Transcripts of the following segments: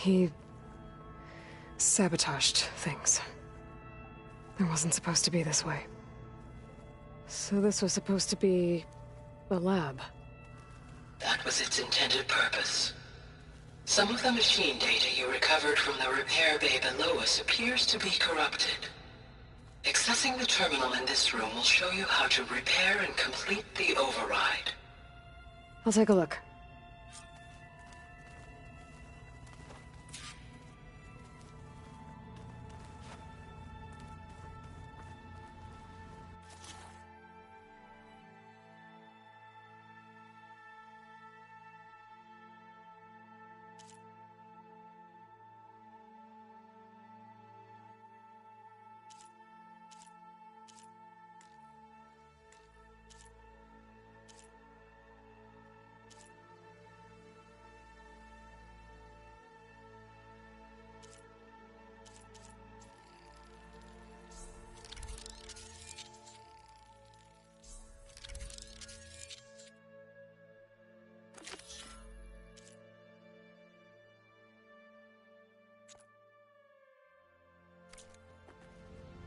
He sabotaged things. It wasn't supposed to be this way. So this was supposed to be a lab. That was its intended purpose. Some of the machine data you recovered from the repair bay below us appears to be corrupted. Accessing the terminal in this room will show you how to repair and complete the override. I'll take a look.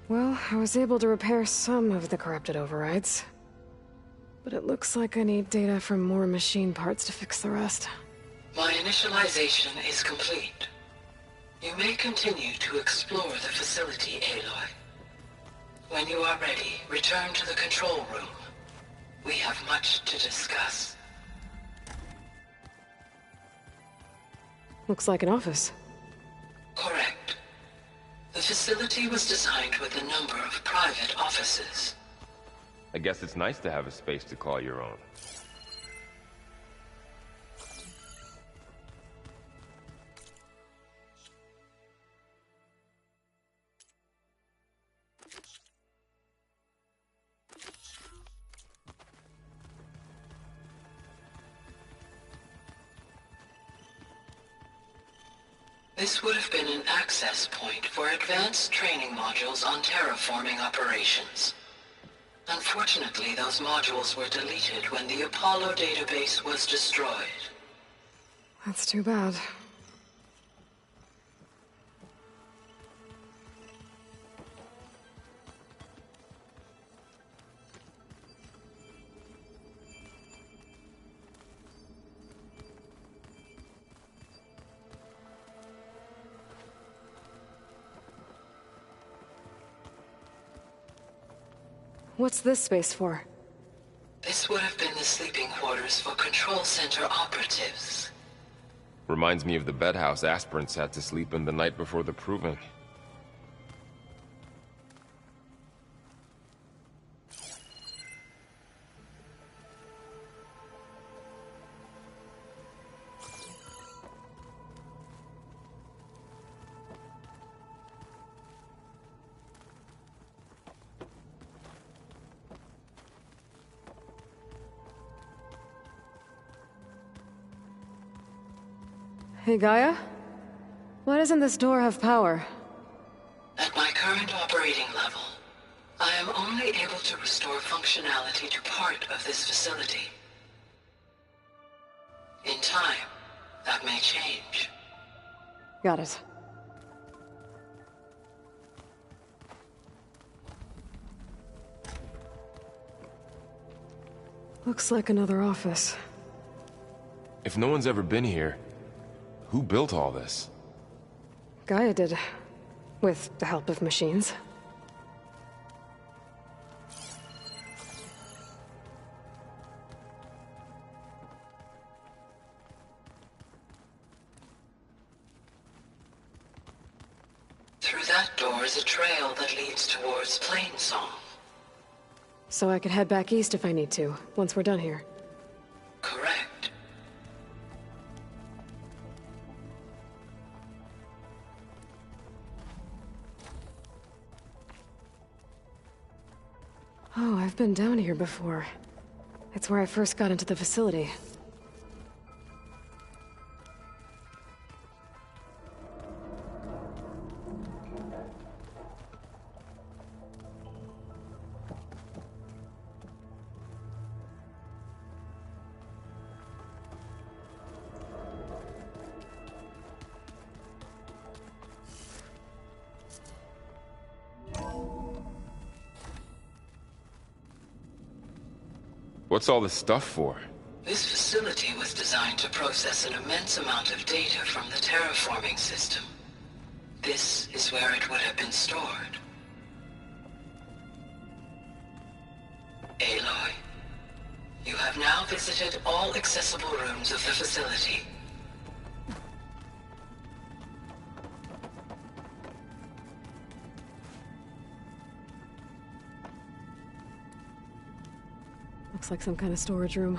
Well, I was able to repair some of the corrupted overrides. But it looks like I need data from more machine parts to fix the rest. My initialization is complete. You may continue to explore the facility, Aloy. When you are ready, return to the control room. We have much to discuss. Looks like an office. Correct. The facility was designed with a number of private offices. I guess it's nice to have a space to call your own. This would have been an access point for advanced training modules on terraforming operations. Unfortunately, those modules were deleted when the Apollo database was destroyed. That's too bad. What's this space for? This would have been the sleeping quarters for Control Center operatives. Reminds me of the bedhouse aspirants had to sleep in the night before the Proving. Hey, Gaia? Why doesn't this door have power? At my current operating level, I am only able to restore functionality to part of this facility. In time, that may change. Got it. Looks like another office. If no one's ever been here, who built all this? Gaia did. With the help of machines. Through that door is a trail that leads towards Plainsong. So I could head back east if I need to, once we're done here. Correct. Oh, I've been down here before. It's where I first got into the facility. What's all this stuff for? This facility was designed to process an immense amount of data from the terraforming system. This is where it would have been stored. Aloy, you have now visited all accessible rooms of the facility. Looks like some kind of storage room.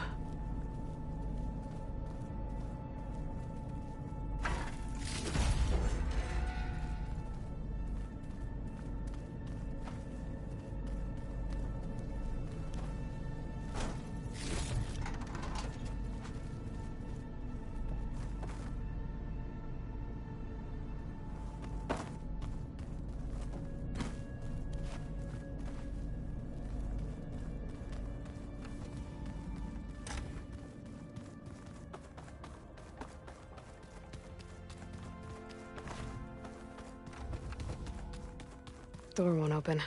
Door won't open.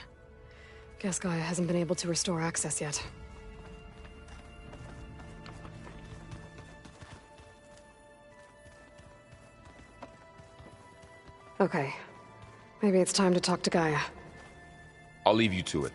Guess Gaia hasn't been able to restore access yet. Okay. Maybe it's time to talk to Gaia. I'll leave you to it.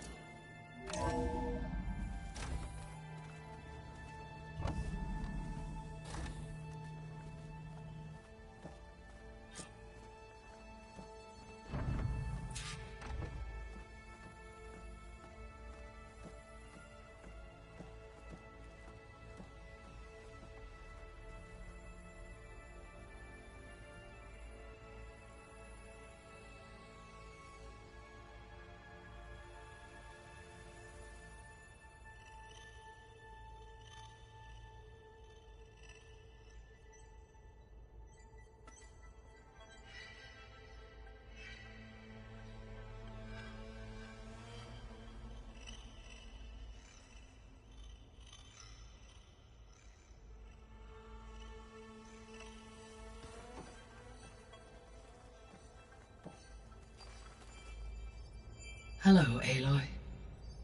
Hello, Aloy.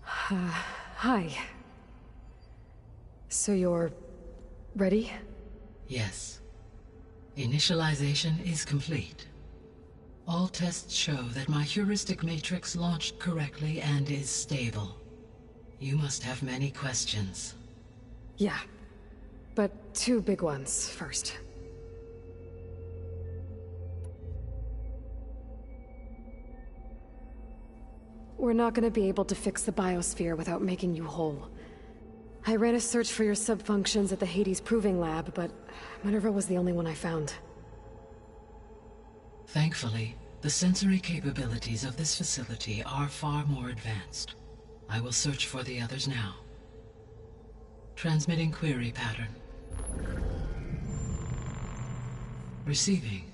Hi. So you're... ready? Yes. Initialization is complete. All tests show that my heuristic matrix launched correctly and is stable. You must have many questions. Yeah. But two big ones first. We're not gonna be able to fix the biosphere without making you whole. I ran a search for your subfunctions at the Hades Proving Lab, but Minerva was the only one I found. Thankfully, the sensory capabilities of this facility are far more advanced. I will search for the others now. Transmitting query pattern. Receiving.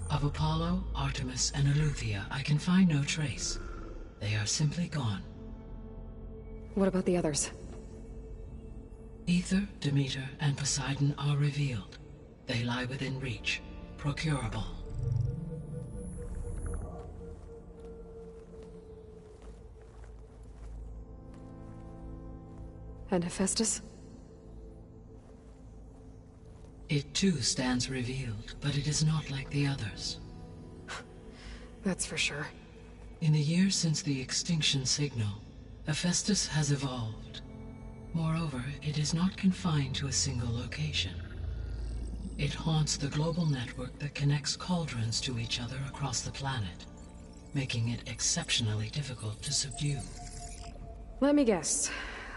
Of Apollo, Artemis, and Eleuthia, I can find no trace. They are simply gone. What about the others? Aether, Demeter, and Poseidon are revealed. They lie within reach, procurable. And Hephaestus? It too stands revealed, but it is not like the others. That's for sure. In the years since the extinction signal, Hephaestus has evolved. Moreover, it is not confined to a single location. It haunts the global network that connects cauldrons to each other across the planet, making it exceptionally difficult to subdue. Let me guess.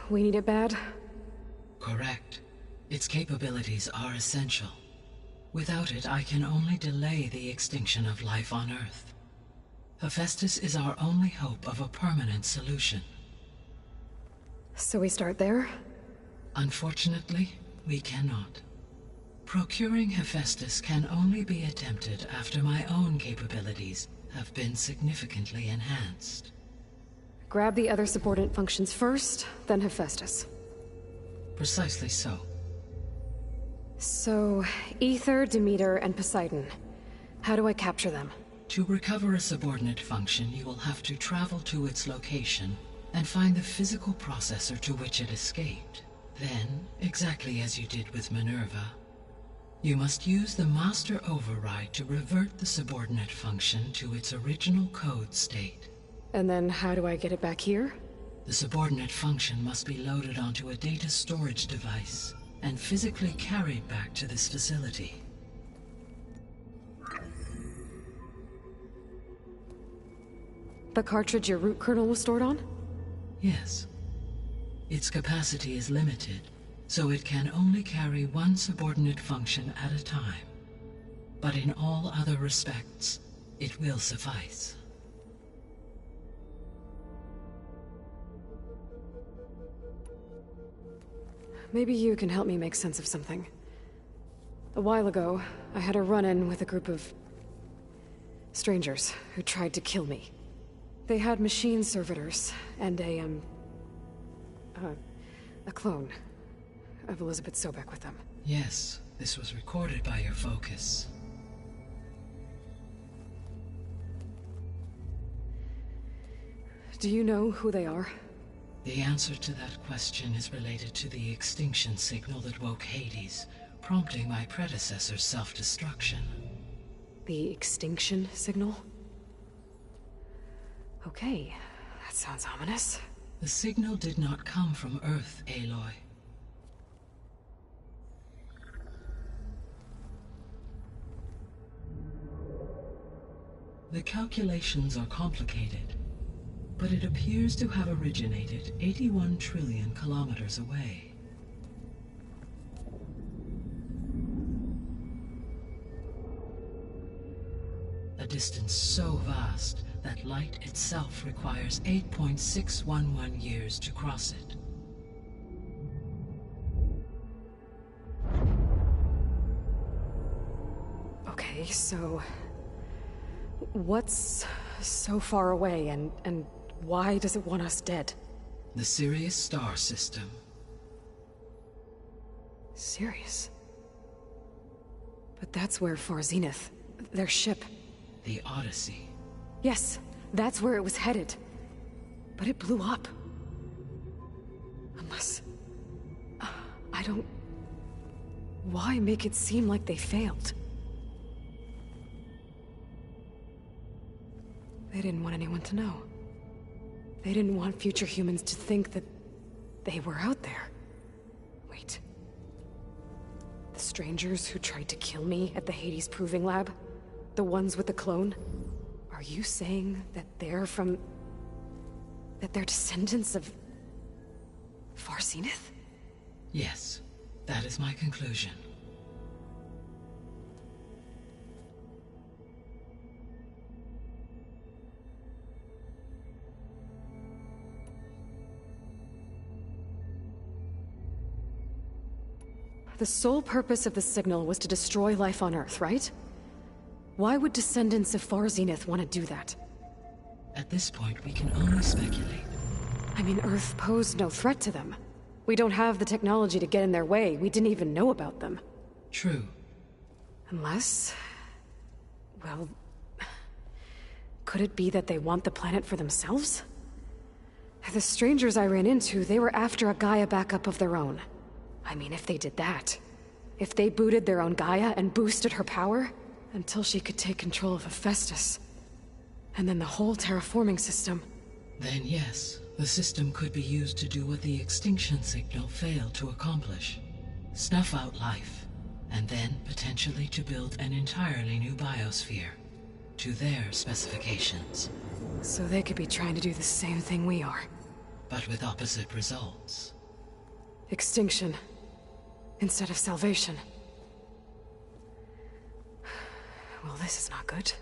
We need it bad? Correct. Its capabilities are essential. Without it, I can only delay the extinction of life on Earth. Hephaestus is our only hope of a permanent solution. So we start there? Unfortunately, we cannot. Procuring Hephaestus can only be attempted after my own capabilities have been significantly enhanced. Grab the other subordinate functions first, then Hephaestus. Precisely so. So, Aether, Demeter, and Poseidon. How do I capture them? To recover a subordinate function, you will have to travel to its location and find the physical processor to which it escaped. Then, exactly as you did with Minerva, you must use the Master Override to revert the subordinate function to its original code state. And then how do I get it back here? The subordinate function must be loaded onto a data storage device and physically carried back to this facility. The cartridge your root kernel was stored on? Yes. Its capacity is limited, so it can only carry one subordinate function at a time. But in all other respects, it will suffice. Maybe you can help me make sense of something. A while ago, I had a run-in with a group of strangers who tried to kill me. They had machine servitors and a clone of Elizabeth Sobek with them. Yes, this was recorded by your focus. Do you know who they are? The answer to that question is related to the extinction signal that woke Hades, prompting my predecessor's self-destruction. The extinction signal? Okay, that sounds ominous. The signal did not come from Earth, Aloy. The calculations are complicated, but it appears to have originated 81 trillion kilometers away. A distance so vast that light itself requires 8.611 years to cross it. Okay, so... what's so far away, and why does it want us dead? The Sirius star system. Sirius? But that's where Far Zenith, their ship... The Odyssey. Yes, that's where it was headed. But it blew up. Unless... I don't... Why make it seem like they failed? They didn't want anyone to know. They didn't want future humans to think that they were out there. Wait. The strangers who tried to kill me at the Hades Proving Lab? The ones with the clone? Are you saying that they're from... that they're descendants of... Far Zenith? Yes, that is my conclusion. The sole purpose of the signal was to destroy life on Earth, right? Why would descendants of Far Zenith want to do that? At this point, we can only speculate. I mean, Earth posed no threat to them. We don't have the technology to get in their way. We didn't even know about them. True. Unless... well... could it be that they want the planet for themselves? The strangers I ran into, they were after a Gaia backup of their own. I mean, if they did that... if they booted their own Gaia and boosted her power... until she could take control of Hephaestus. And then the whole terraforming system. Then yes, the system could be used to do what the extinction signal failed to accomplish. Snuff out life, and then potentially to build an entirely new biosphere, to their specifications. So they could be trying to do the same thing we are. But with opposite results. Extinction. Instead of salvation. Well, this is not good.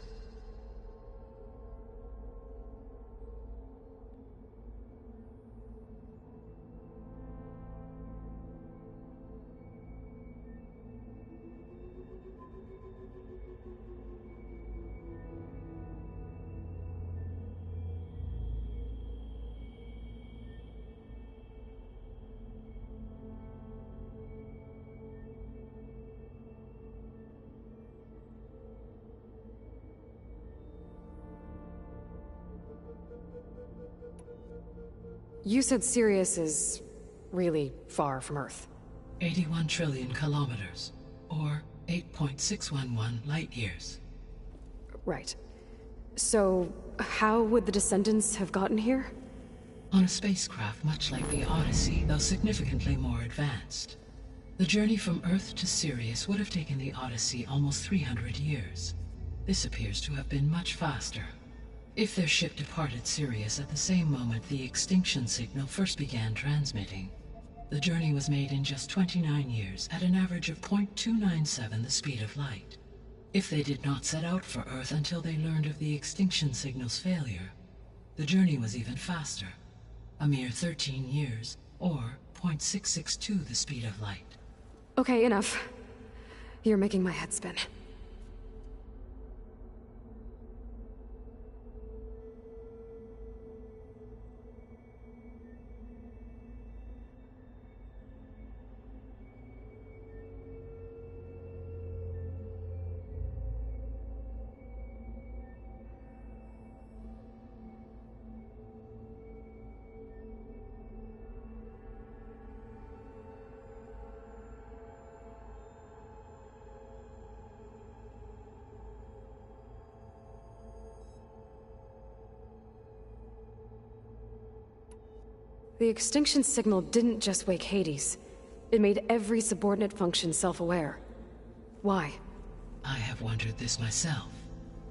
You said Sirius is really far from Earth. 81 trillion kilometers, or 8.611 light years. Right. So, how would the Descendants have gotten here? On a spacecraft much like the Odyssey, though significantly more advanced. The journey from Earth to Sirius would have taken the Odyssey almost 300 years. This appears to have been much faster. If their ship departed Sirius at the same moment the extinction signal first began transmitting, the journey was made in just 29 years at an average of 0.297 the speed of light. If they did not set out for Earth until they learned of the extinction signal's failure, the journey was even faster, a mere 13 years, or 0.662 the speed of light. Okay, enough. You're making my head spin. The extinction signal didn't just wake Hades. It made every subordinate function self-aware. Why? I have wondered this myself.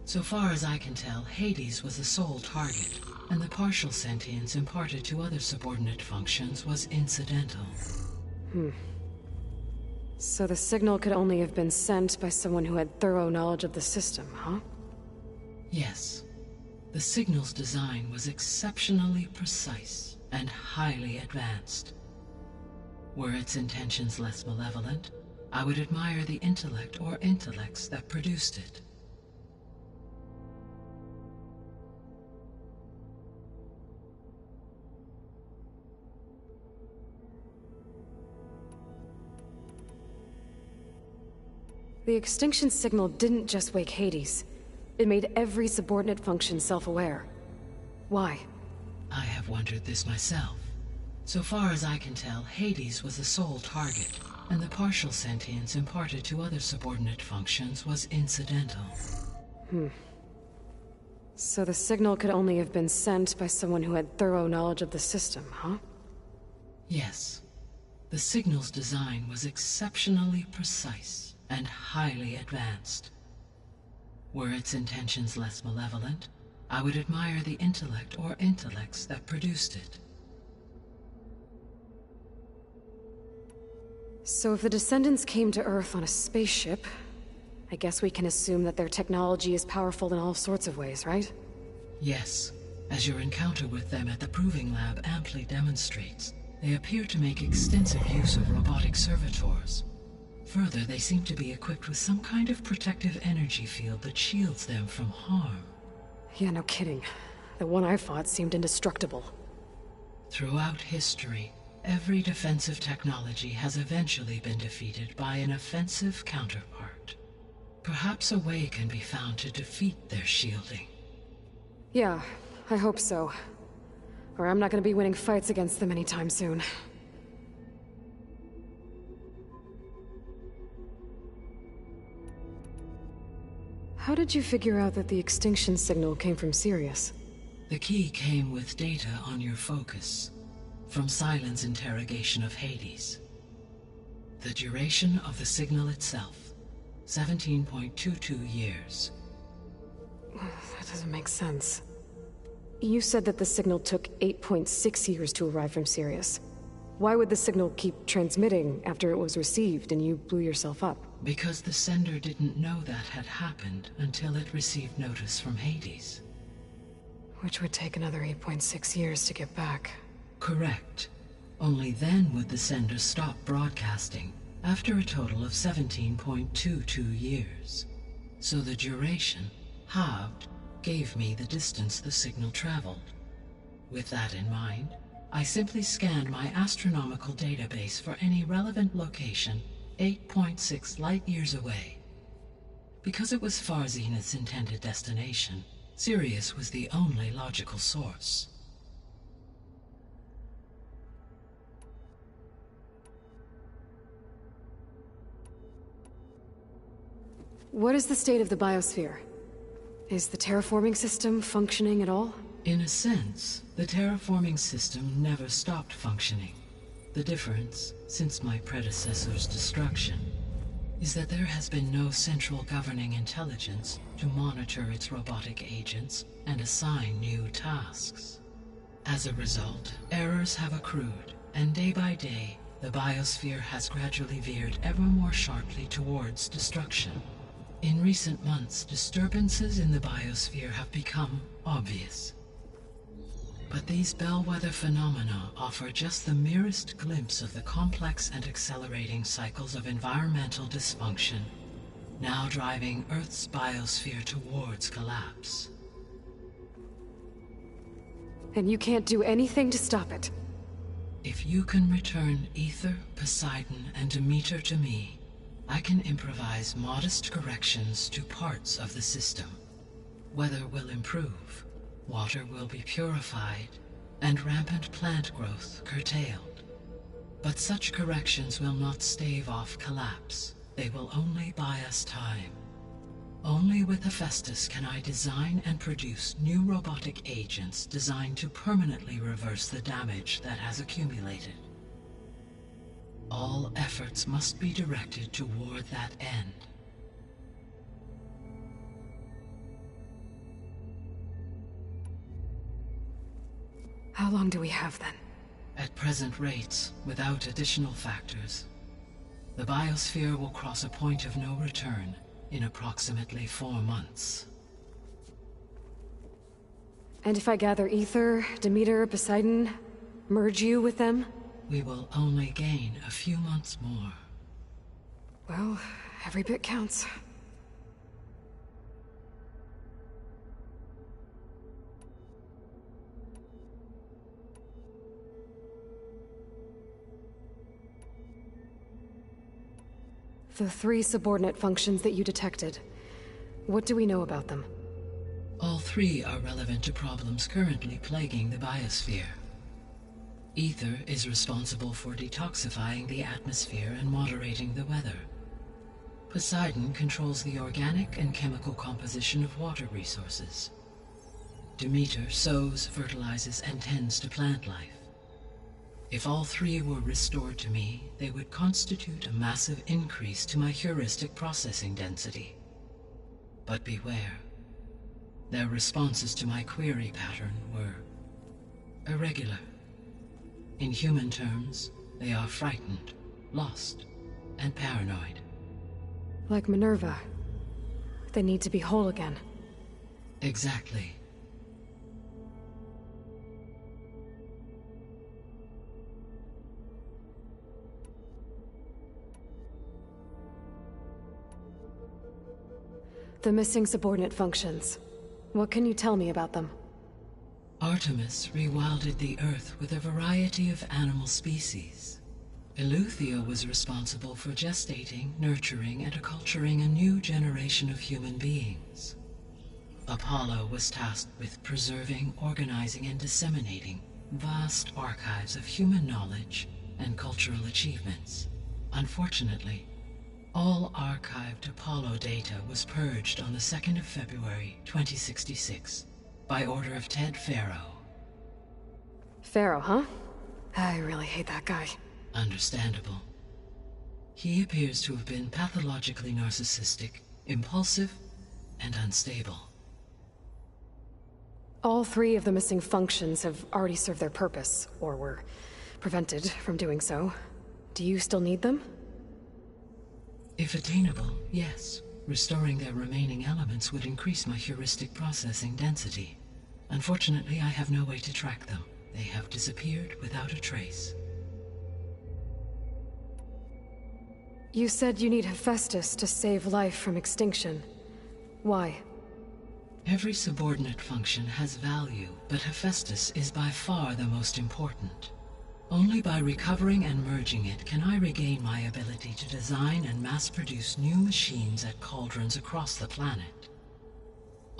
So far as I can tell, Hades was the sole target, and the partial sentience imparted to other subordinate functions was incidental. So the signal could only have been sent by someone who had thorough knowledge of the system, huh? Yes. The signal's design was exceptionally precise and highly advanced. Were its intentions less malevolent, I would admire the intellect or intellects that produced it. The extinction signal didn't just wake Hades. It made every subordinate function self-aware. Why? I have wondered this myself. So far as I can tell, Hades was the sole target, and the partial sentience imparted to other subordinate functions was incidental. So the signal could only have been sent by someone who had thorough knowledge of the system, huh? Yes. The signal's design was exceptionally precise and highly advanced. Were its intentions less malevolent, I would admire the intellect or intellects that produced it. So if the Descendants came to Earth on a spaceship, I guess we can assume that their technology is powerful in all sorts of ways, right? Yes. As your encounter with them at the Proving Lab amply demonstrates, they appear to make extensive use of robotic servitors. Further, they seem to be equipped with some kind of protective energy field that shields them from harm. Yeah, no kidding. The one I fought seemed indestructible. Throughout history, every defensive technology has eventually been defeated by an offensive counterpart. Perhaps a way can be found to defeat their shielding. Yeah, I hope so. Or I'm not gonna be winning fights against them anytime soon. How did you figure out that the extinction signal came from Sirius? The key came with data on your focus, from Sylens' interrogation of Hades. The duration of the signal itself, 17.22 years. That doesn't make sense. You said that the signal took 8.6 years to arrive from Sirius. Why would the signal keep transmitting after it was received and you blew yourself up? Because the sender didn't know that had happened until it received notice from Hades. Which would take another 8.6 years to get back. Correct. Only then would the sender stop broadcasting, after a total of 17.22 years. So the duration, halved, gave me the distance the signal traveled. With that in mind, I simply scanned my astronomical database for any relevant location 8.6 light-years away. Because it was far Zenith's intended destination, Sirius was the only logical source. What is the state of the biosphere? Is the terraforming system functioning at all? In a sense, the terraforming system never stopped functioning. The difference, since my predecessor's destruction, is that there has been no central governing intelligence to monitor its robotic agents and assign new tasks. As a result, errors have accrued, and day by day, the biosphere has gradually veered ever more sharply towards destruction. In recent months, disturbances in the biosphere have become obvious. But these bellwether phenomena offer just the merest glimpse of the complex and accelerating cycles of environmental dysfunction, now driving Earth's biosphere towards collapse. And you can't do anything to stop it? If you can return Aether, Poseidon, and Demeter to me, I can improvise modest corrections to parts of the system. Weather will improve, water will be purified, and rampant plant growth curtailed. But such corrections will not stave off collapse. They will only buy us time. Only with Hephaestus can I design and produce new robotic agents designed to permanently reverse the damage that has accumulated. All efforts must be directed toward that end. How long do we have then? At present rates, without additional factors, the biosphere will cross a point of no return in approximately 4 months. And if I gather Aether, Demeter, Poseidon, merge you with them? We will only gain a few months more. Well, every bit counts. The 3 subordinate functions that you detected. What do we know about them? All 3 are relevant to problems currently plaguing the biosphere. Aether is responsible for detoxifying the atmosphere and moderating the weather. Poseidon controls the organic and chemical composition of water resources. Demeter sows, fertilizes, and tends to plant life. If all 3 were restored to me, they would constitute a massive increase to my heuristic processing density. But beware. Their responses to my query pattern were irregular. In human terms, they are frightened, lost, and paranoid. Like Minerva. They need to be whole again. Exactly. The missing subordinate functions. What can you tell me about them? Artemis rewilded the Earth with a variety of animal species. Eleuthia was responsible for gestating, nurturing, and acculturating a new generation of human beings. Apollo was tasked with preserving, organizing, and disseminating vast archives of human knowledge and cultural achievements. Unfortunately, all archived Apollo data was purged on the 2nd of February, 2066, by order of Ted Faro. Faro, huh? I really hate that guy. Understandable. He appears to have been pathologically narcissistic, impulsive, and unstable. All 3 of the missing functions have already served their purpose, or were prevented from doing so. Do you still need them? If attainable, yes. Restoring their remaining elements would increase my heuristic processing density. Unfortunately, I have no way to track them. They have disappeared without a trace. You said you need Hephaestus to save life from extinction. Why? Every subordinate function has value, but Hephaestus is by far the most important. Only by recovering and merging it can I regain my ability to design and mass-produce new machines at cauldrons across the planet.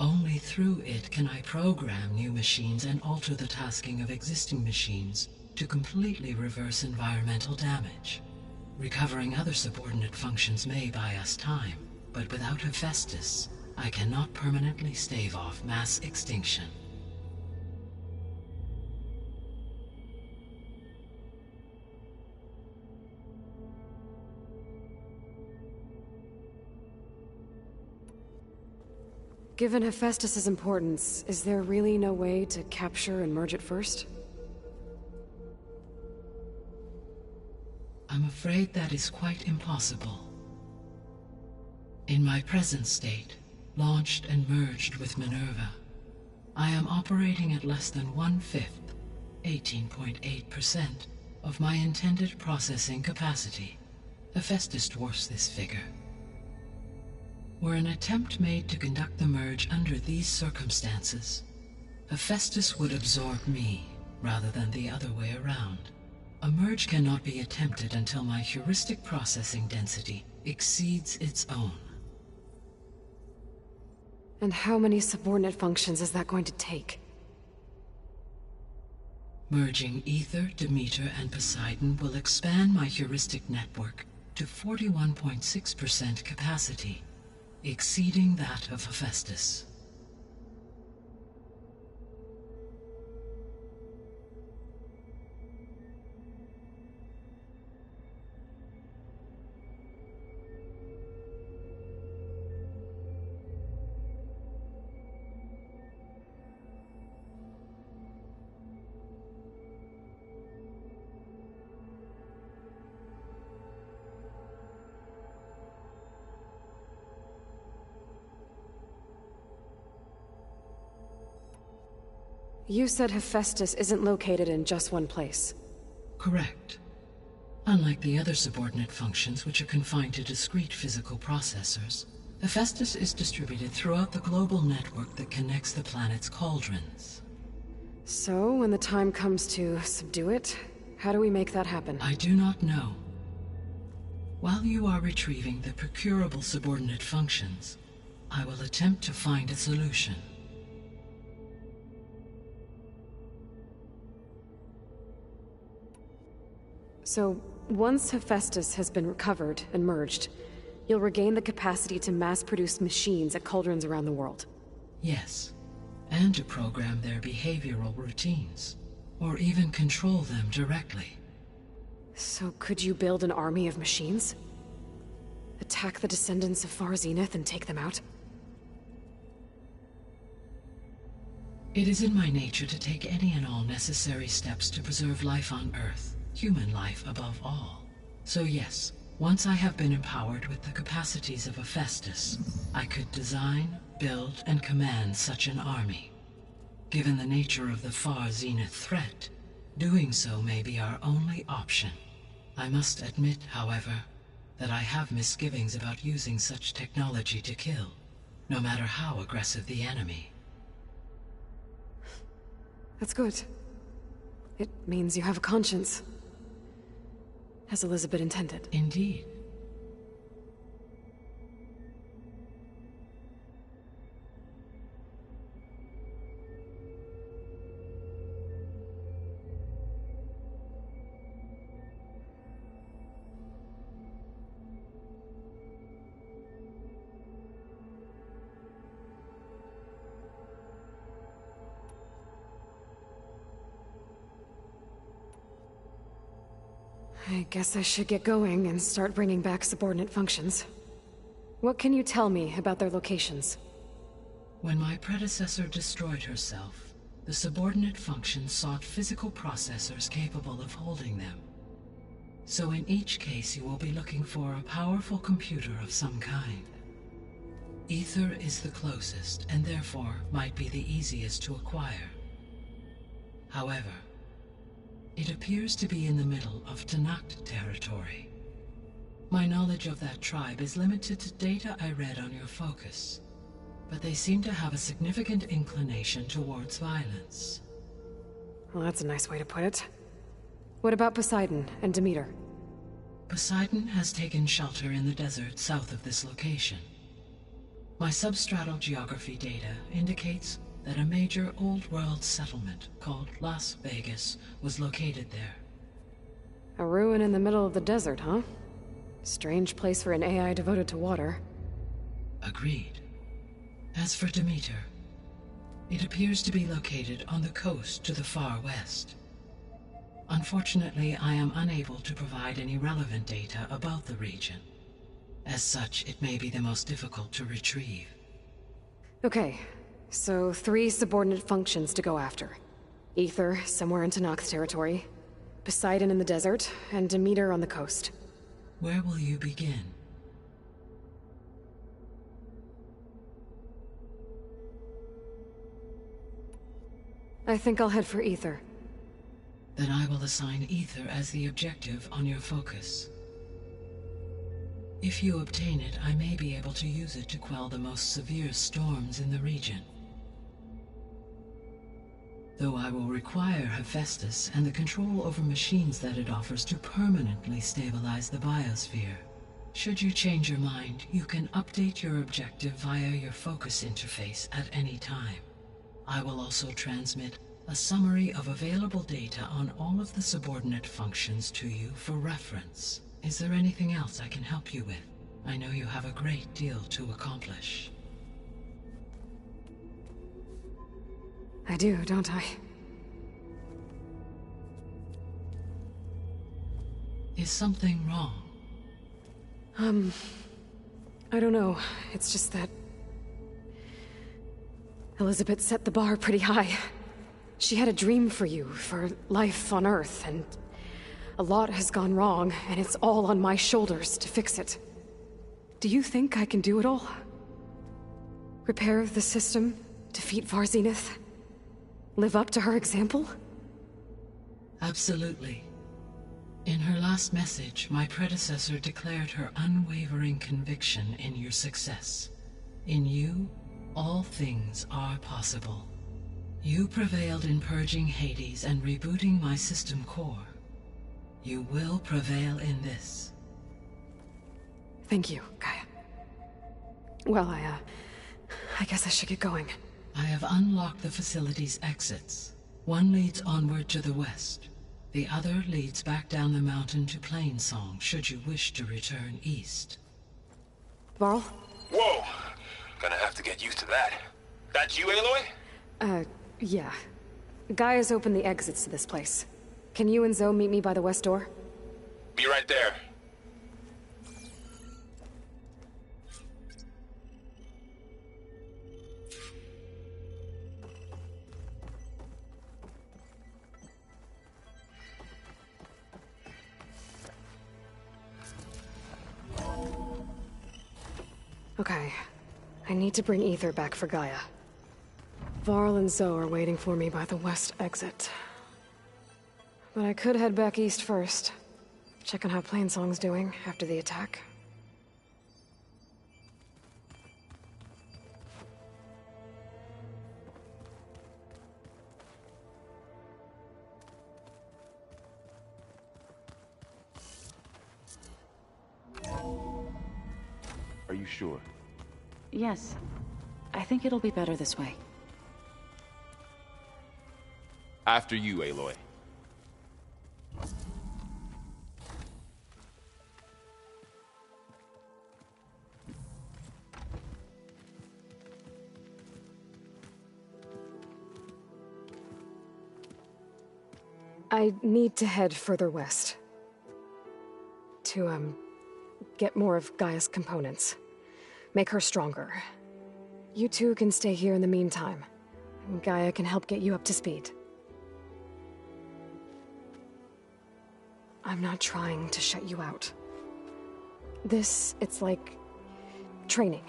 Only through it can I program new machines and alter the tasking of existing machines to completely reverse environmental damage. Recovering other subordinate functions may buy us time, But without Hephaestus, I cannot permanently stave off mass extinction. Given Hephaestus' importance, is there really no way to capture and merge it first? I'm afraid that is quite impossible. In my present state, launched and merged with Minerva, I am operating at less than 1/5, 18.8%, of my intended processing capacity. Hephaestus dwarfs this figure. Were an attempt made to conduct the merge under these circumstances, Hephaestus would absorb me, rather than the other way around. A merge cannot be attempted until my heuristic processing density exceeds its own. And how many subordinate functions is that going to take? Merging Aether, Demeter, and Poseidon will expand my heuristic network to 41.6% capacity, exceeding that of Hephaestus. You said Hephaestus isn't located in just one place. Correct. Unlike the other subordinate functions, which are confined to discrete physical processors, Hephaestus is distributed throughout the global network that connects the planet's cauldrons. So, when the time comes to subdue it, how do we make that happen? I do not know. While you are retrieving the procurable subordinate functions, I will attempt to find a solution. So, once Hephaestus has been recovered and merged, you'll regain the capacity to mass-produce machines at cauldrons around the world. Yes, and to program their behavioral routines, or even control them directly. So could you build an army of machines? Attack the descendants of Far Zenith and take them out? It is in my nature to take any and all necessary steps to preserve life on Earth, human life above all. So yes, once I have been empowered with the capacities of Hephaestus, I could design, build, and command such an army. Given the nature of the Far Zenith threat, doing so may be our only option. I must admit, however, that I have misgivings about using such technology to kill, no matter how aggressive the enemy. That's good. It means you have a conscience. As Elizabeth intended. Indeed. I guess I should get going and start bringing back subordinate functions. What can you tell me about their locations? When my predecessor destroyed herself, the subordinate functions sought physical processors capable of holding them. So in each case you will be looking for a powerful computer of some kind. Aether is the closest, and therefore might be the easiest to acquire. However, it appears to be in the middle of Tenakth territory. My knowledge of that tribe is limited to data I read on your focus, but they seem to have a significant inclination towards violence. Well, that's a nice way to put it. What about Poseidon and Demeter? Poseidon has taken shelter in the desert south of this location. My substratal geography data indicates that a major old-world settlement called Las Vegas was located there. A ruin in the middle of the desert, huh? Strange place for an AI devoted to water. Agreed. As for Demeter, it appears to be located on the coast to the far west. Unfortunately, I am unable to provide any relevant data about the region. As such, it may be the most difficult to retrieve. Okay, so 3 subordinate functions to go after. Aether, somewhere in Tenakth's territory. Poseidon in the desert, and Demeter on the coast. Where will you begin? I think I'll head for Aether. Then I will assign Aether as the objective on your focus. If you obtain it, I may be able to use it to quell the most severe storms in the region. Though I will require Hephaestus and the control over machines that it offers to permanently stabilize the biosphere. Should you change your mind, you can update your objective via your focus interface at any time. I will also transmit a summary of available data on all of the subordinate functions to you for reference. Is there anything else I can help you with? I know you have a great deal to accomplish. I do, don't I? Is something wrong? I don't know. It's just that Elizabeth set the bar pretty high. She had a dream for you, for life on Earth, and a lot has gone wrong, and it's all on my shoulders to fix it. Do you think I can do it all? Repair the system, defeat Varzenith, live up to her example? Absolutely. In her last message, my predecessor declared her unwavering conviction in your success. In you, all things are possible. You prevailed in purging Hades and rebooting my system core. You will prevail in this. Thank you, Gaia. Well, I guess I should get going. I have unlocked the facility's exits. One leads onward to the west. The other leads back down the mountain to Plainsong, should you wish to return east. Varl? Whoa! Gonna have to get used to that. That's you, Aloy? Yeah. Gaia's opened the exits to this place. Can you and Zoe meet me by the west door? Be right there. Okay. I need to bring Aether back for Gaia. Varl and Zoe are waiting for me by the west exit. But I could head back east first. Check on how Plainsong's doing after the attack. Are you sure? Yes. I think it'll be better this way. After you, Aloy. I need to head further west. To, get more of Gaia's components. Make her stronger. You two can stay here in the meantime. And Gaia can help get you up to speed. I'm not trying to shut you out. It's like training.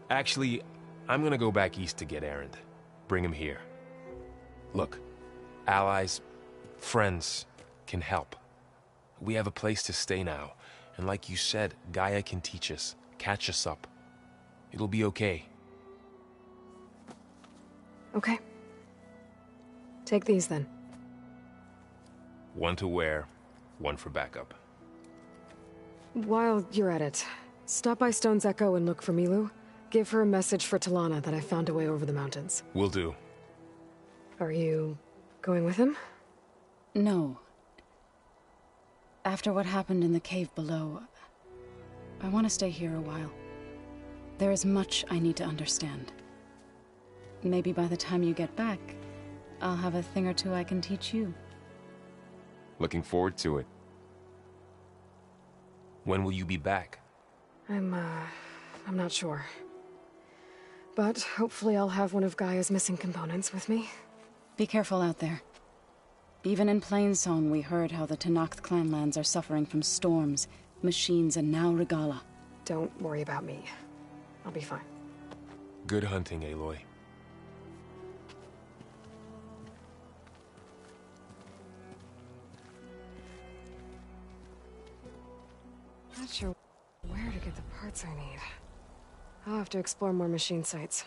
Actually, I'm gonna go back east to get Erend. Bring him here. Look, allies, friends can help. We have a place to stay now, and like you said, Gaia can teach us, catch us up. It'll be okay. Okay. Take these then. One to wear, one for backup. While you're at it, stop by Stone's Echo and look for Milu. Give her a message for Talana that I found a way over the mountains. Will do. Are you going with him? No. After what happened in the cave below, I want to stay here a while. There is much I need to understand. Maybe by the time you get back, I'll have a thing or two I can teach you. Looking forward to it. When will you be back? I'm not sure. But hopefully I'll have one of Gaia's missing components with me. Be careful out there. Even in Plainsong, we heard how the Tenakth clanlands are suffering from storms, machines, and now Regalla. Don't worry about me. I'll be fine. Good hunting, Aloy. Not sure where to get the parts I need. I'll have to explore more machine sites.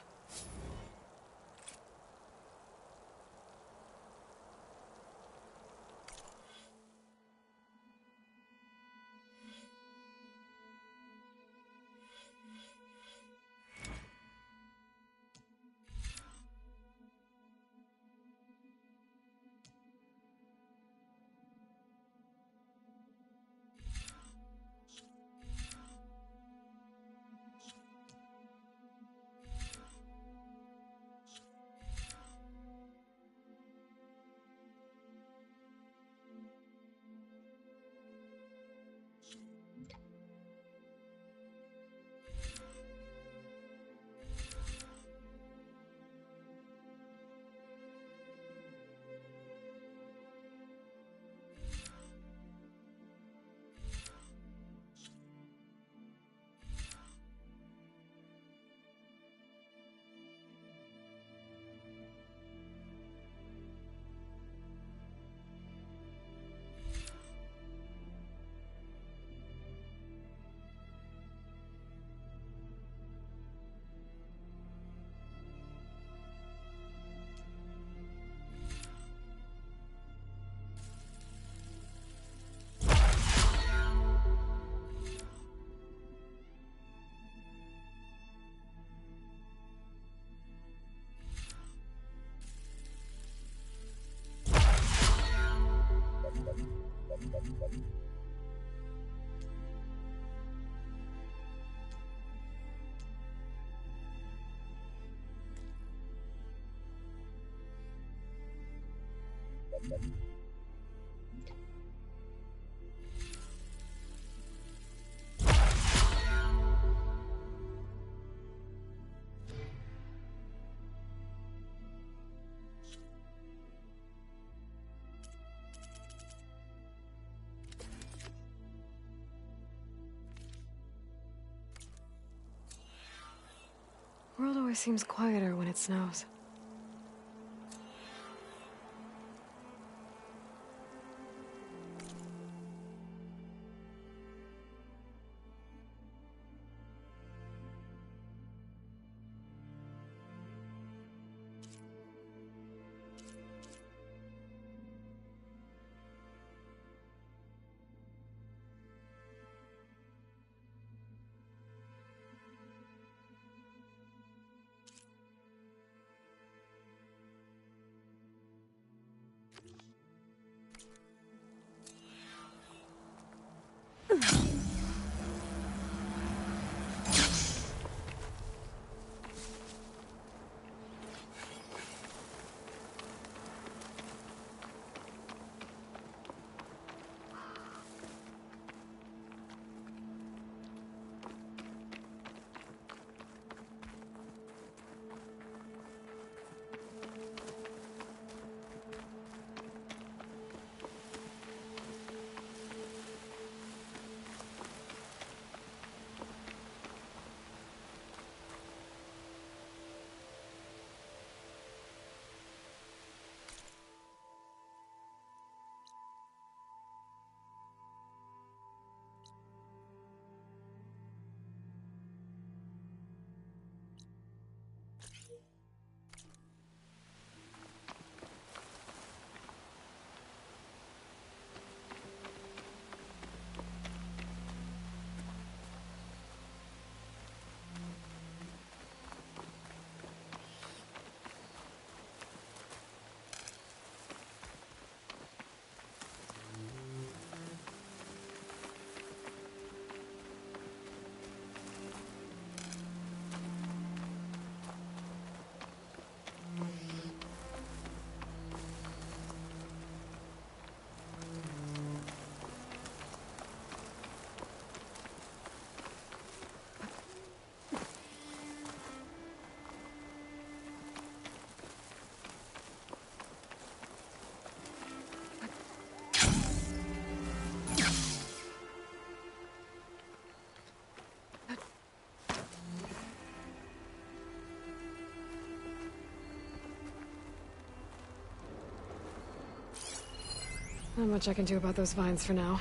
World always seems quieter when it snows. Not much I can do about those vines for now.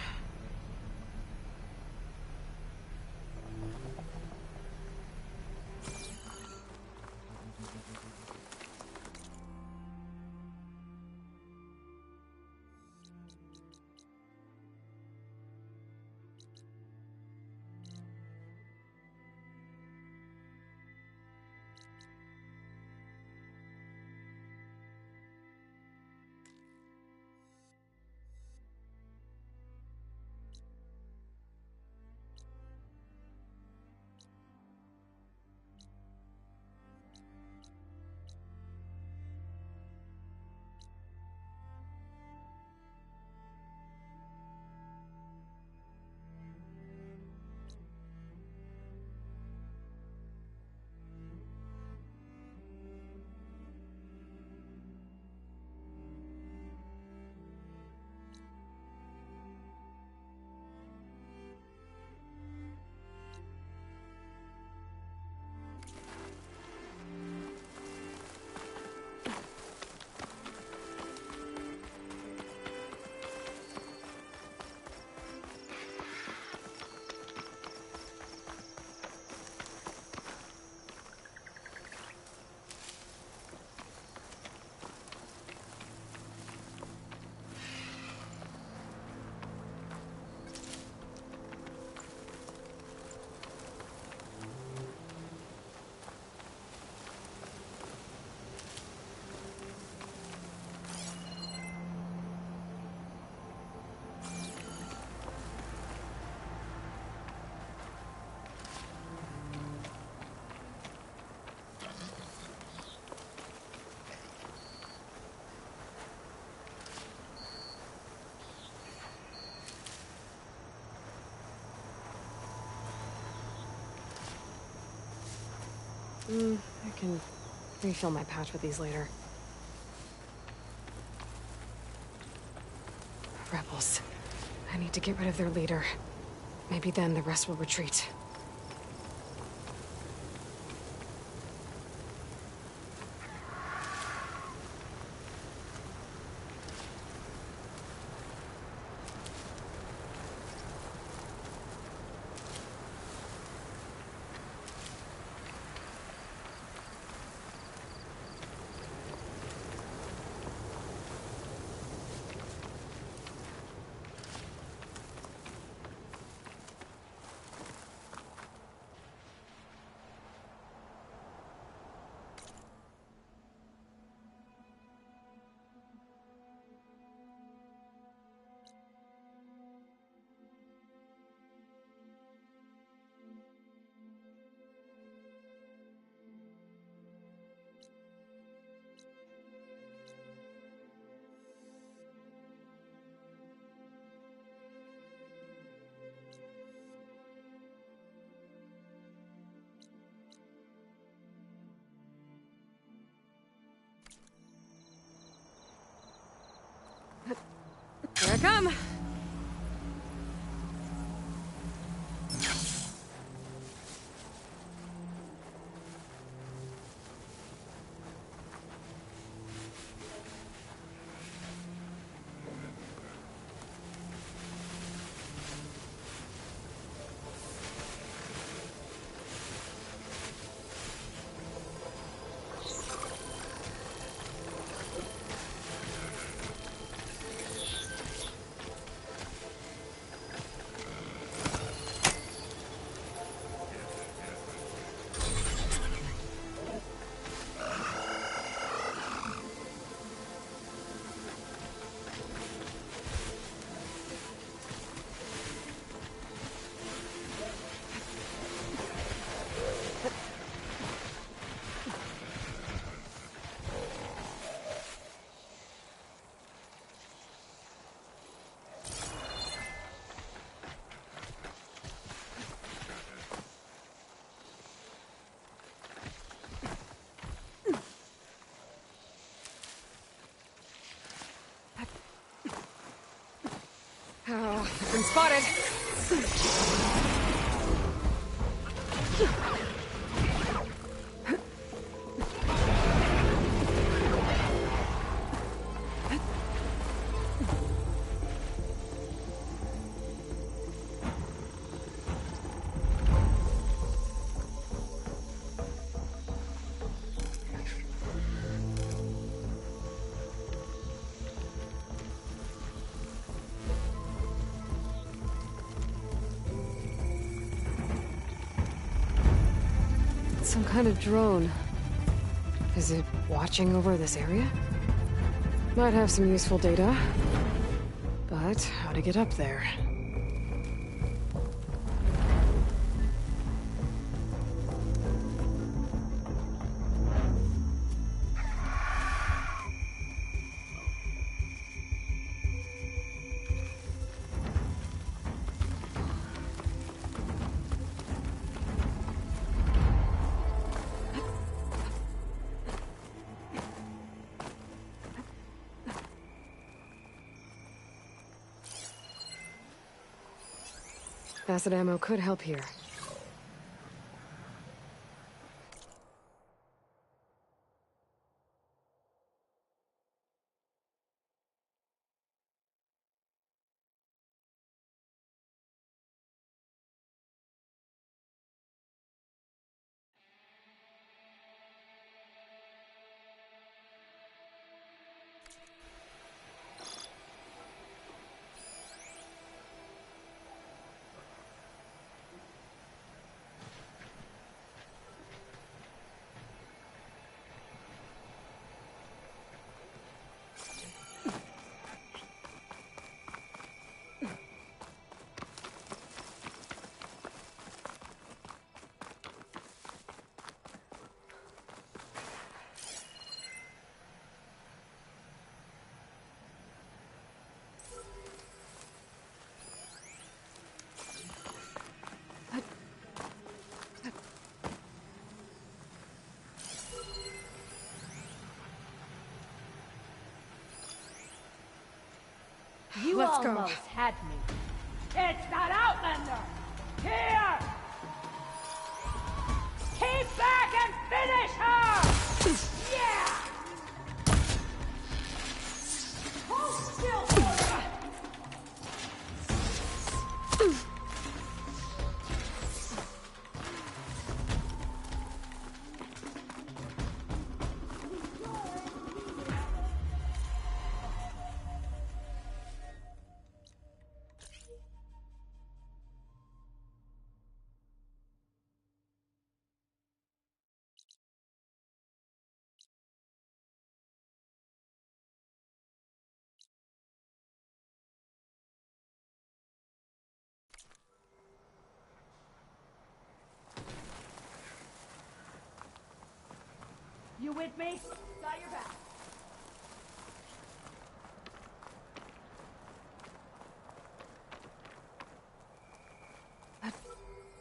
I can refill my pouch with these later. Rebels. I need to get rid of their leader. Maybe then the rest will retreat. Here I come! Oh, I've been spotted! Some kind of drone. Is it watching over this area? Might have some useful data. But how to get up there? Acid ammo could help here. You Let's go. almost had me. It's that Outlander! Here! Keep back and finish her! Yeah! Hold still for me! You with me? Got your back.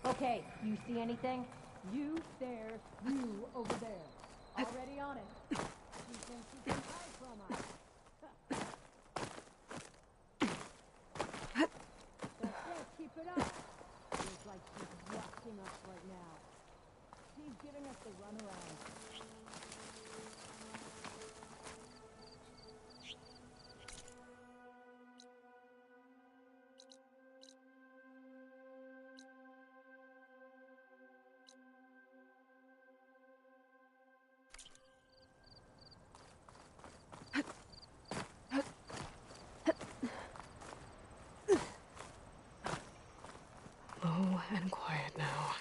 Okay, you see anything? You there, you over there. Already on it. She thinks she can hide from us. That's it, keep it up. Feels like she's watching us right now. She's giving us the runaround. Low and quiet now.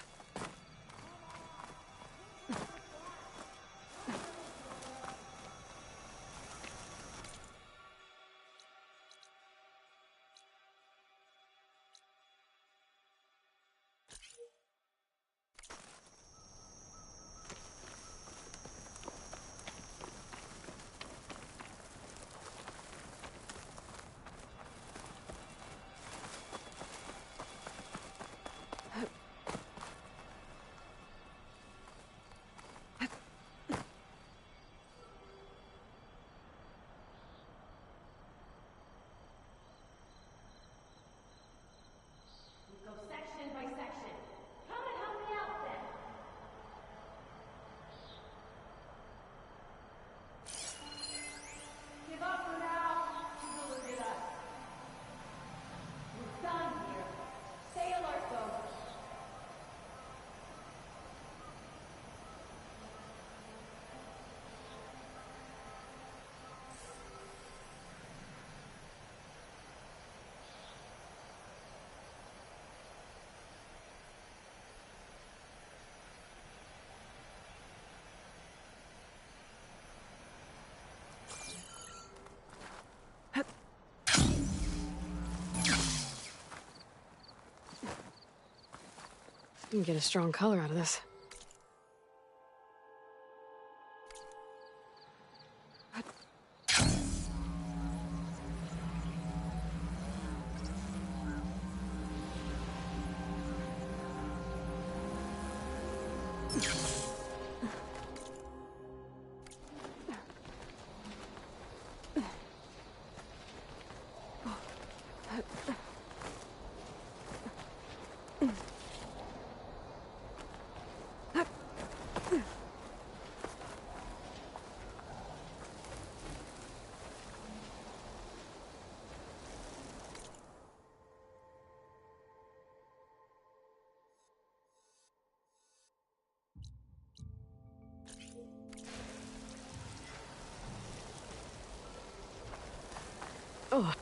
You can get a strong color out of this. Oh.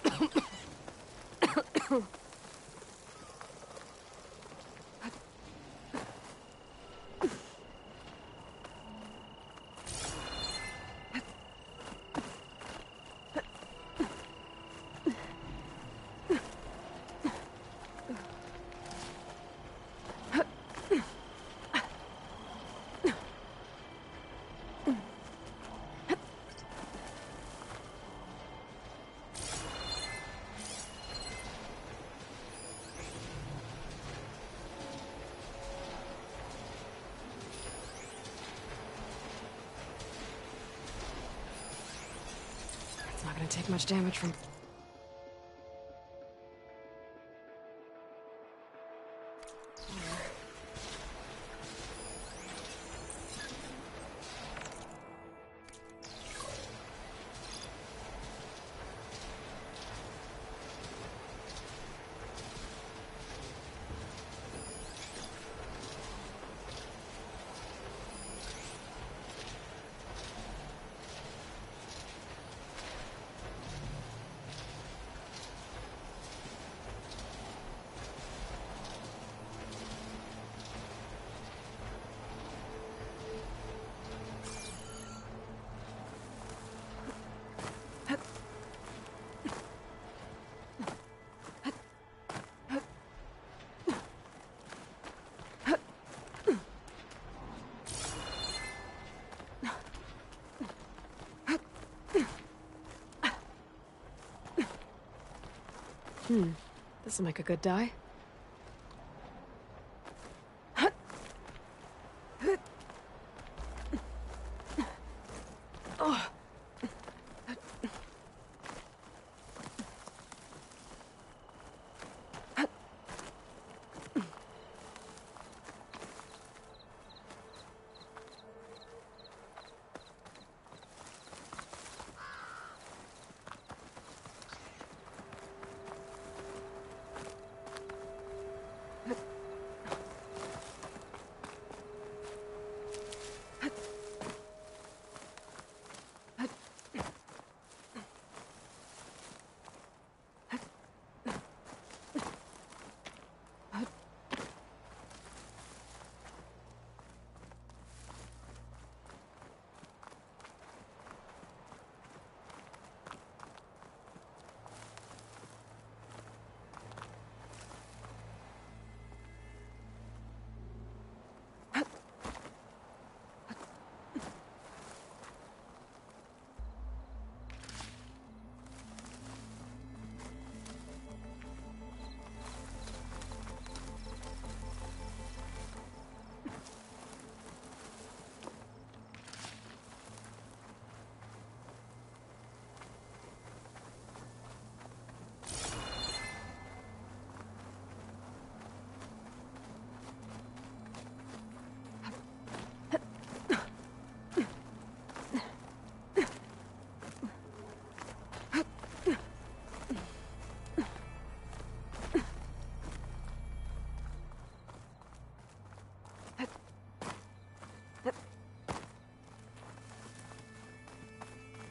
It's not gonna take much damage from... This'll make a good dye.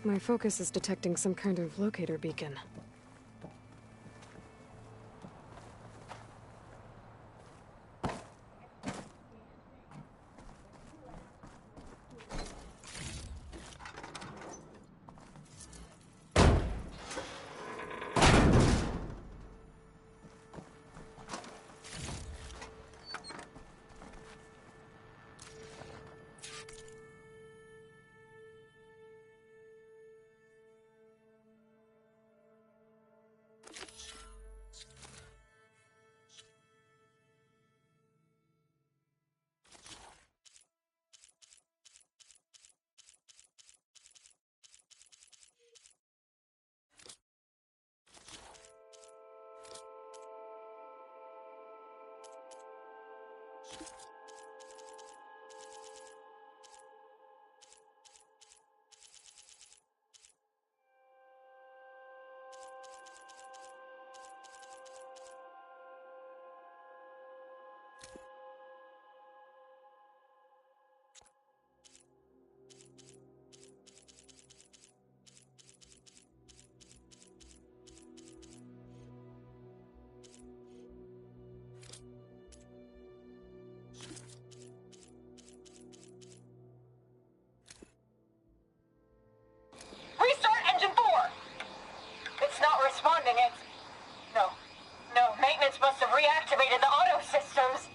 My focus is detecting some kind of locator beacon. Restart engine 4! It's not responding, No. No, maintenance must have reactivated the auto systems.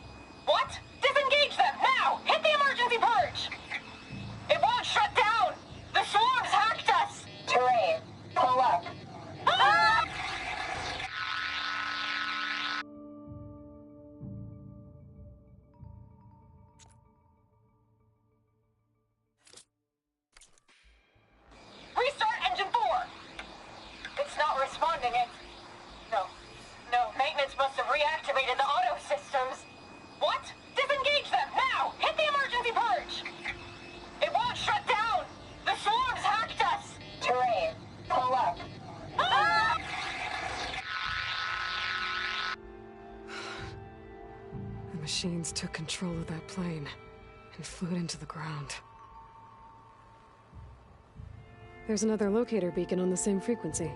What? Disengage them, now! Hit the emergency purge! It won't shut down! The swarms hacked us! Terrain, pull up. Ah! Restart engine 4! It's not responding, No. No, maintenance must have reactivated the auto systems. What? Disengage them, now! Hit the emergency purge! It won't shut down! The swarms hacked us! Terrain, pull up. Ah! The machines took control of that plane and flew it into the ground. There's another locator beacon on the same frequency.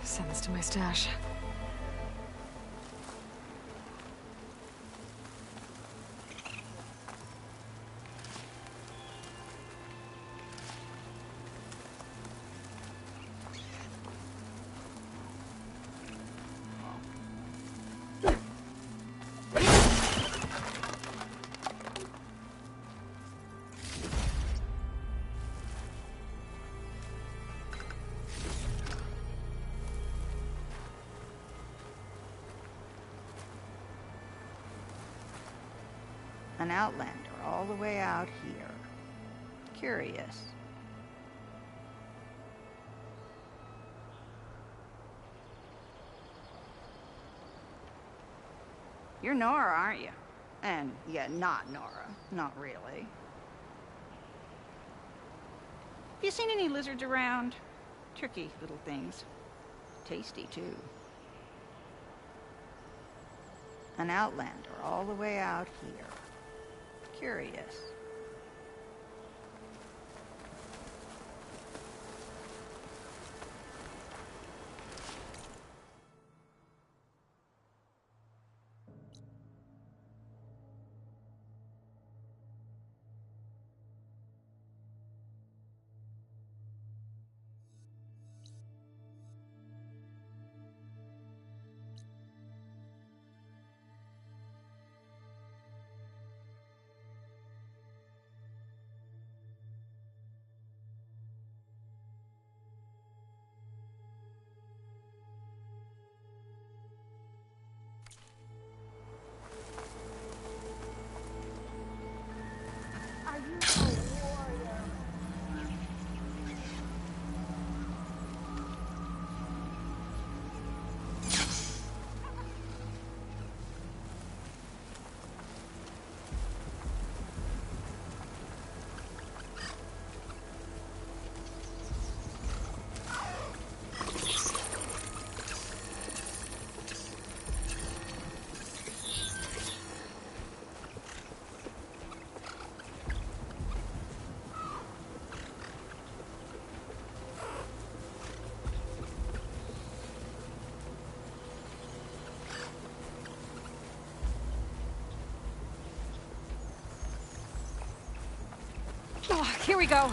Send this to my stash. An outlander all the way out here. Curious. You're Nora, aren't you? And, yeah, not Nora. Not really. Have you seen any lizards around? Tricky little things. Tasty, too. An outlander all the way out here. Curious. Oh, here we go.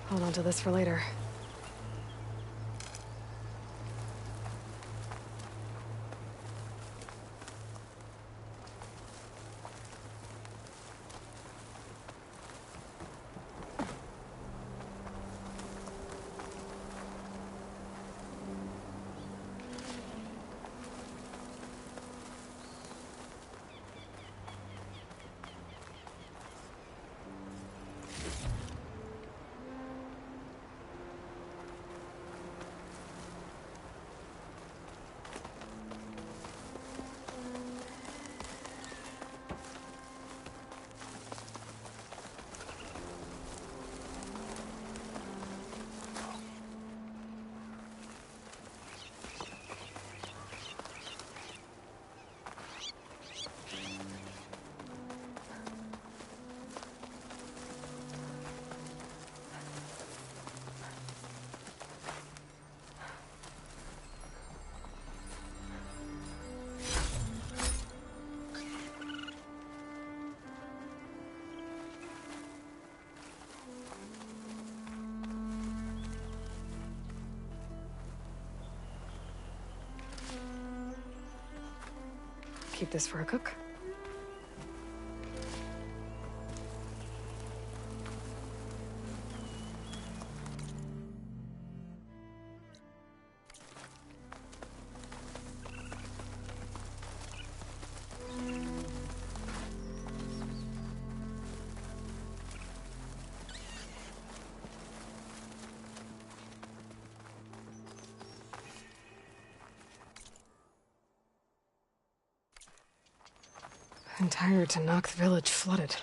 Hold on to this for later. Keep this for a cook. Entire Tenakth village flooded.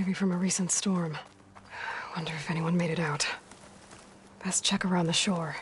Maybe from a recent storm. Wonder if anyone made it out. Best check around the shore.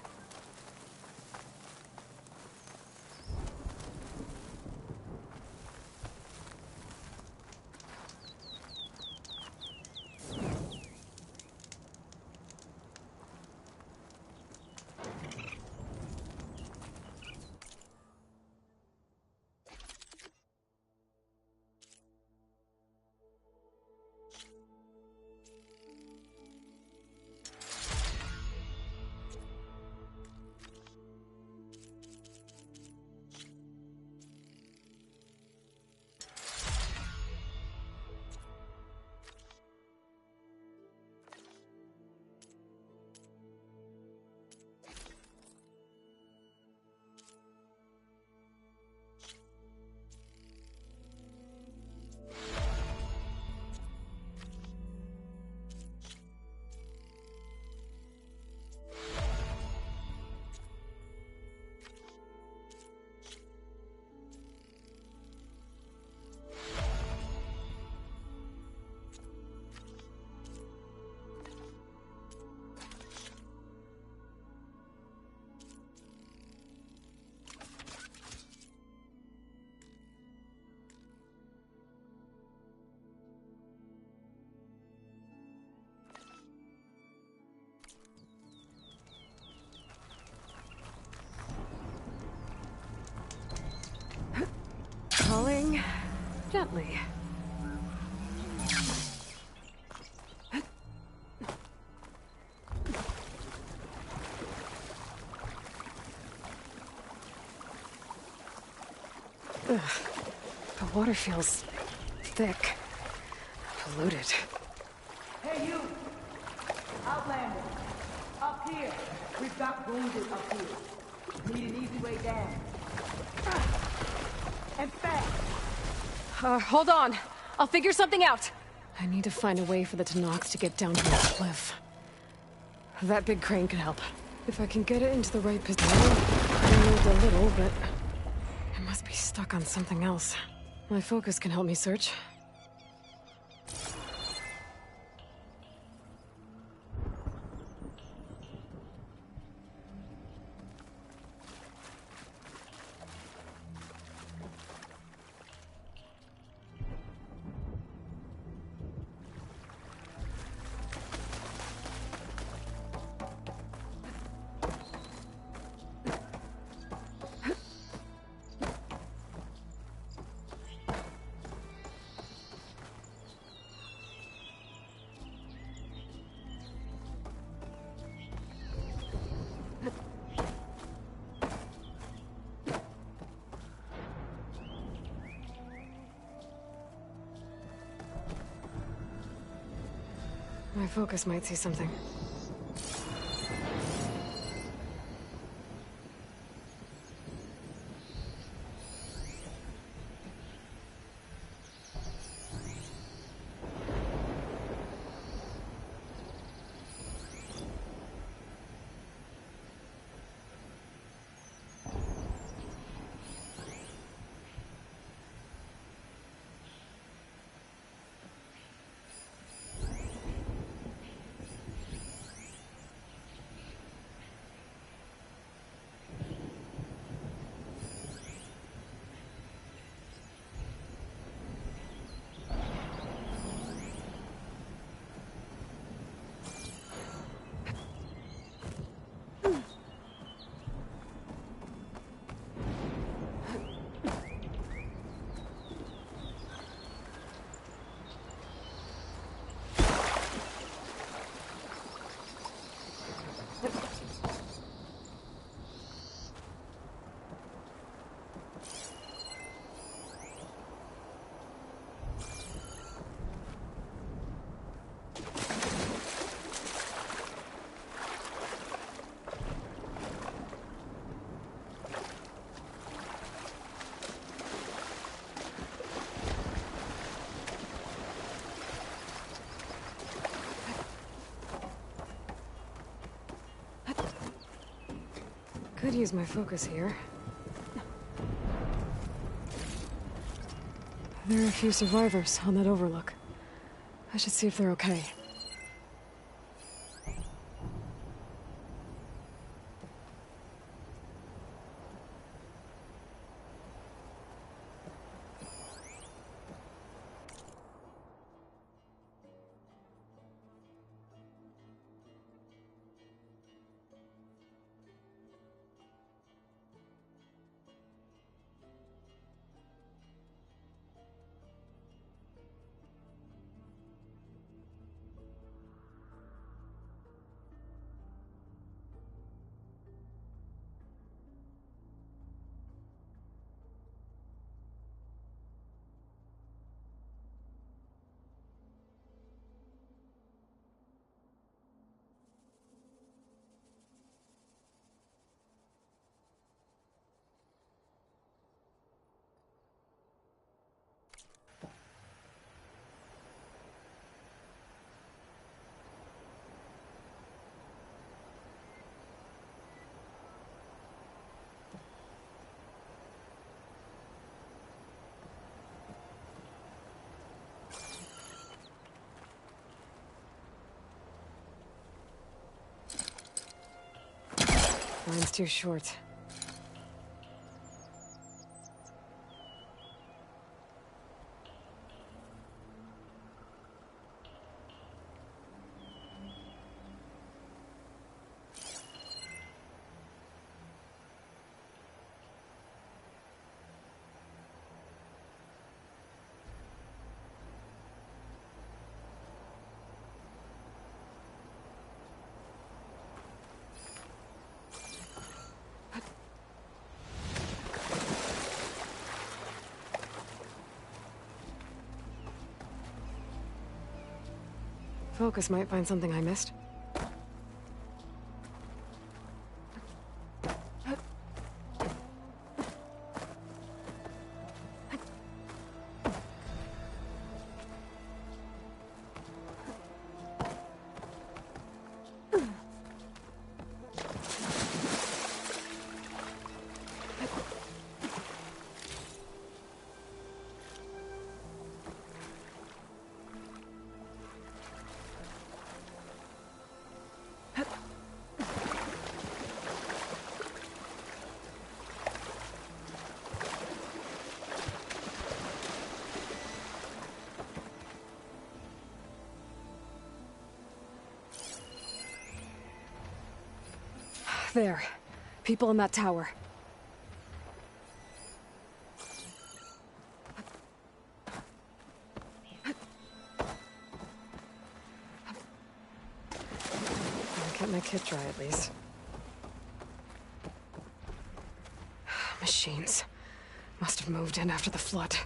Falling gently. Ugh. The water feels thick, polluted. Hey, you! Outlander! Up here! We've got wounded up here. Need an easy way down. And fast! Hold on. I'll figure something out. I need to find a way for the Tennocs to get down to that cliff. That big crane could help. If I can get it into the right position, I moved a little, but it must be stuck on something else. My focus can help me search. My focus might see something. Could use my focus here. There are a few survivors on that overlook. I should see if they're okay. Line's too short. Focus might find something I missed. There. People in that tower. I'll get my kit dry at least. Machines. Must have moved in after the flood.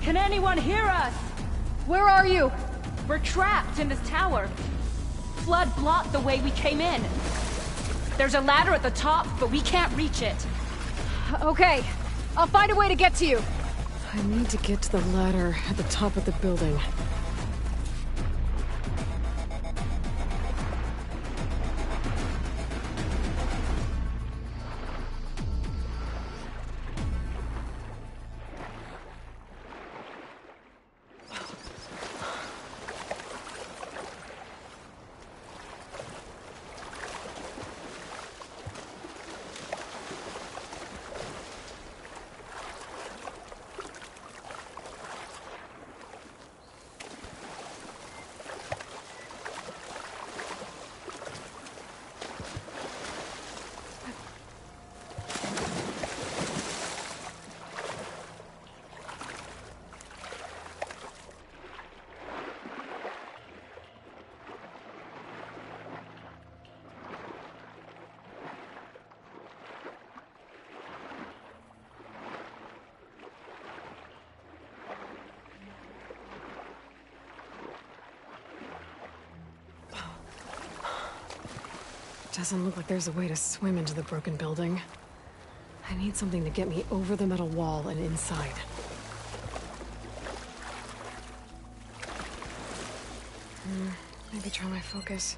Can anyone hear us? Where are you? We're trapped in this tower. Flood blocked the way we came in. There's a ladder at the top, but we can't reach it. Okay. I'll find a way to get to you. I need to get to the ladder at the top of the building. Doesn't look like there's a way to swim into the broken building. I need something to get me over the metal wall and inside. Maybe try my focus.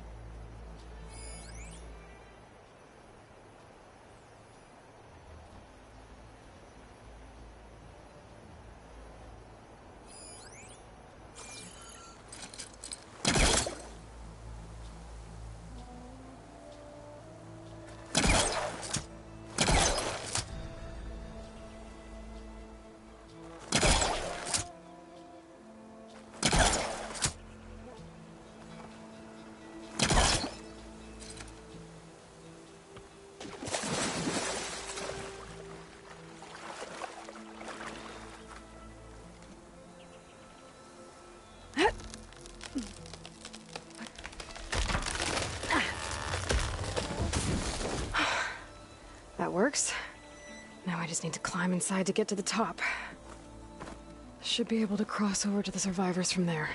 That works. Now I just need to climb inside to get to the top. Should be able to cross over to the survivors from there.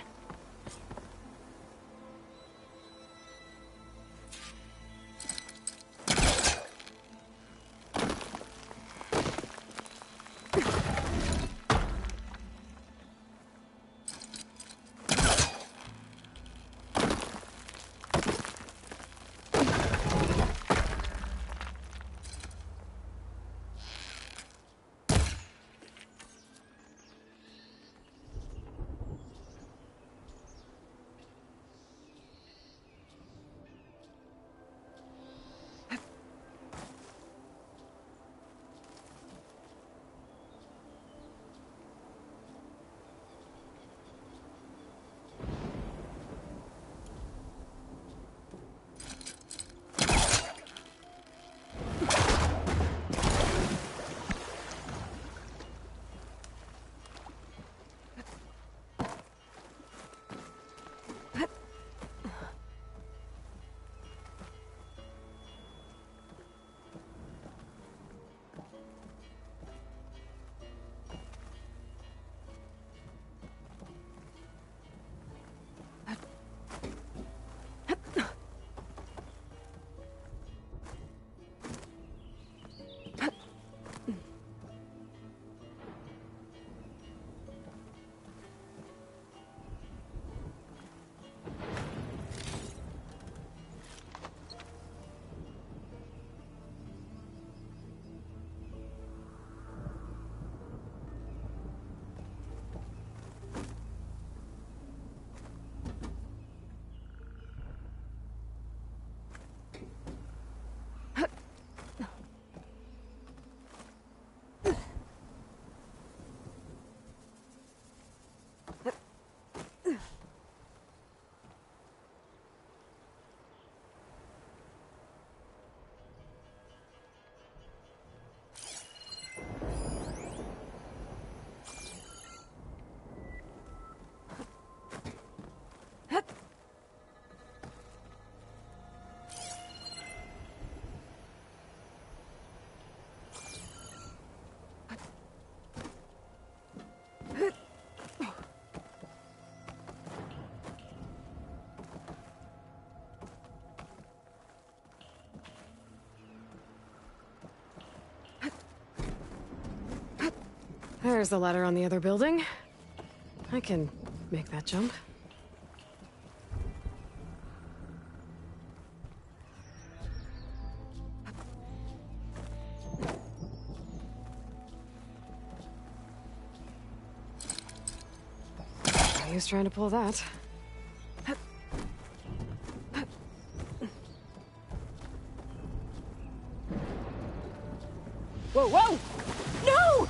There's the ladder on the other building. I can make that jump. He was trying to pull that. Whoa, whoa! No!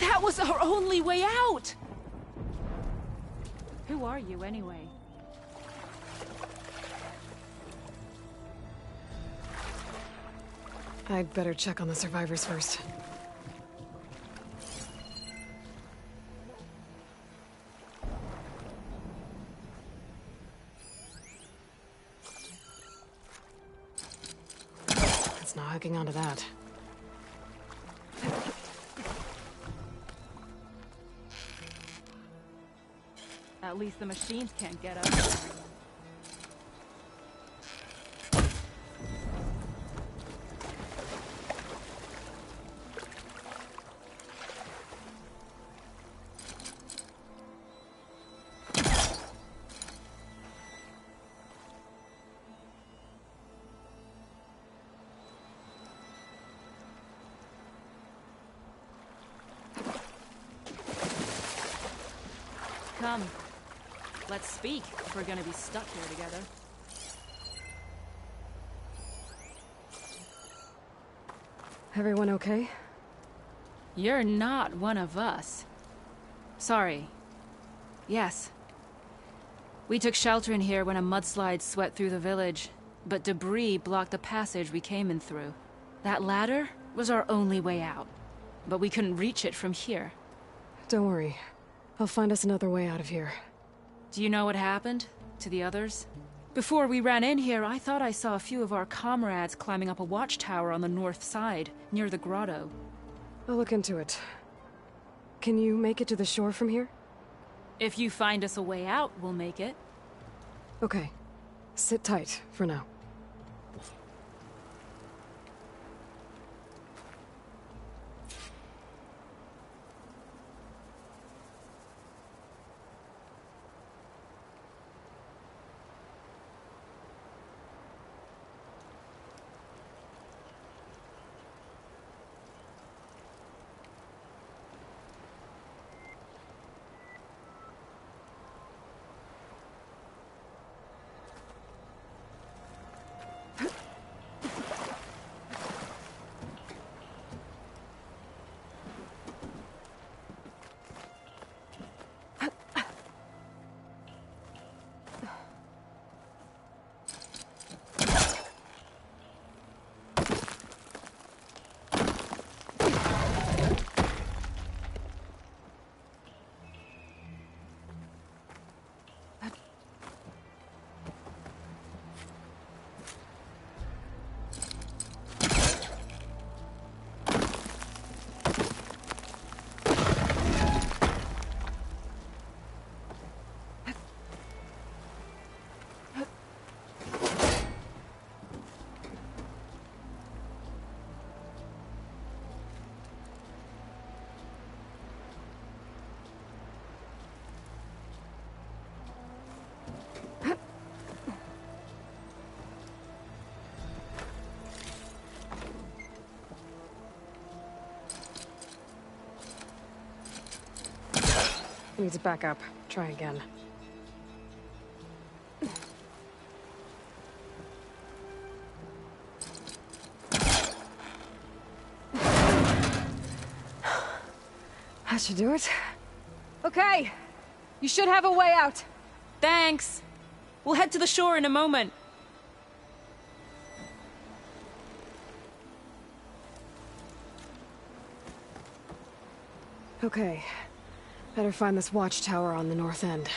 That was our only way out! Who are you, anyway? I'd better check on the survivors first. It's not hooking onto that. At least the machines can't get us. come. Let's speak if we're gonna be stuck here together. Everyone okay? You're not one of us. Sorry. Yes. We took shelter in here when a mudslide swept through the village, but debris blocked the passage we came in through. That ladder was our only way out, but we couldn't reach it from here. Don't worry. I'll find us another way out of here. Do you know what happened to the others? Before we ran in here, I thought I saw a few of our comrades climbing up a watchtower on the north side, near the grotto. I'll look into it. Can you make it to the shore from here? If you find us a way out, we'll make it. Okay. Sit tight for now. Needs backup. Try again. That should do it. Okay! You should have a way out. Thanks! We'll head to the shore in a moment. Okay. Better find this watchtower on the north end.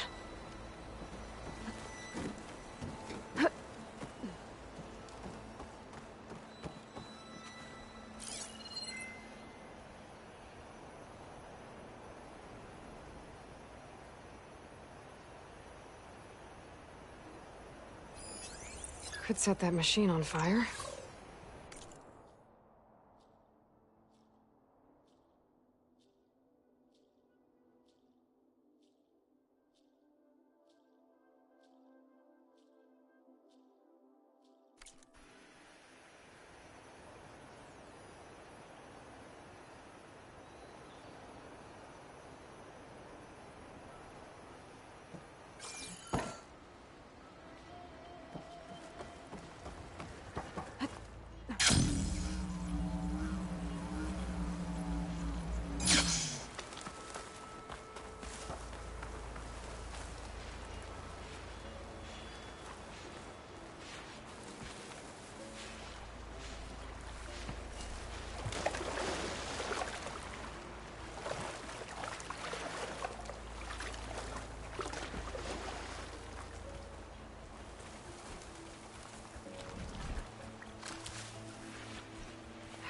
Could set that machine on fire.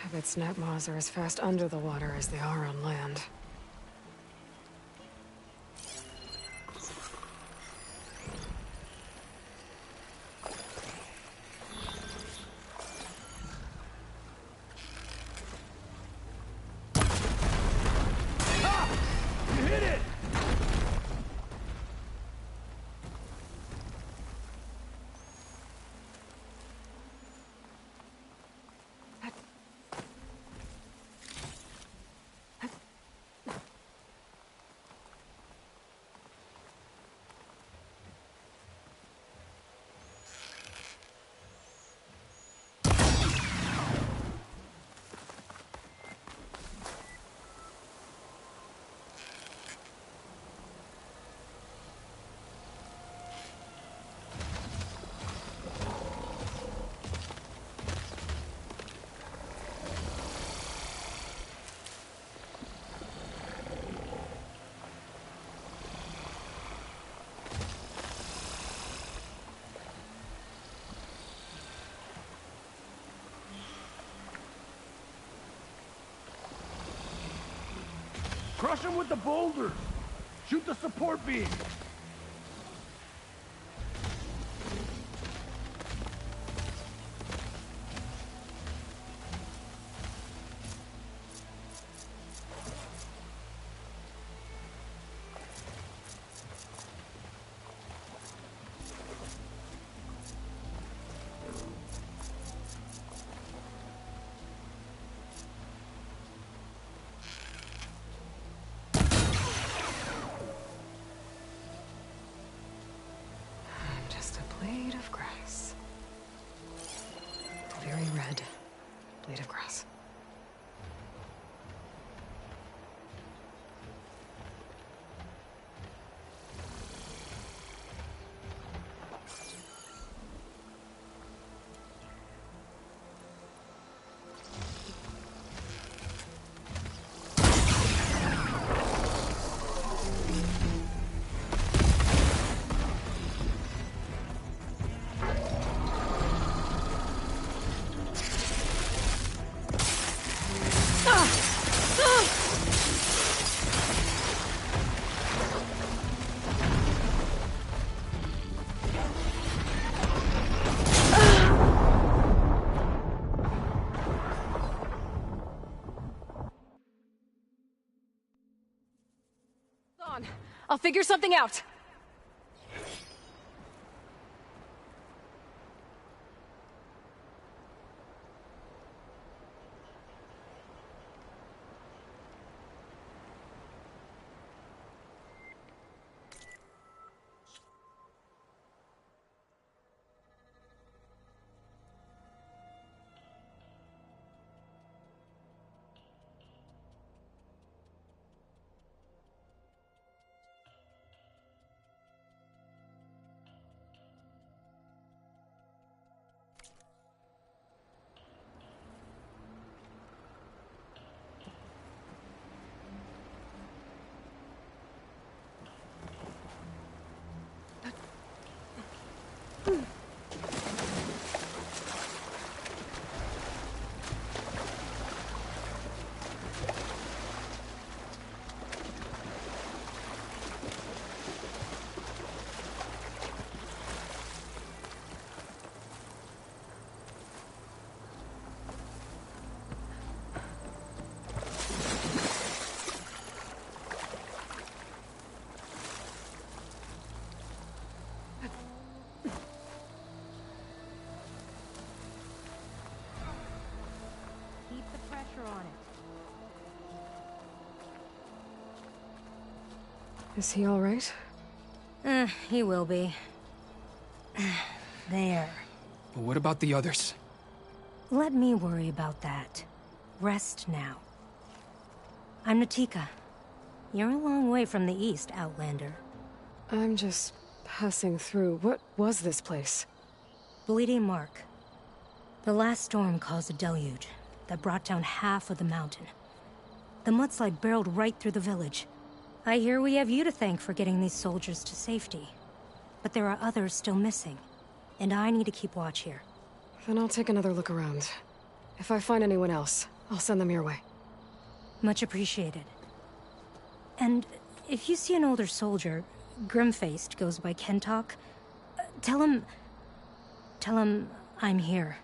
I bet snap maws are as fast under the water as they are on land. Crush them with the boulders! Shoot the support beam! Just a blade of grass. Very red blade of grass. I'll figure something out. Is he all right? He will be. There. But what about the others? Let me worry about that. Rest now. I'm Natika. You're a long way from the east, Outlander. I'm just passing through. What was this place? Bleeding Mark. The last storm caused a deluge that brought down half of the mountain. The mudslide barreled right through the village. I hear we have you to thank for getting these soldiers to safety. But there are others still missing, and I need to keep watch here. Then I'll take another look around. If I find anyone else, I'll send them your way. Much appreciated. And if you see an older soldier, grim-faced, goes by Kentok, tell him I'm here.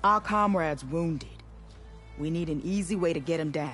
Our comrade's wounded. We need an easy way to get him down.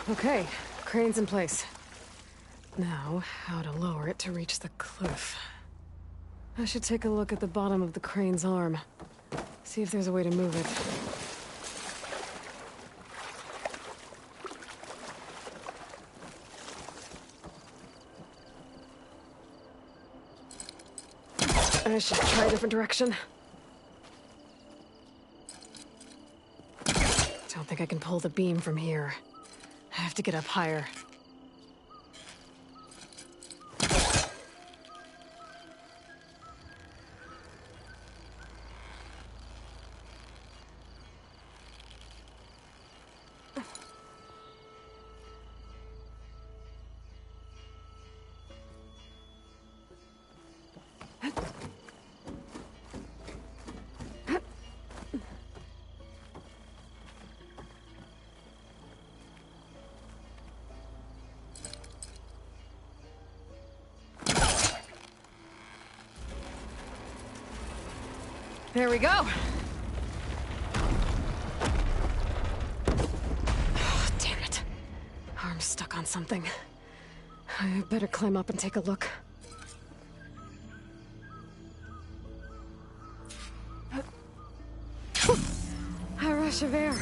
Okay, crane's in place. Now, how to lower it to reach the cliff. I should take a look at the bottom of the crane's arm. See if there's a way to move it. I should try a different direction. Don't think I can pull the beam from here. I have to get up higher. There we go. Oh, damn it. Arm's stuck on something. I better climb up and take a look. A rush of air.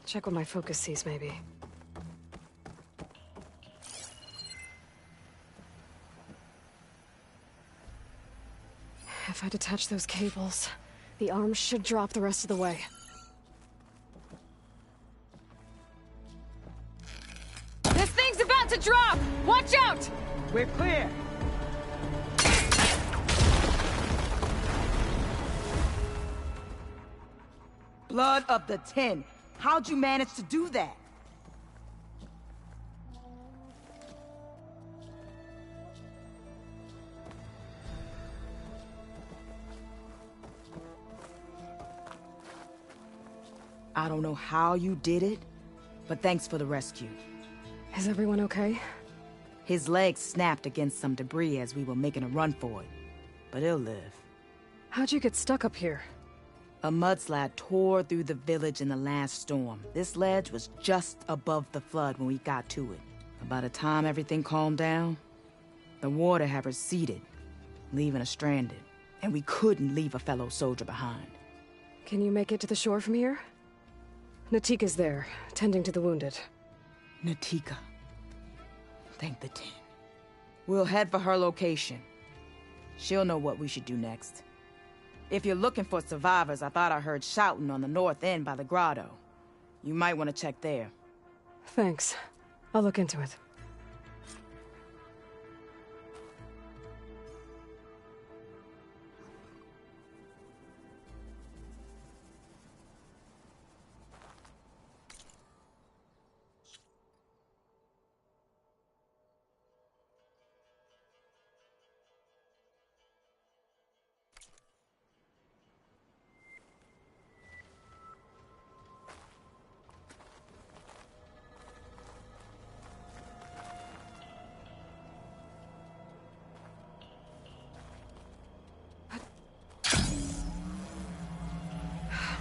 Check what my focus sees, maybe. If I detach those cables, the arm should drop the rest of the way. This thing's about to drop! Watch out! We're clear. Blood of the Ten. How'd you manage to do that? I don't know how you did it, but thanks for the rescue. Is everyone okay? His legs snapped against some debris as we were making a run for it, but he'll live. How'd you get stuck up here? A mudslide tore through the village in the last storm. This ledge was just above the flood when we got to it. And by the time everything calmed down, the water had receded, leaving us stranded. And we couldn't leave a fellow soldier behind. Can you make it to the shore from here? Natika's there, tending to the wounded. Natika. Thank the Ten. We'll head for her location. She'll know what we should do next. If you're looking for survivors, I thought I heard shouting on the north end by the grotto. You might want to check there. Thanks. I'll look into it.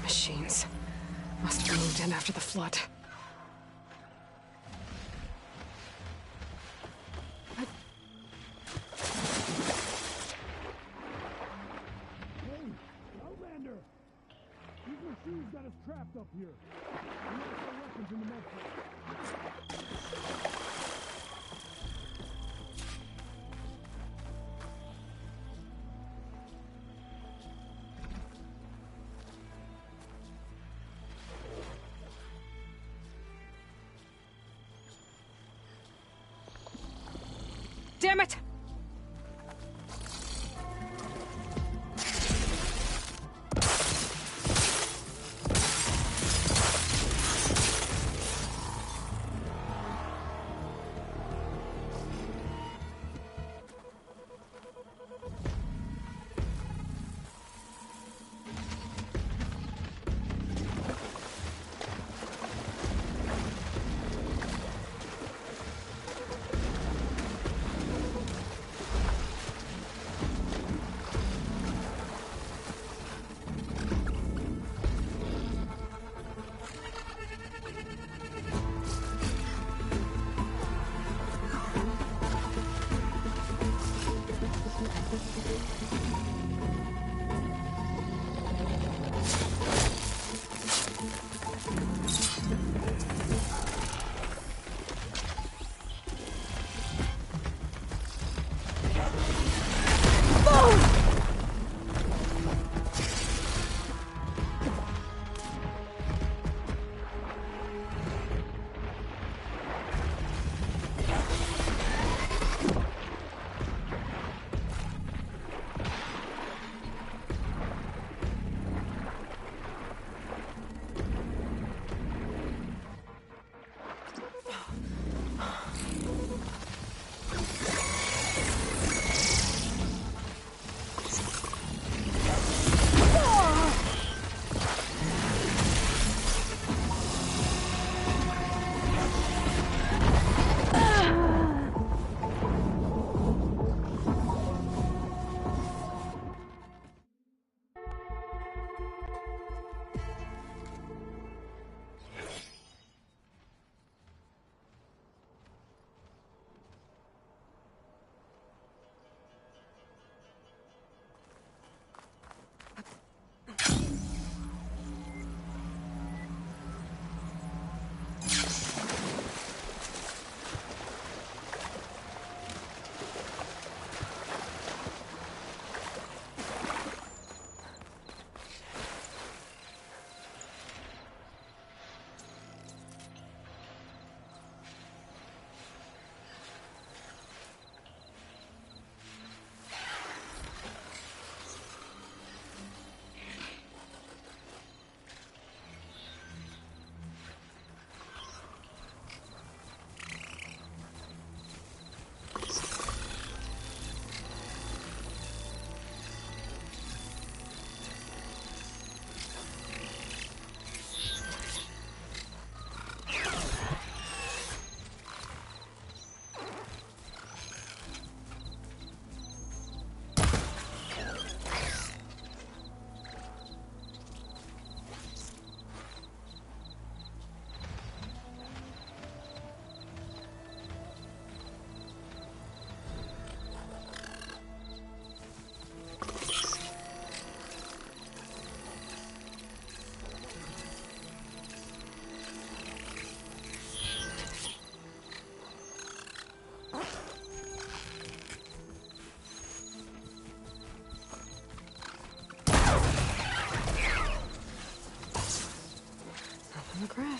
Machines. Must have moved in after the flood. Hey, Outlander! These machines got us trapped up here. We lost our weapons in the med. Damn it!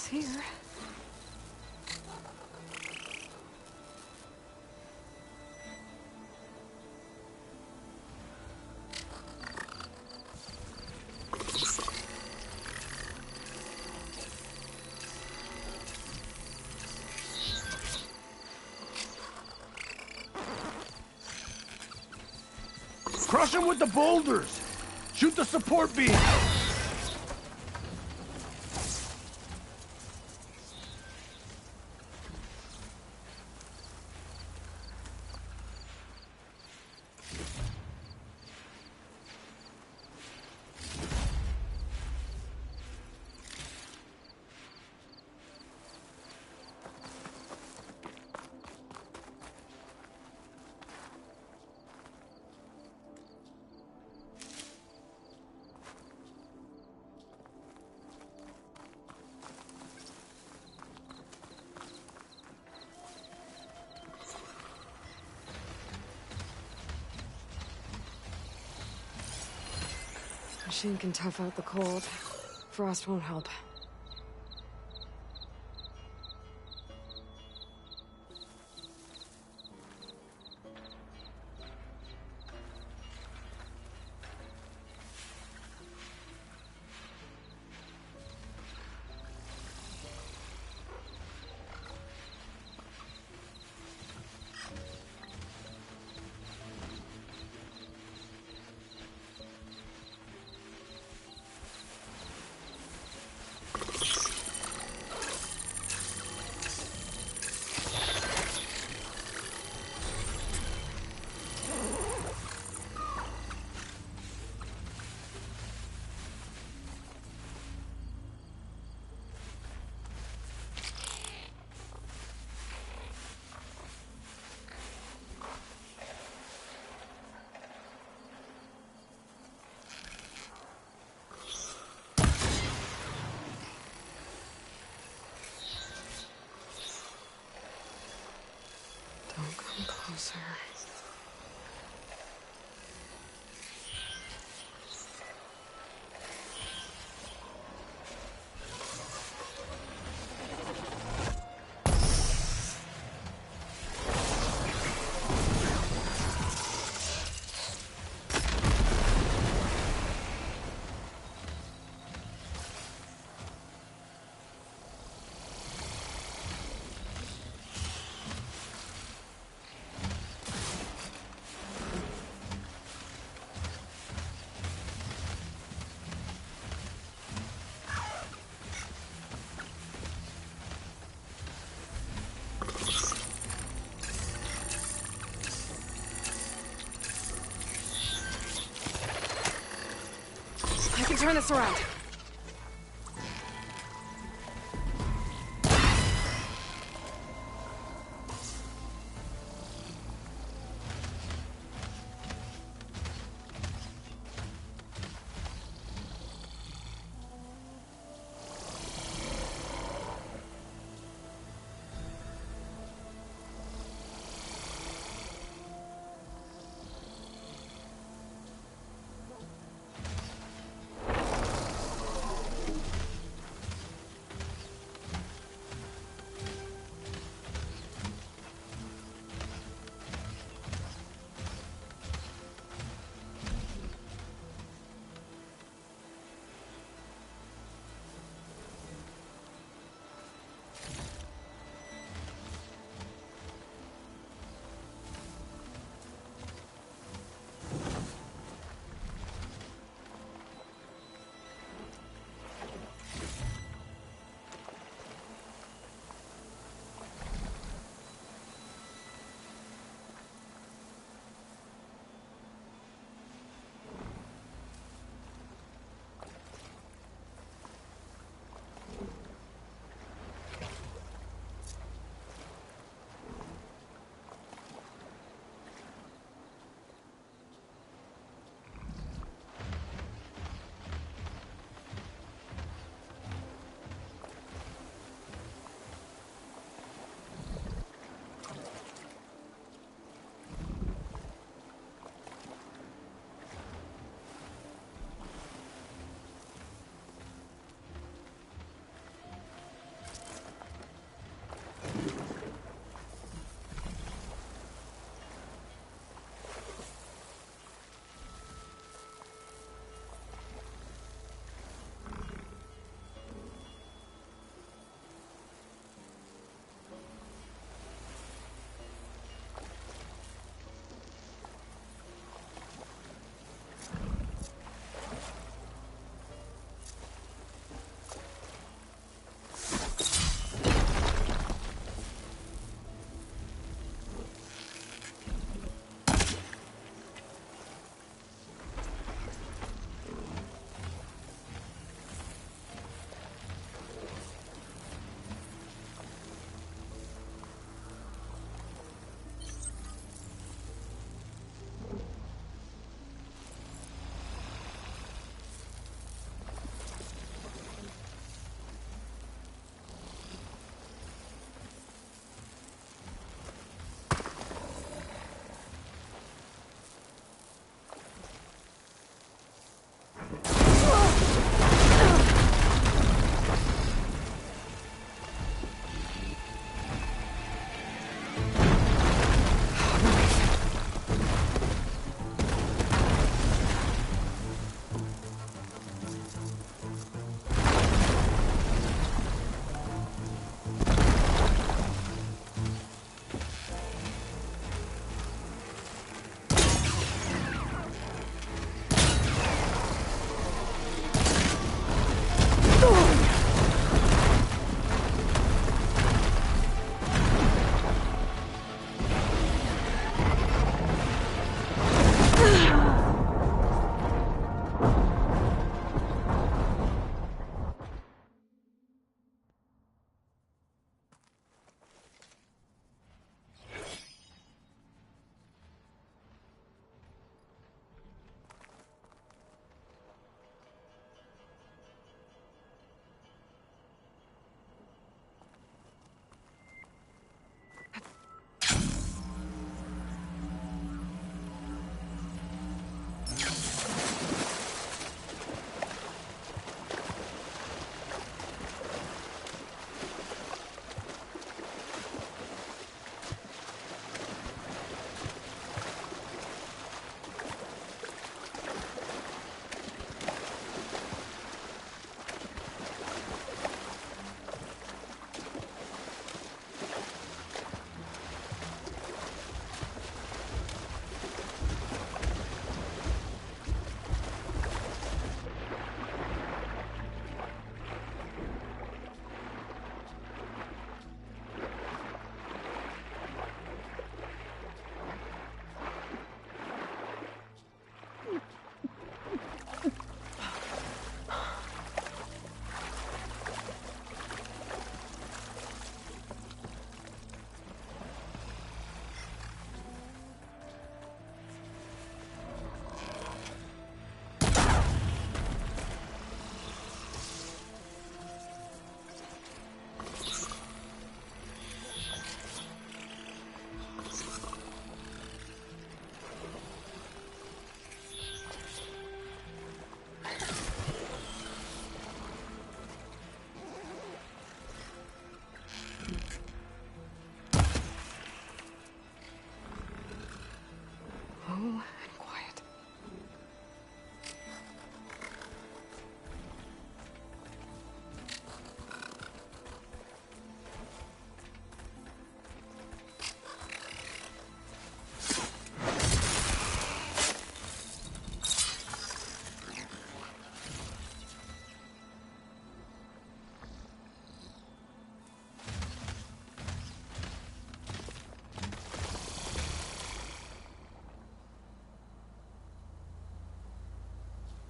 pass here. Crush him with the boulders! Shoot the support beam! Machine can tough out the cold. Frost won't help. Don't come closer. I can turn this around.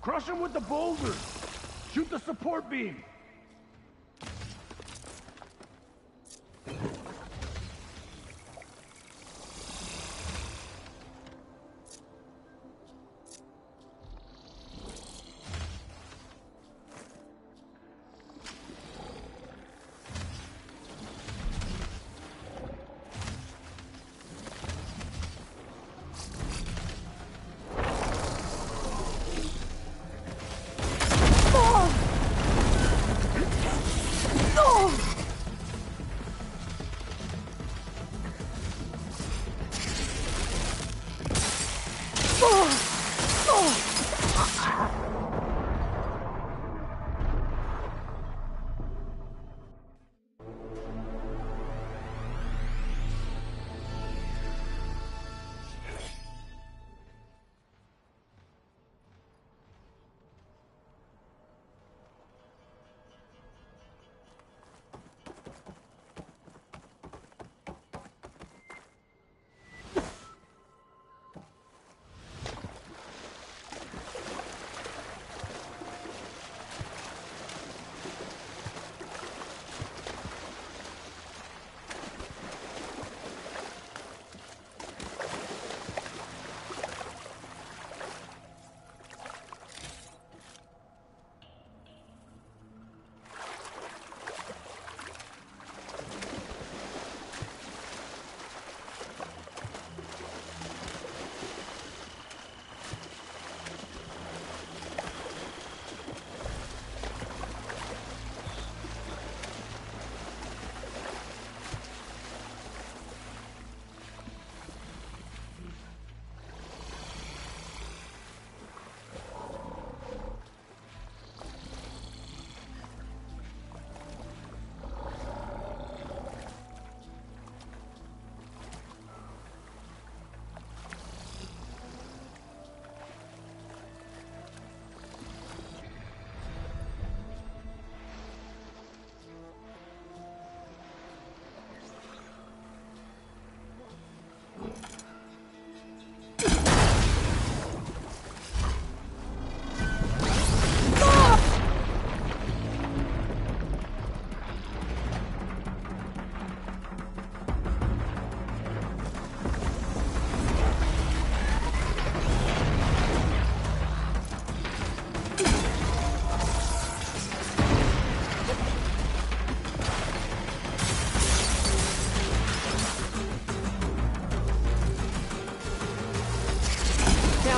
Crush him with the boulders! Shoot the support beam!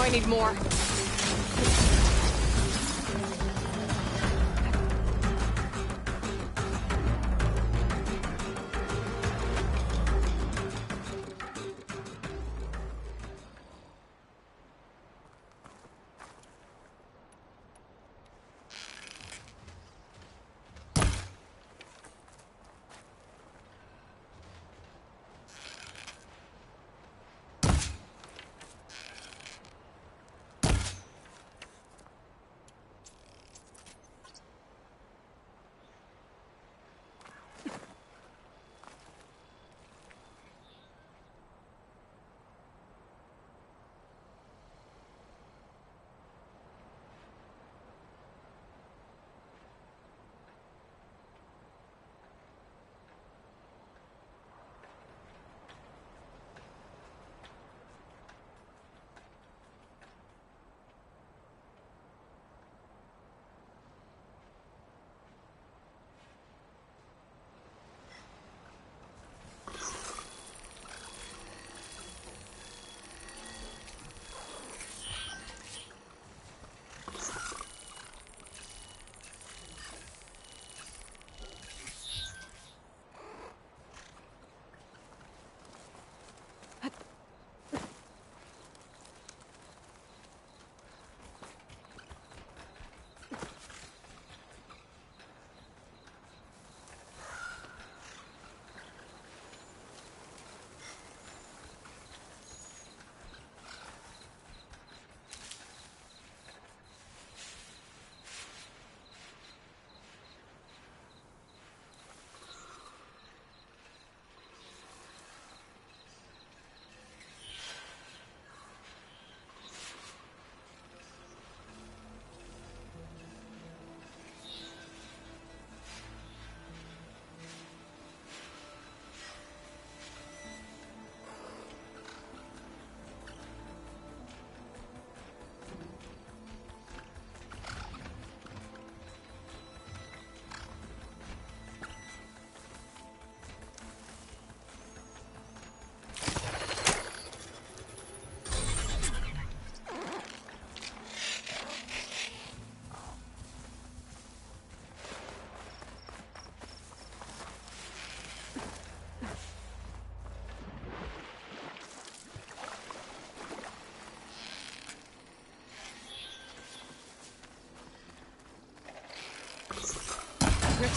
I need more.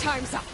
Time's up.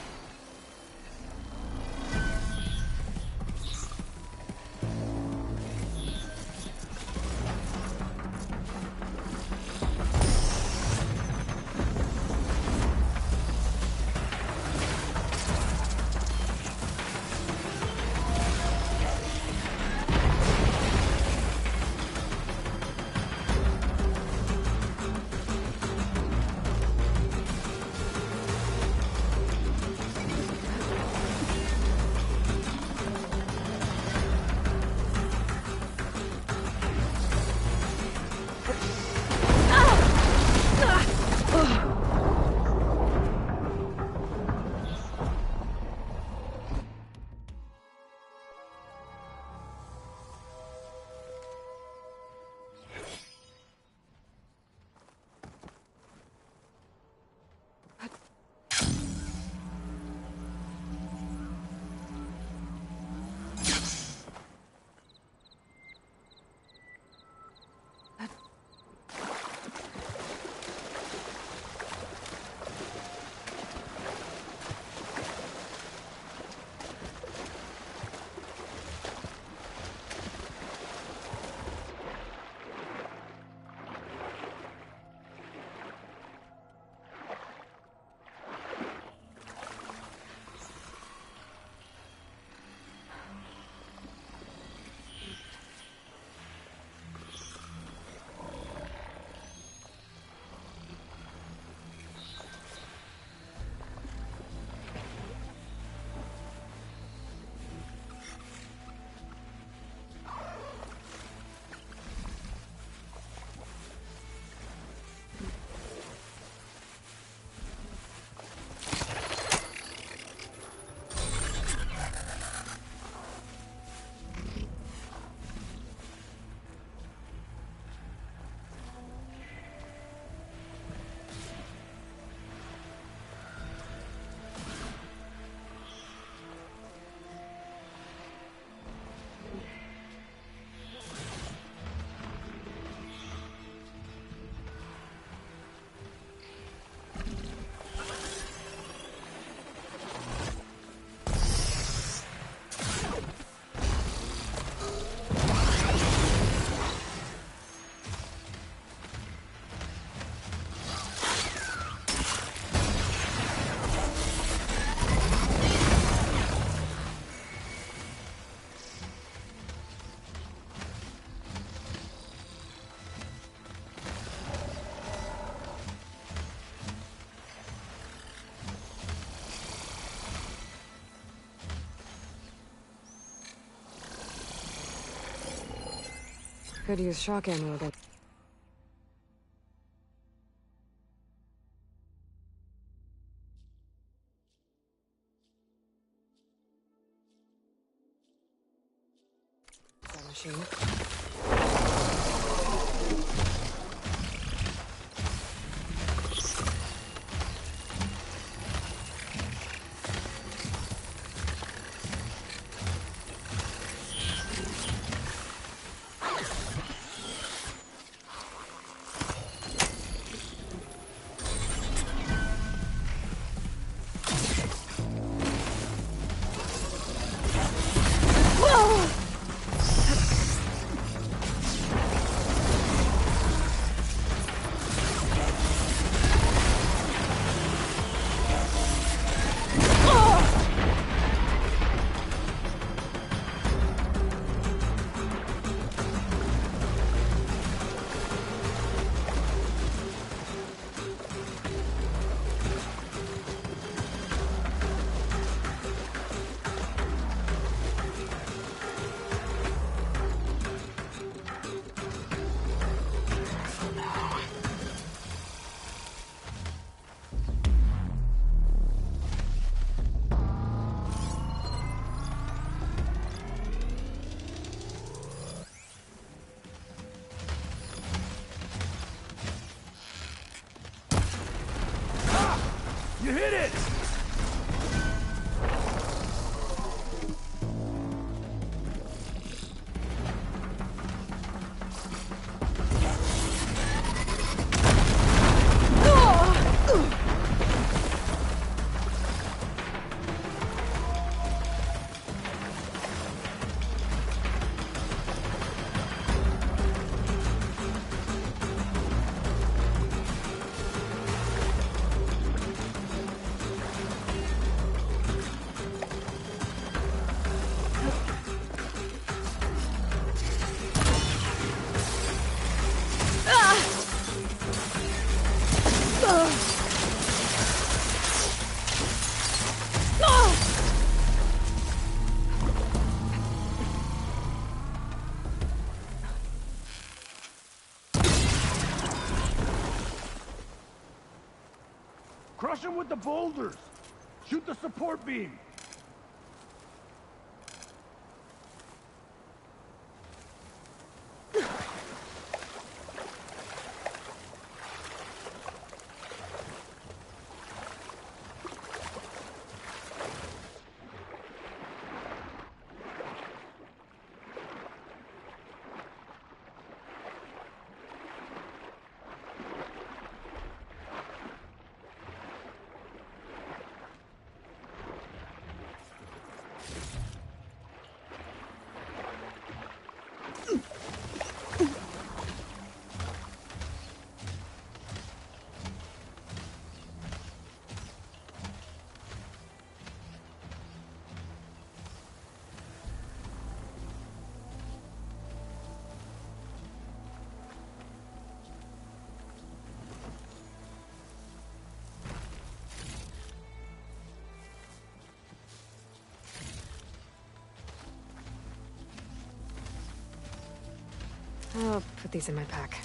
Could use shock ammo again. That machine. Crush them with the boulders! Shoot the support beam! I'll put these in my pack.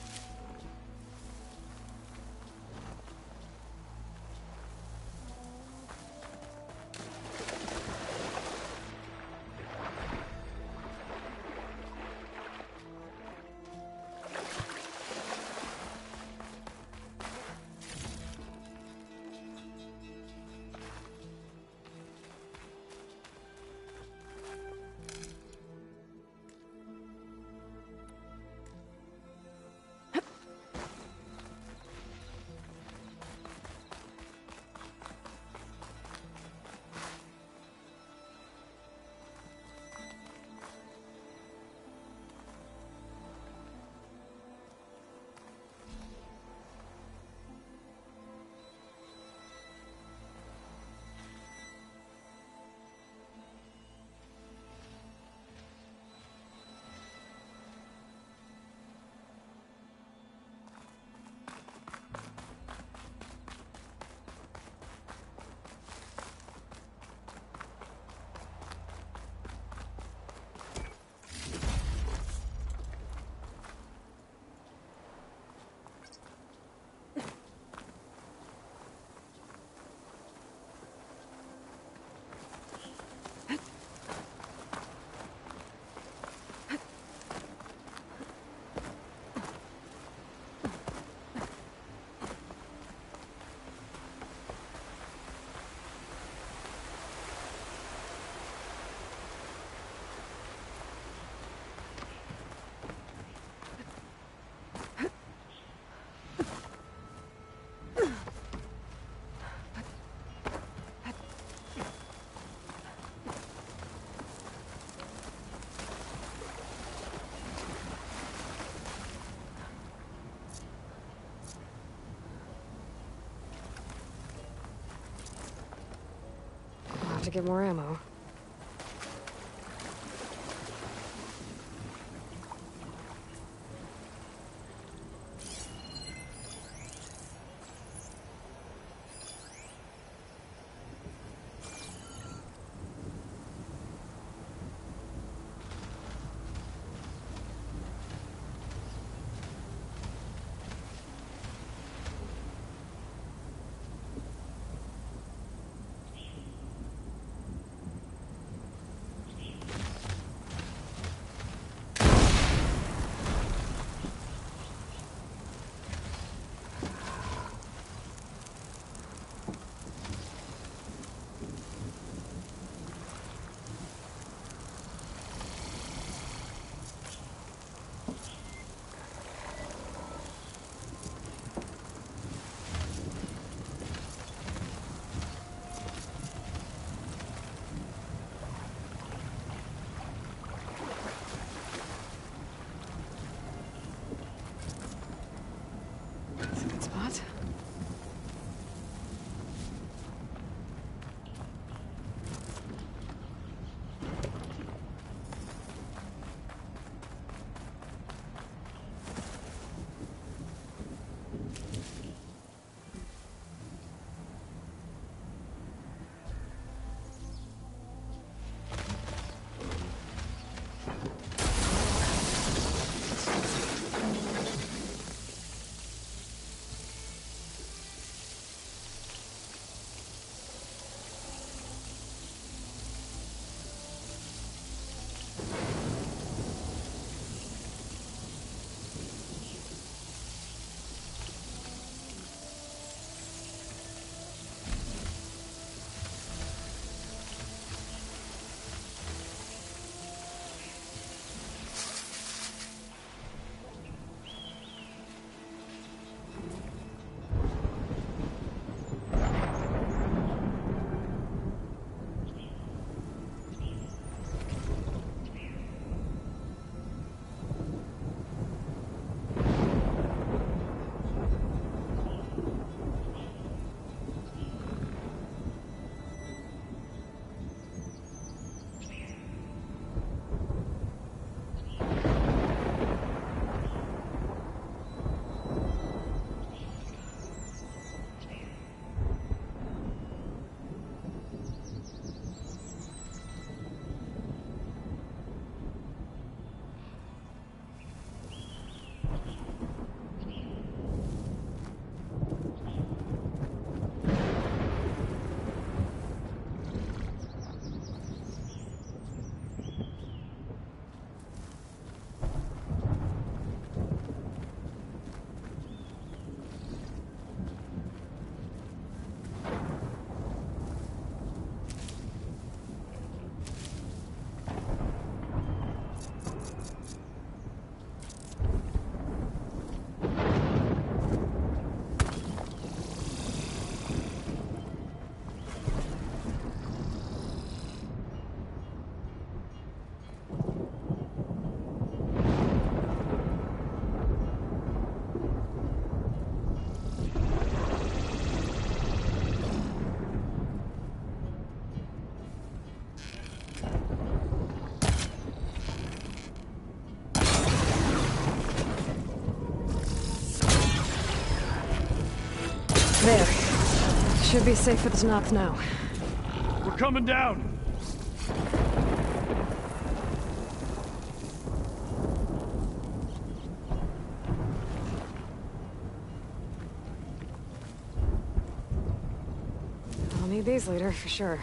I'll have to get more ammo. should be safe at the Tanakh now. We're coming down! I'll need these later, for sure.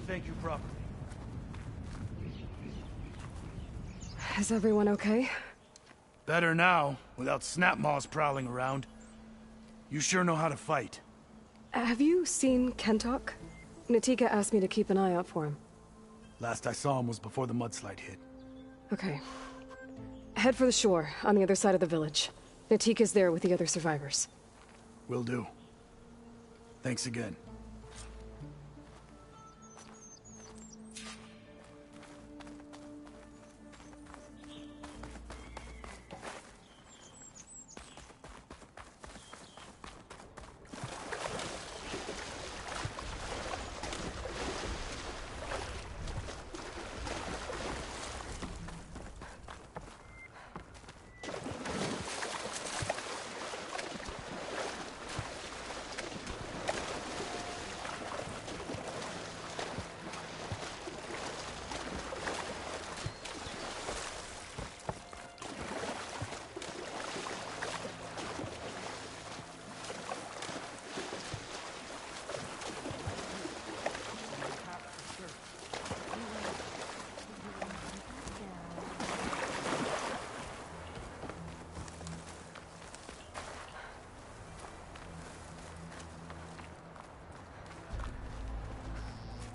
Thank you properly. Is everyone okay? Better now, without Snapmaws prowling around. You sure know how to fight. Have you seen Kentok? Natika asked me to keep an eye out for him. Last I saw him was before the mudslide hit. Okay. Head for the shore, on the other side of the village. Natika's there with the other survivors. Will do. Thanks again.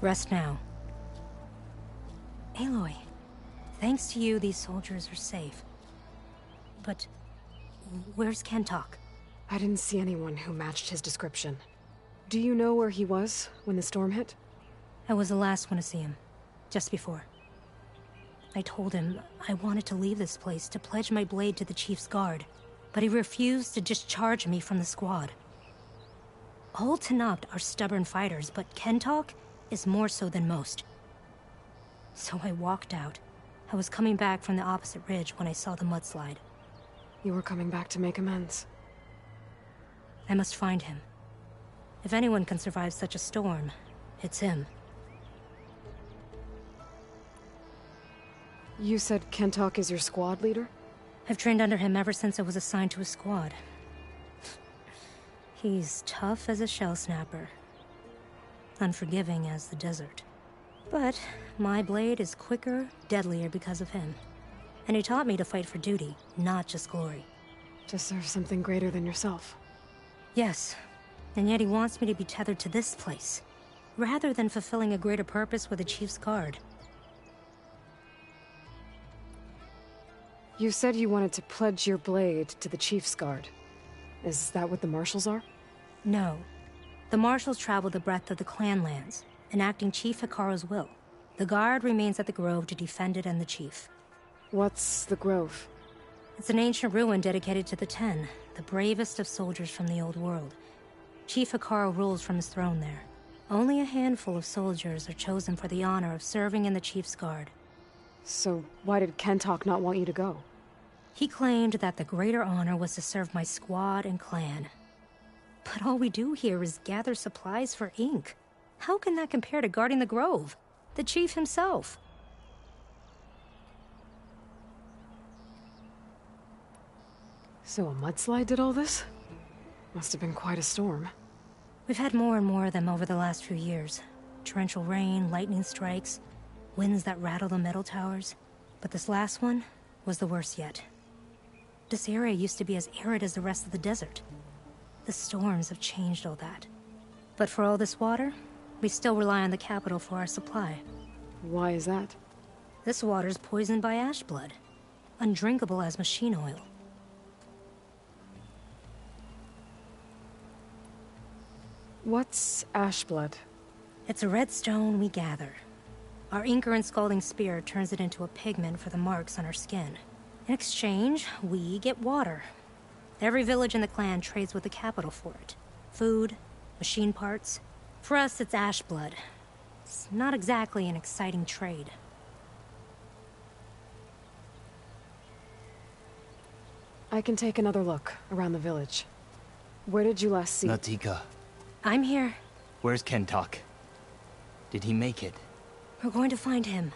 Rest now. Aloy, thanks to you, these soldiers are safe. But where's Kentok? I didn't see anyone who matched his description. Do you know where he was when the storm hit? I was the last one to see him, just before. I told him I wanted to leave this place to pledge my blade to the Chief's guard, but he refused to discharge me from the squad. All Tenakth are stubborn fighters, but Kentok is more so than most. So I walked out. I was coming back from the opposite ridge when I saw the mudslide. You were coming back to make amends. I must find him. If anyone can survive such a storm, it's him. You said Kentok is your squad leader? I've trained under him ever since I was assigned to a squad. He's tough as a shell snapper. Unforgiving as the desert. But my blade is quicker, deadlier because of him. And he taught me to fight for duty, not just glory. To serve something greater than yourself. Yes, and yet he wants me to be tethered to this place, rather than fulfilling a greater purpose with the Chief's guard. You said you wanted to pledge your blade to the Chief's guard. Is that what the Marshals are? No. The Marshals travel the breadth of the clan lands, enacting Chief Hekarro's will. The guard remains at the Grove to defend it and the Chief. What's the Grove? It's an ancient ruin dedicated to the Ten, the bravest of soldiers from the old world. Chief Hekarro rules from his throne there. Only a handful of soldiers are chosen for the honor of serving in the Chief's guard. So why did Kentok not want you to go? He claimed that the greater honor was to serve my squad and clan. But all we do here is gather supplies for ink. How can that compare to guarding the Grove? The Chief himself. So a mudslide did all this? Must have been quite a storm. We've had more and more of them over the last few years. Torrential rain, lightning strikes, winds that rattle the metal towers. But this last one was the worst yet. This area used to be as arid as the rest of the desert. The storms have changed all that. But for all this water, we still rely on the capital for our supply. Why is that? This water's poisoned by ash blood. Undrinkable as machine oil. What's ash blood? It's a red stone we gather. Our Inker and Scalding Spear turns it into a pigment for the marks on our skin. In exchange, we get water. Every village in the clan trades with the capital for it. Food, machine parts. For us, it's ash blood. It's not exactly an exciting trade. I can take another look around the village. Where did you last see? Natika, I'm here. where's Kentok? Did he make it? We're going to find him.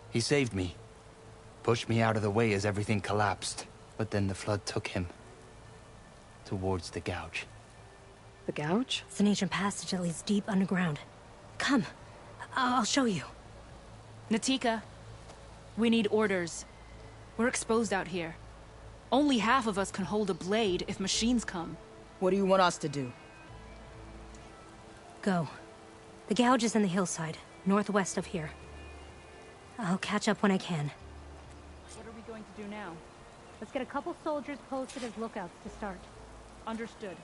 He saved me. Pushed me out of the way as everything collapsed. But then the flood took him. Towards the gouge. The gouge? It's an ancient passage that leads deep underground. Come. I'll show you. Natika, we need orders. We're exposed out here. Only half of us can hold a blade if machines come. What do you want us to do? Go. The gouge is in the hillside, northwest of here. I'll catch up when I can. What are we going to do now? Let's get a couple soldiers posted as lookouts to start. Understood.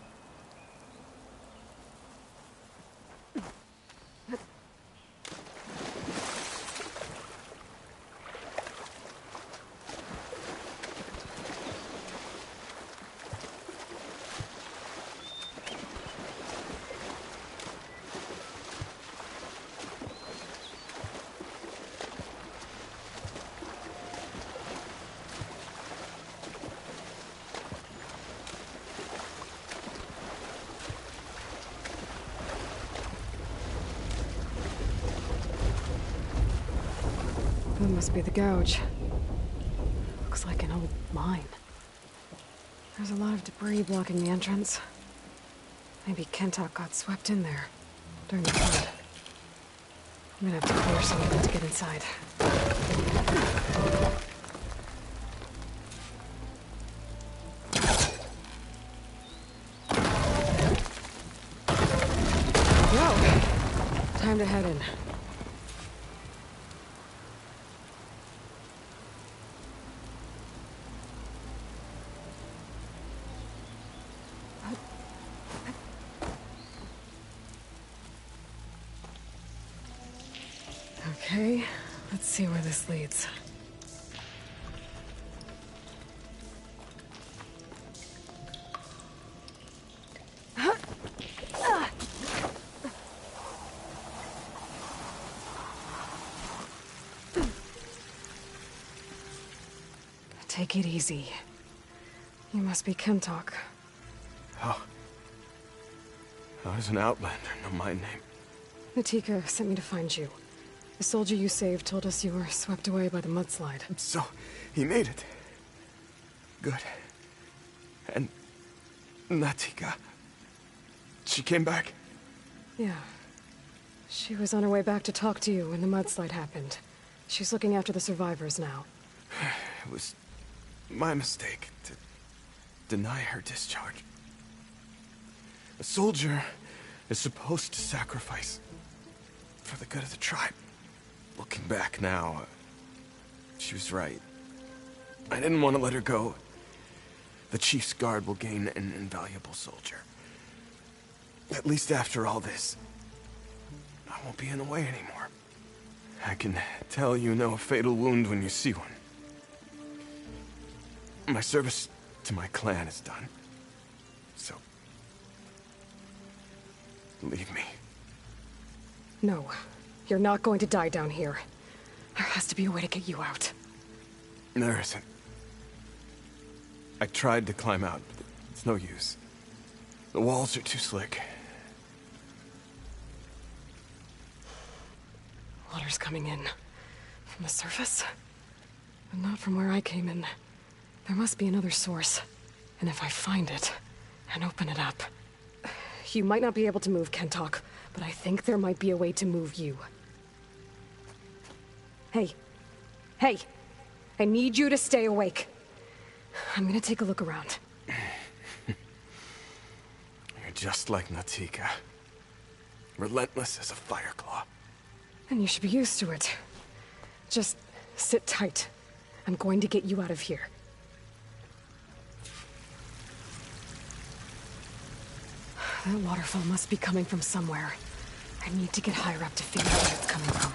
That must be the gouge. Looks like an old mine. There's a lot of debris blocking the entrance. Maybe Kentok got swept in there during the flood. I'm gonna have to clear some of it to get inside. Whoa! Time to head in. Okay, let's see where this leads. Take it easy. You must be Kentok. How does an outlander know my name? Natika sent me to find you. The soldier you saved told us you were swept away by the mudslide. So, he made it. Good. And Natika, she came back? Yeah. She was on her way back to talk to you when the mudslide happened. She's looking after the survivors now. It was my mistake to deny her discharge. A soldier is supposed to sacrifice for the good of the tribe. Looking back now, she was right. I didn't want to let her go. The Chief's Guard will gain an invaluable soldier. At least after all this, I won't be in the way anymore. I can tell you know a fatal wound when you see one. My service to my clan is done. So, leave me. No, you're not going to die down here. There has to be a way to get you out. There isn't. I tried to climb out, but it's no use. The walls are too slick. Water's coming in. From the surface? But not from where I came in. There must be another source. And if I find it, and open it up... You might not be able to move, Kentok, but I think there might be a way to move you. Hey. Hey! I need you to stay awake. I'm gonna take a look around. You're just like Natika. Relentless as a fireclaw. And you should be used to it. Just sit tight. I'm going to get you out of here. That waterfall must be coming from somewhere. I need to get higher up to figure out where it's coming from.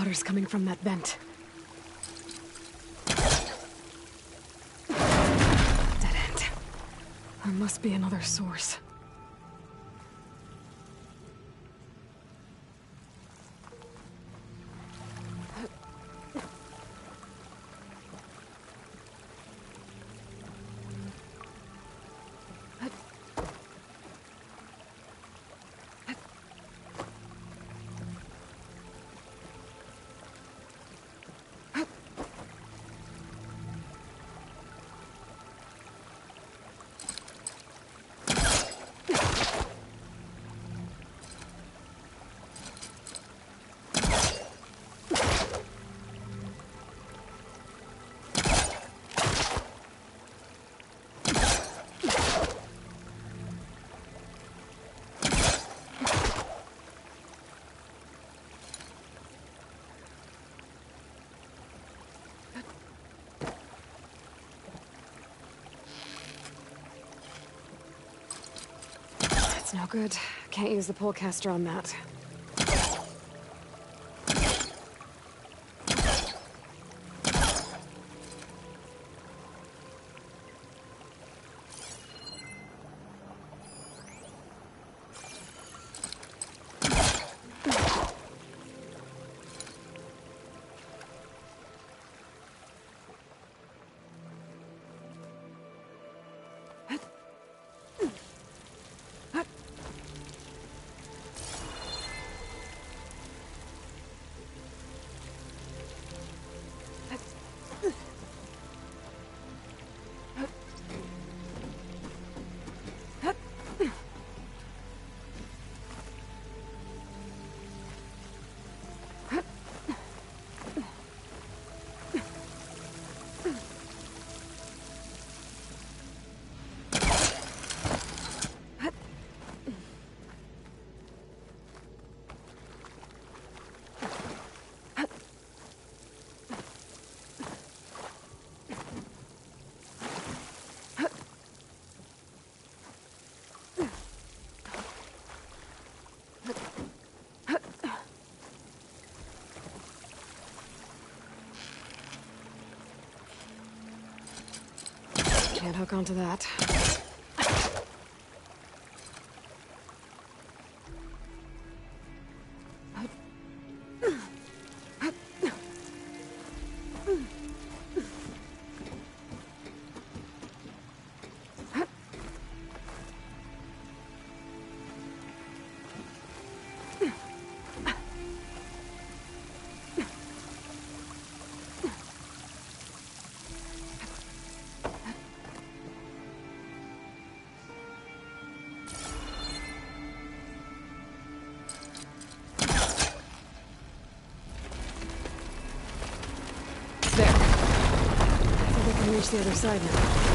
water's coming from that vent. Dead end. There must be another source. It's no good. Can't use the polecaster on that. Can't hook onto that. Reach the other side now.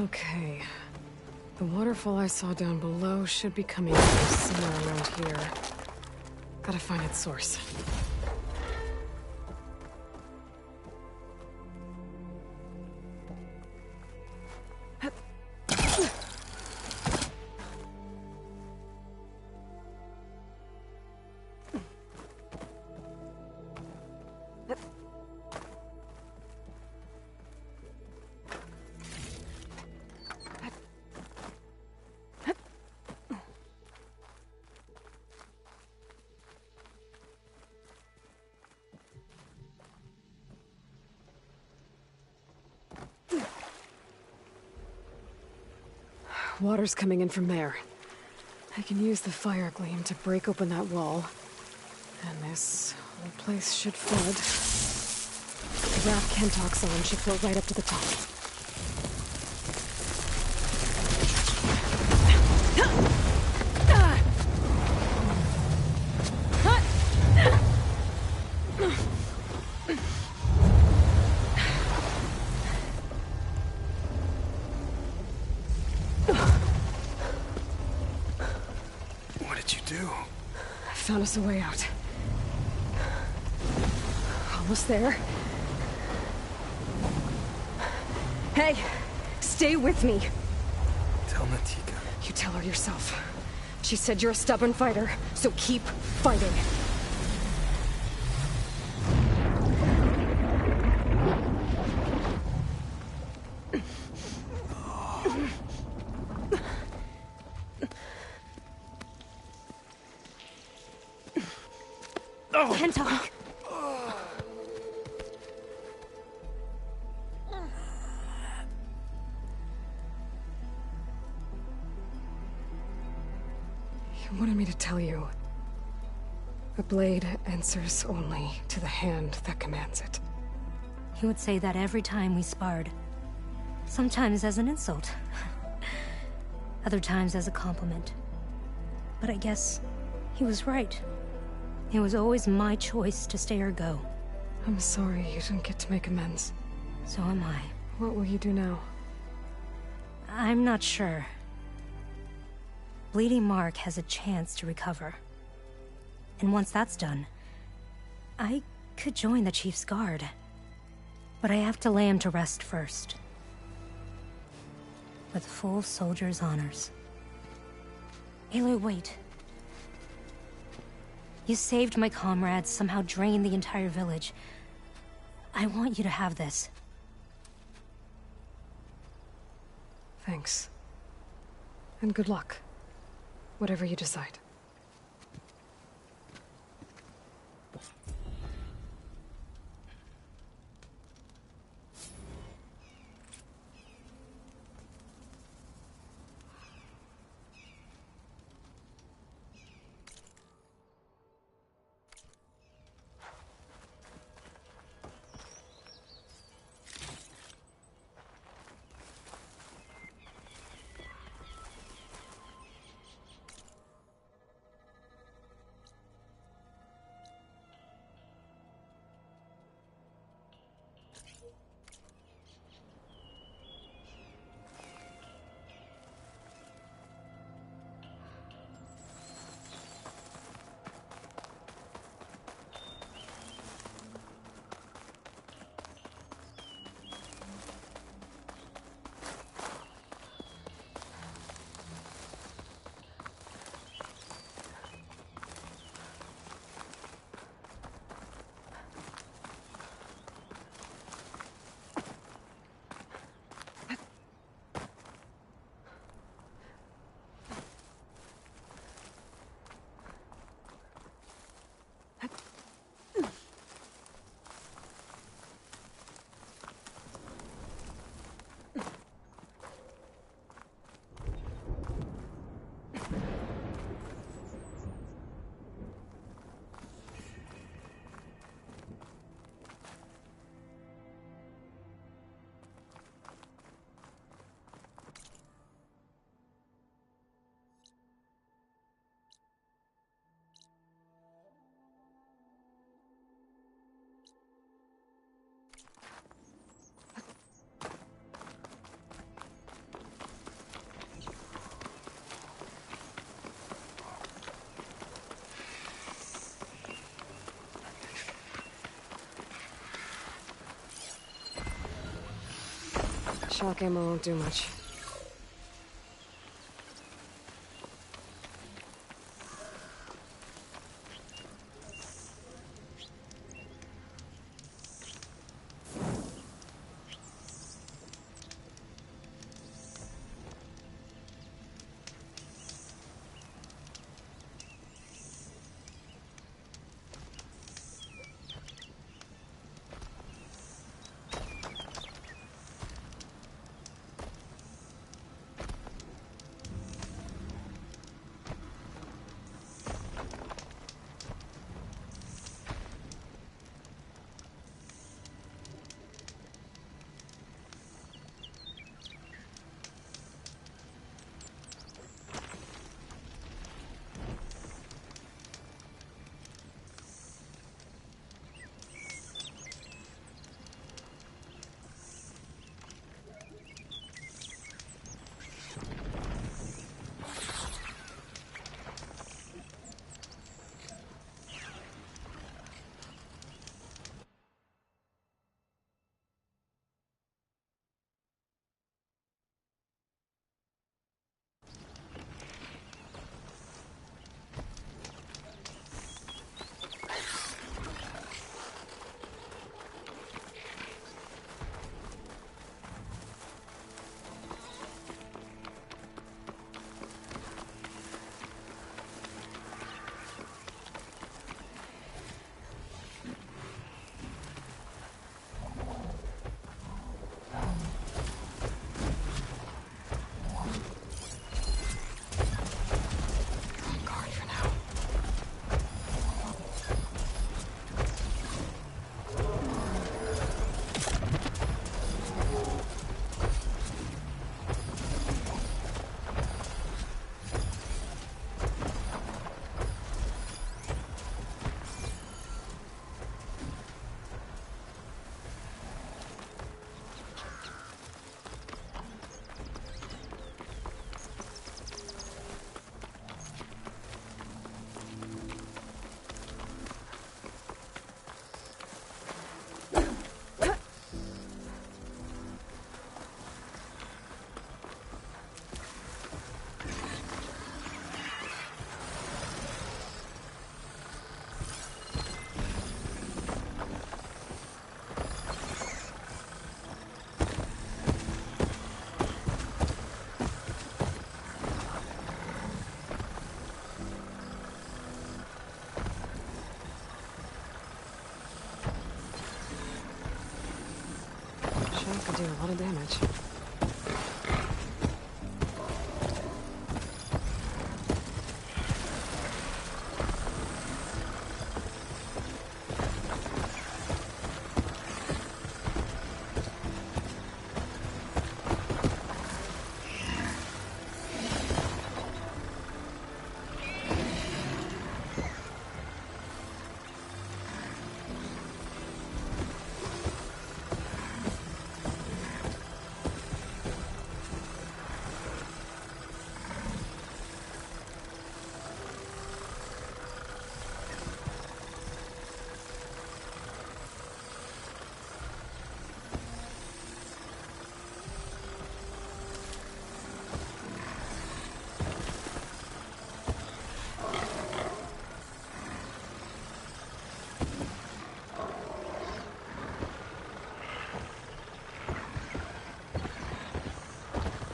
Okay. The waterfall I saw down below should be coming from somewhere around here. Gotta find its source. Water's coming in from there. I can use the fire gleam to break open that wall. And this whole place should flood. The raft Kentock's on should float right up to the top. Found us a way out. Almost there. Hey, stay with me. Tell Natika. You tell her yourself. She said you're a stubborn fighter, so keep fighting. Kentock! You wanted me to tell you. The blade answers only to the hand that commands it. He would say that every time we sparred. Sometimes as an insult. Other times as a compliment. But I guess he was right. It was always my choice to stay or go. I'm sorry you didn't get to make amends. So am I. What will you do now? I'm not sure. Bleeding Mark has a chance to recover. And once that's done, I could join the Chief's Guard. But I have to lay him to rest first. With full soldier's honors. Aloy, wait. You saved my comrades, somehow drained the entire village. I want you to have this. Thanks. And good luck. Whatever you decide. shock ammo won't do much. Could do a lot of damage.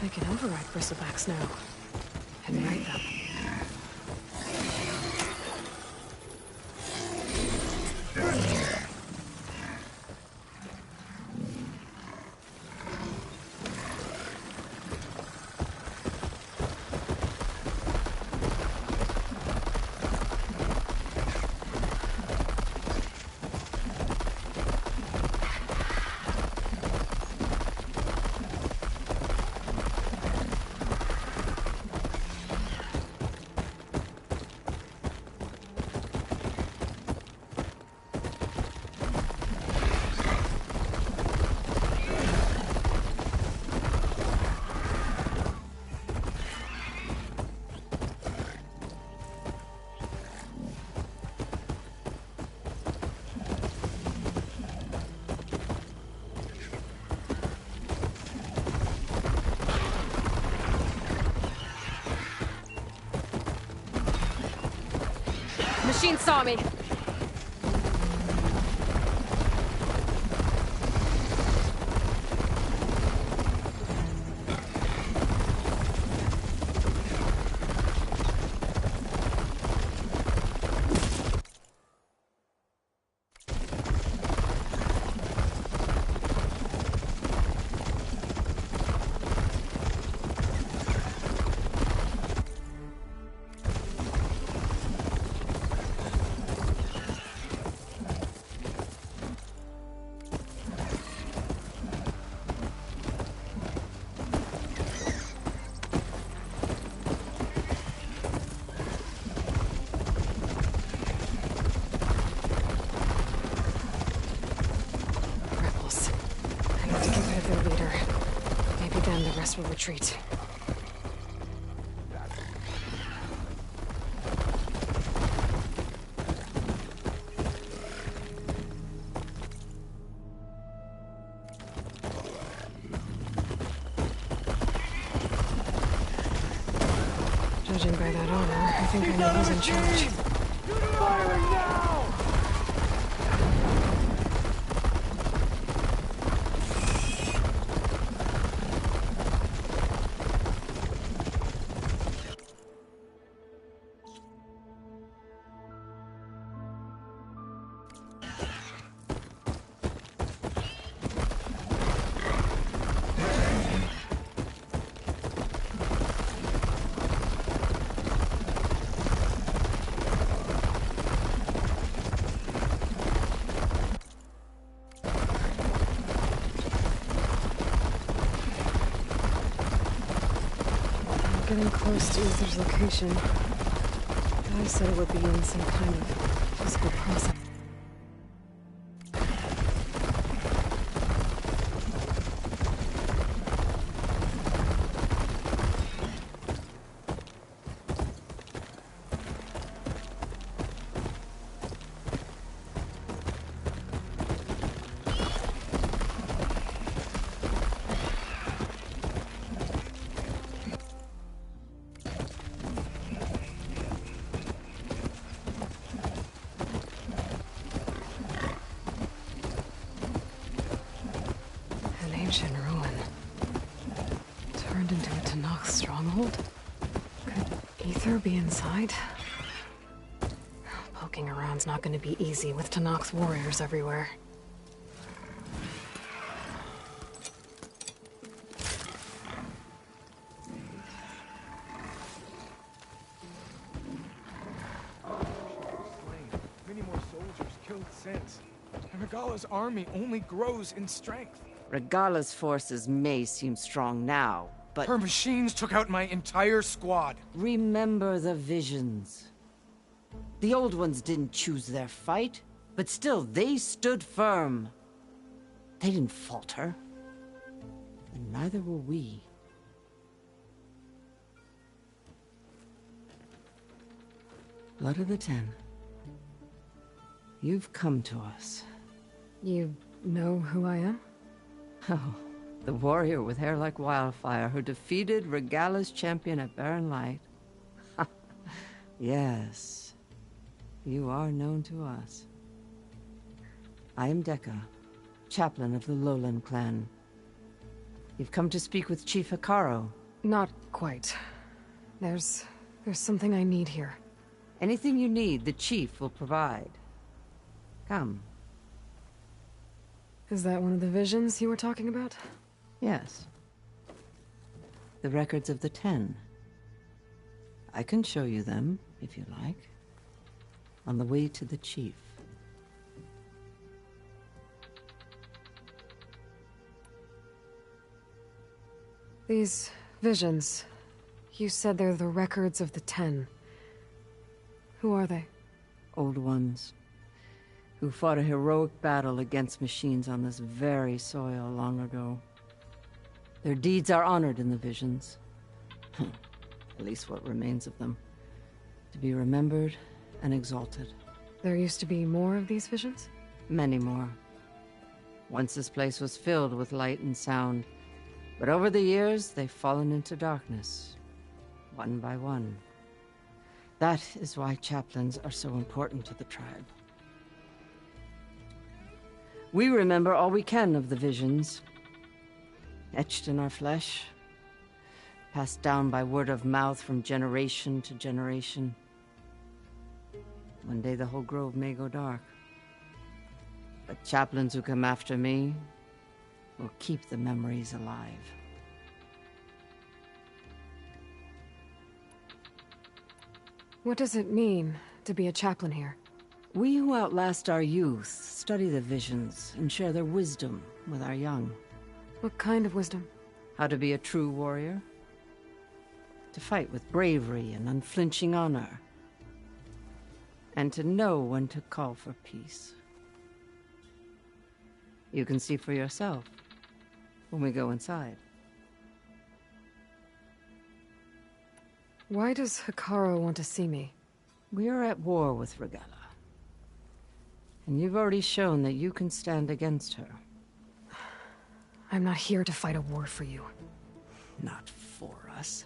I can override bristlebacks now. And ride them. machine saw me. Will retreat. Judging by that honor, I think I know who's in charge. Firing now! Getting close to Ether's location. I said it would be in some kind of physical process. Ancient ruin. Turned into a Tenakth stronghold? Could Ether be inside? Poking around's not gonna be easy with Tenakth's warriors everywhere. Many more soldiers killed since. And Regala's army only grows in strength. Regala's forces may seem strong now, but... Her machines took out my entire squad. Remember the visions. The old ones didn't choose their fight, but still, they stood firm. They didn't falter. And neither will we. Blood of the Ten. You've come to us. You know who I am? Oh, the warrior with hair like wildfire who defeated Regala's champion at Barren Light. Yes, you are known to us. I am Dekka, chaplain of the Lowland clan. You've come to speak with Chief Hekarro. Not quite. There's something I need here. Anything you need, the chief will provide. Come. Is that one of the visions you were talking about? Yes. The records of the Ten. I can show you them, if you like. On the way to the chief. These visions, you said they're the records of the Ten. Who are they? Old ones, who fought a heroic battle against machines on this very soil long ago. Their deeds are honored in the visions. At least what remains of them. To be remembered and exalted. There used to be more of these visions? Many more. Once this place was filled with light and sound, but over the years, they've fallen into darkness, one by one. That is why chaplains are so important to the tribe. We remember all we can of the visions, etched in our flesh, passed down by word of mouth from generation to generation. One day the whole grove may go dark. But chaplains who come after me will keep the memories alive. What does it mean to be a chaplain here? We who outlast our youth study the visions and share their wisdom with our young. What kind of wisdom? How to be a true warrior. To fight with bravery and unflinching honor. And to know when to call for peace. You can see for yourself when we go inside. Why does Hekarro want to see me? We are at war with Regalla. And you've already shown that you can stand against her. I'm not here to fight a war for you. Not for us.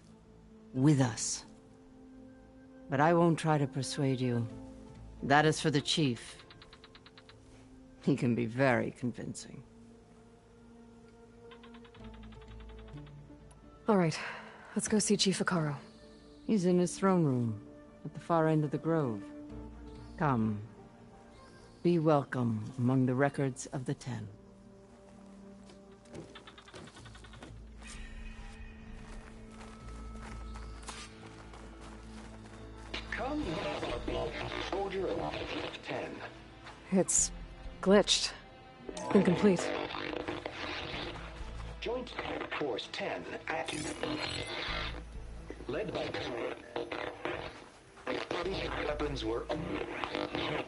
With us. But I won't try to persuade you. That is for the chief. He can be very convincing. All right, let's go see Chief Hekarro. He's in his throne room, at the far end of the grove. Come. Be welcome among the records of the Ten. Come, soldier of 10. It's glitched. Incomplete. Joint Force 10 active. Led by weapons were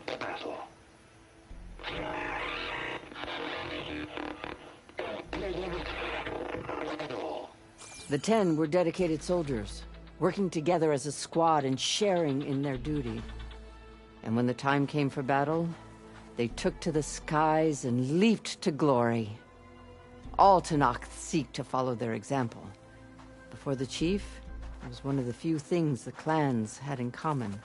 battle. The 10 were dedicated soldiers, working together as a squad and sharing in their duty. And when the time came for battle, they took to the skies and leaped to glory. All Tenakth seek to follow their example. Before the chief, it was one of the few things the clans had in common.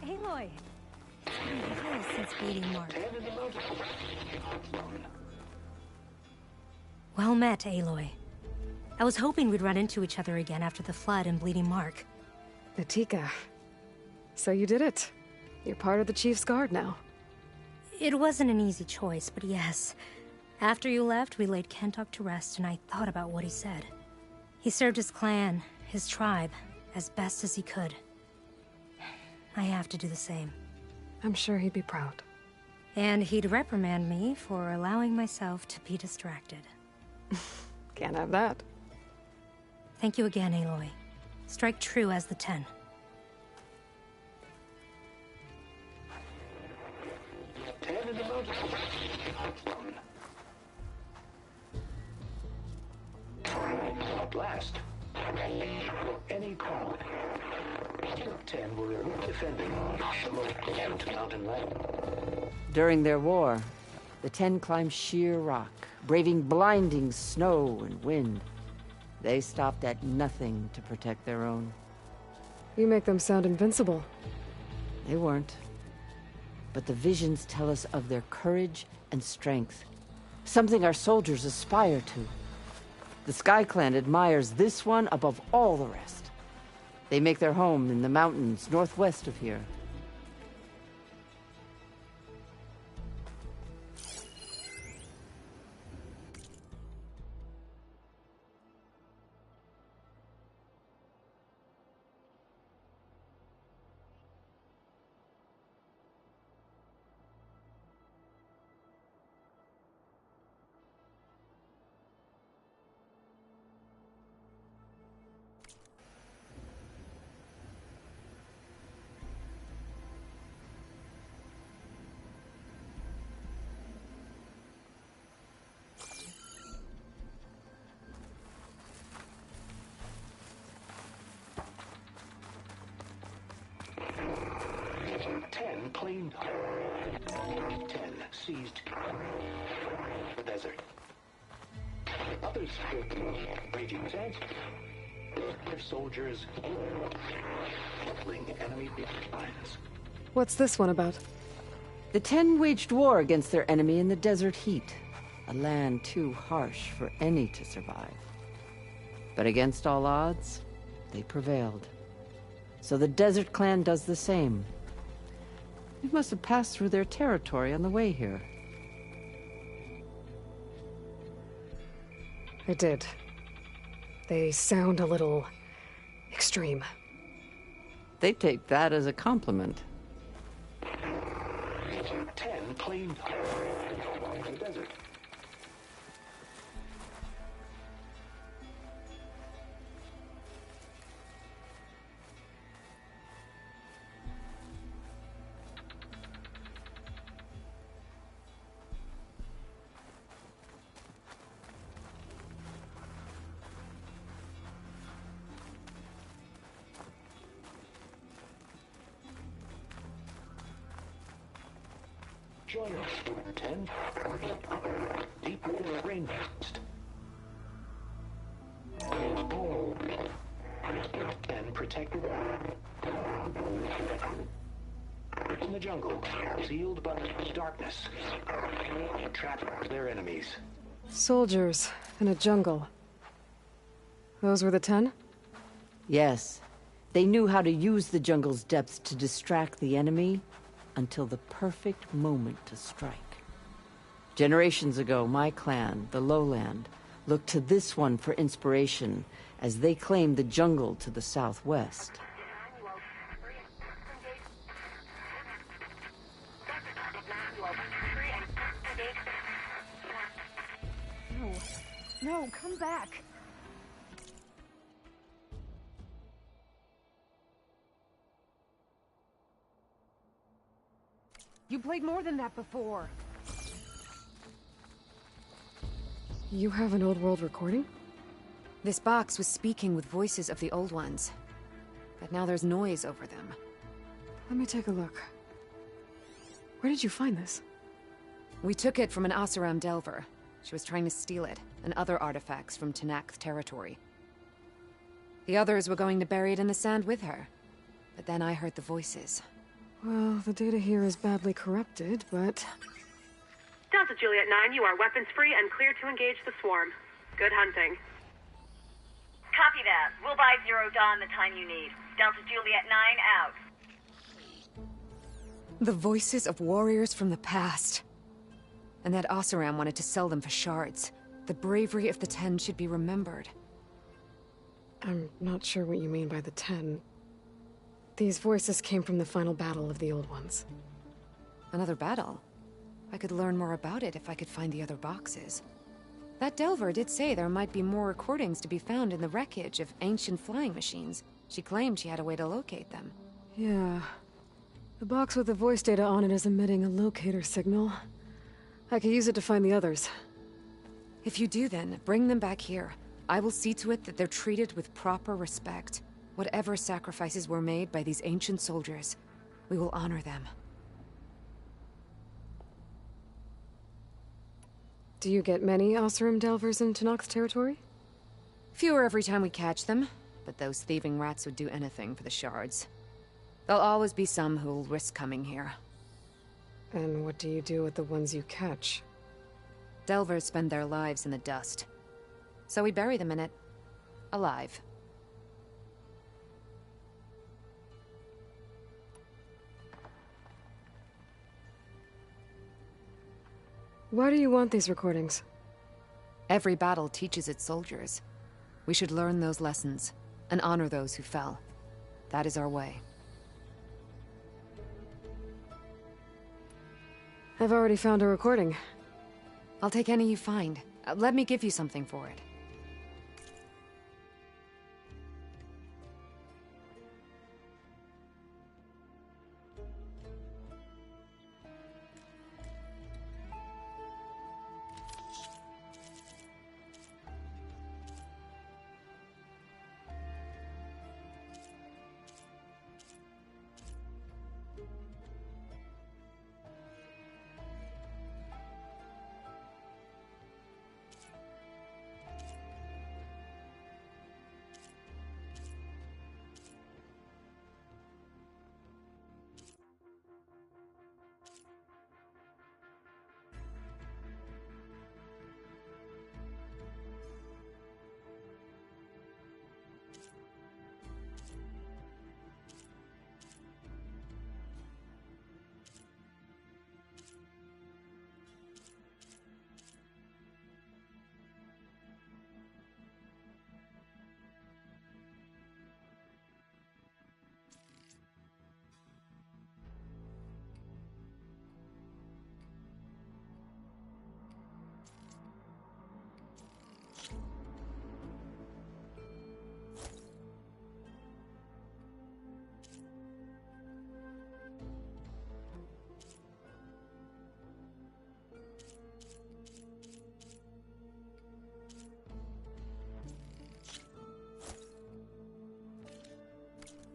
Aloy! It's been years since Bleeding Mark. Well met, Aloy. I was hoping we'd run into each other again after the flood in Bleeding Mark. Natika. So you did it. You're part of the Chief's Guard now. It wasn't an easy choice, but yes. After you left, we laid Kentok to rest, and I thought about what he said. He served his clan, his tribe, as best as he could. I have to do the same. I'm sure he'd be proud. And he'd reprimand me for allowing myself to be distracted. Can't have that. Thank you again, Aloy. Strike true as the 10. At last, any call. 10 were defending the most mountain land. During their war, the 10 climbed sheer rock, braving blinding snow and wind. They stopped at nothing to protect their own. You make them sound invincible. They weren't. But the visions tell us of their courage and strength. Something our soldiers aspire to. The Sky Clan admires this one above all the rest. They make their home in the mountains northwest of here. Claimed 10 seized the desert. Others raging sands. Their soldiers killing enemy lines. What's this one about? The 10 waged war against their enemy in the desert heat. A land too harsh for any to survive. But against all odds, they prevailed. So the Desert Clan does the same. You must have passed through their territory on the way here. I did. They sound a little extreme. They take that as a compliment. 10 claimed the desert. Join us, 10. Deep in the rainforest. And protected in the jungle, sealed by darkness. Trapped their enemies. Soldiers in a jungle. Those were the 10? Yes. They knew how to use the jungle's depths to distract the enemy until the perfect moment to strike. Generations ago, my clan, the Lowland, looked to this one for inspiration as they claimed the jungle to the southwest. No, come back. You played more than that before. You have an old world recording? This box was speaking with voices of the old ones. But now there's noise over them. Let me take a look. Where did you find this? We took it from an Oseram Delver. She was trying to steal it, and other artifacts from Tenakth territory. The others were going to bury it in the sand with her. But then I heard the voices. Well, the data here is badly corrupted, but... Delta Juliet 9, you are weapons-free and clear to engage the swarm. Good hunting. Copy that. We'll buy Zero Dawn the time you need. Delta Juliet 9 out. The voices of warriors from the past. And that Oseram wanted to sell them for shards. The bravery of the 10 should be remembered. I'm not sure what you mean by the 10. These voices came from the final battle of the Old Ones. Another battle? I could learn more about it if I could find the other boxes. That Delver did say there might be more recordings to be found in the wreckage of ancient flying machines. She claimed she had a way to locate them. Yeah. The box with the voice data on it is emitting a locator signal. I could use it to find the others. If you do then, bring them back here. I will see to it that they're treated with proper respect. Whatever sacrifices were made by these ancient soldiers, we will honor them. Do you get many Oseram Delvers in Tenakth territory? Fewer every time we catch them, but those thieving rats would do anything for the shards. There'll always be some who'll risk coming here. And what do you do with the ones you catch? Delvers spend their lives in the dust. So we bury them in it. Alive. Why do you want these recordings? Every battle teaches its soldiers. We should learn those lessons, and honor those who fell. That is our way. I've already found a recording. I'll take any you find. Let me give you something for it.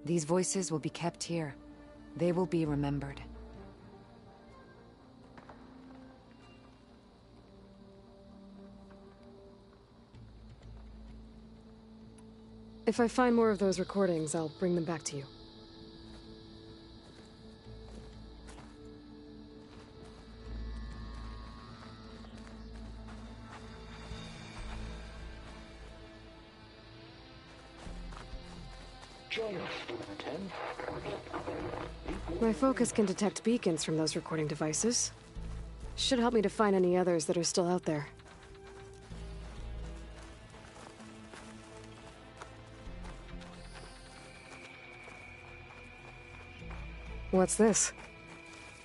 These voices will be kept here. They will be remembered. If I find more of those recordings, I'll bring them back to you. Join us, 10. My focus can detect beacons from those recording devices. Should help me to find any others that are still out there. What's this?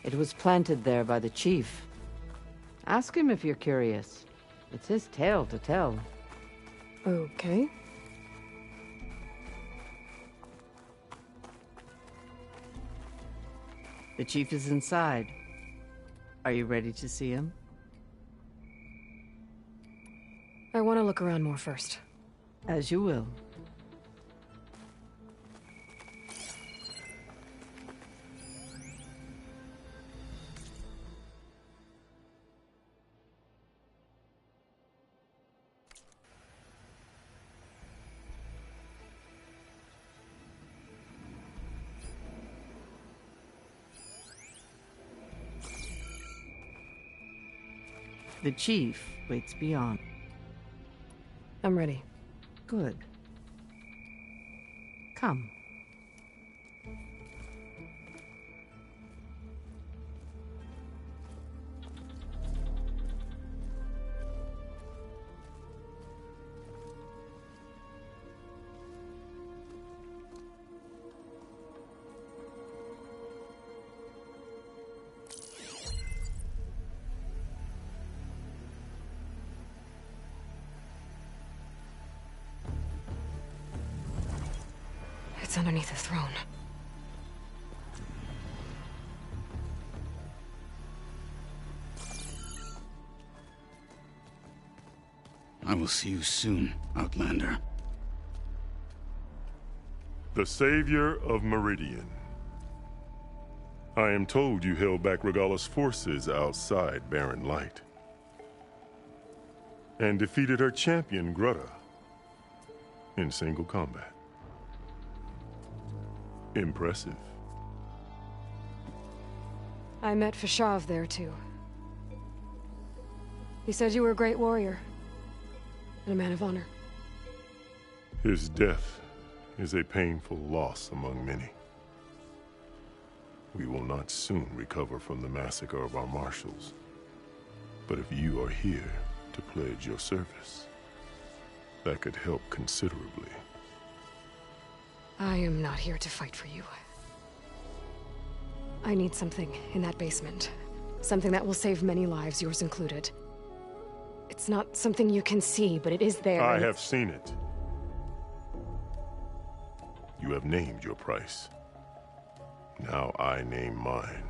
It was planted there by the chief. Ask him if you're curious. It's his tale to tell. Okay. The chief is inside. Are you ready to see him? I want to look around more first. As you will. The chief waits beyond. I'm ready. Good. Come. It's underneath the throne. I will see you soon, Outlander. The Savior of Meridian. I am told you held back Regalla's forces outside Barren Light. And defeated her champion, Grudda. in single combat. Impressive. I met Fashav there, too. He said you were a great warrior. And a man of honor. His death is a painful loss among many. We will not soon recover from the massacre of our marshals. But if you are here to pledge your service, that could help considerably. I am not here to fight for you. I need something in that basement. Something that will save many lives, yours included. It's not something you can see, but it is there. I have seen it. You have named your price. Now I name mine.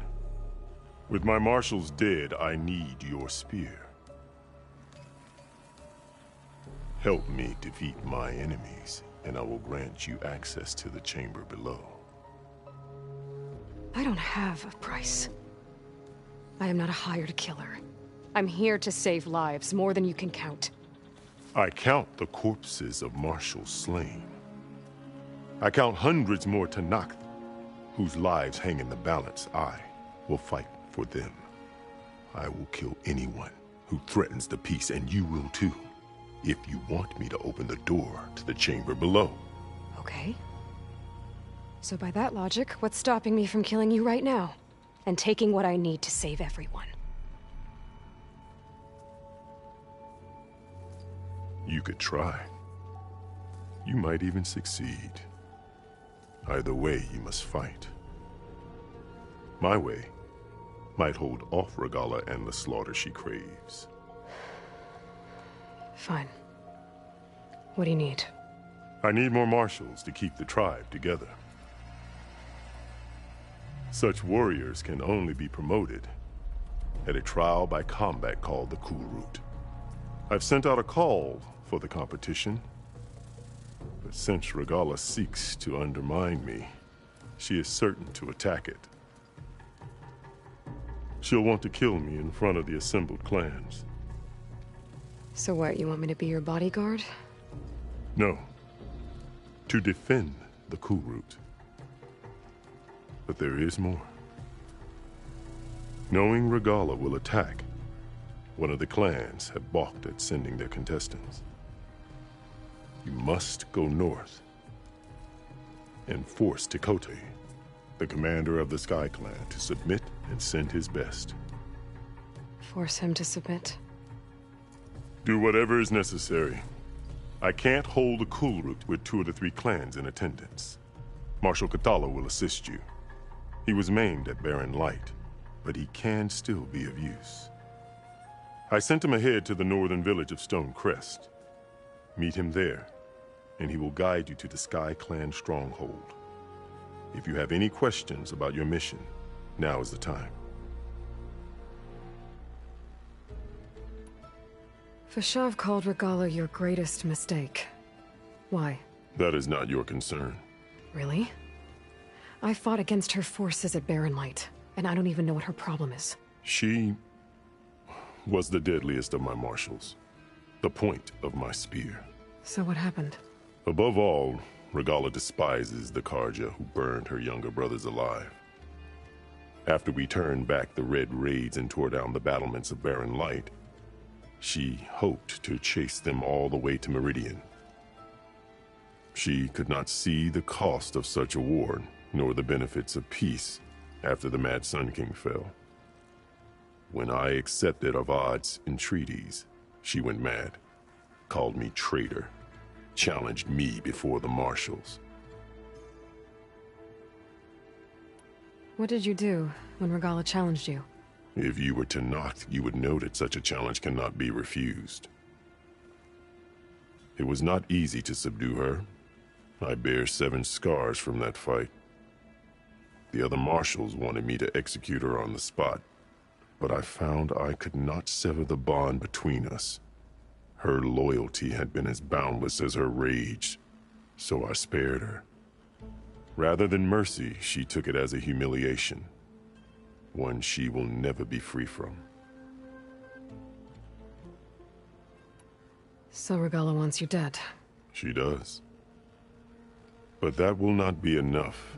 With my marshals dead, I need your spear. Help me defeat my enemies, and I will grant you access to the chamber below. I don't have a price. I am not a hired killer. I'm here to save lives, more than you can count. I count the corpses of marshals slain. I count hundreds more Tenakth, whose lives hang in the balance. I will fight for them. I will kill anyone who threatens the peace, and you will too, if you want me to open the door to the chamber below. Okay. So by that logic, what's stopping me from killing you right now? And taking what I need to save everyone? You could try. You might even succeed. Either way, you must fight. My way might hold off Regalla and the slaughter she craves. Fine. What do you need? I need more marshals to keep the tribe together. Such warriors can only be promoted at a trial by combat called the Kulrut. I've sent out a call for the competition, but since Regalla seeks to undermine me, she is certain to attack it. She'll want to kill me in front of the assembled clans. So what, you want me to be your bodyguard? No. To defend the Kulrut. But there is more. Knowing Regalla will attack, one of the clans have balked at sending their contestants. You must go north and force Tekotteh, the commander of the Sky Clan, to submit and send his best. Force him to submit? Do whatever is necessary. I can't hold the Kulrut with 2 of the 3 clans in attendance. Marshal Kotallo will assist you. He was maimed at Barren Light, but he can still be of use. I sent him ahead to the northern village of Stone Crest. Meet him there, and he will guide you to the Sky Clan stronghold. If you have any questions about your mission, now is the time. Fashav called Regalla your greatest mistake. Why? That is not your concern. Really? I fought against her forces at Barren Light, and I don't even know what her problem is. She was the deadliest of my marshals. The point of my spear. So what happened? Above all, Regalla despises the Carja who burned her younger brothers alive. After we turned back the Red Raids and tore down the battlements of Barren Light, she hoped to chase them all the way to Meridian. She could not see the cost of such a war, nor the benefits of peace after the Mad Sun King fell. When I accepted Avad's entreaties, she went mad, called me traitor, challenged me before the marshals. What did you do when Regalla challenged you? If you were Tenakth, you would know that such a challenge cannot be refused. It was not easy to subdue her. I bear 7 scars from that fight. The other marshals wanted me to execute her on the spot, but I found I could not sever the bond between us. Her loyalty had been as boundless as her rage, so I spared her. Rather than mercy, she took it as a humiliation, one she will never be free from. So Regalla wants you dead? She does. But that will not be enough.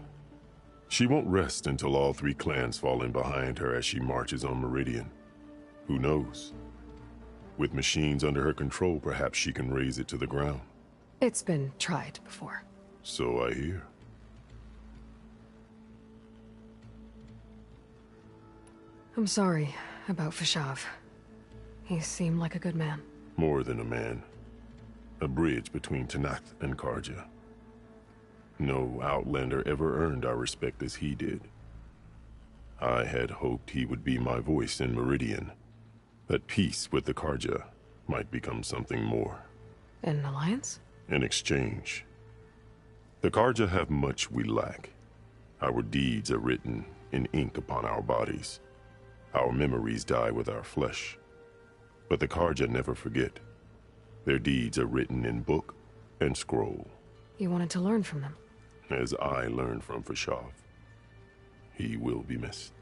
She won't rest until all 3 clans fall in behind her as she marches on Meridian. Who knows? With machines under her control, perhaps she can raise it to the ground. It's been tried before. So I hear. I'm sorry about Fashav. He seemed like a good man. More than a man. A bridge between Tenakth and Karja. No Outlander ever earned our respect as he did. I had hoped he would be my voice in Meridian. That peace with the Karja might become something more. An alliance? In exchange. The Karja have much we lack. Our deeds are written in ink upon our bodies. Our memories die with our flesh. But the Karja never forget. Their deeds are written in book and scroll. You wanted to learn from them? As I learned from Fashav. He will be missed.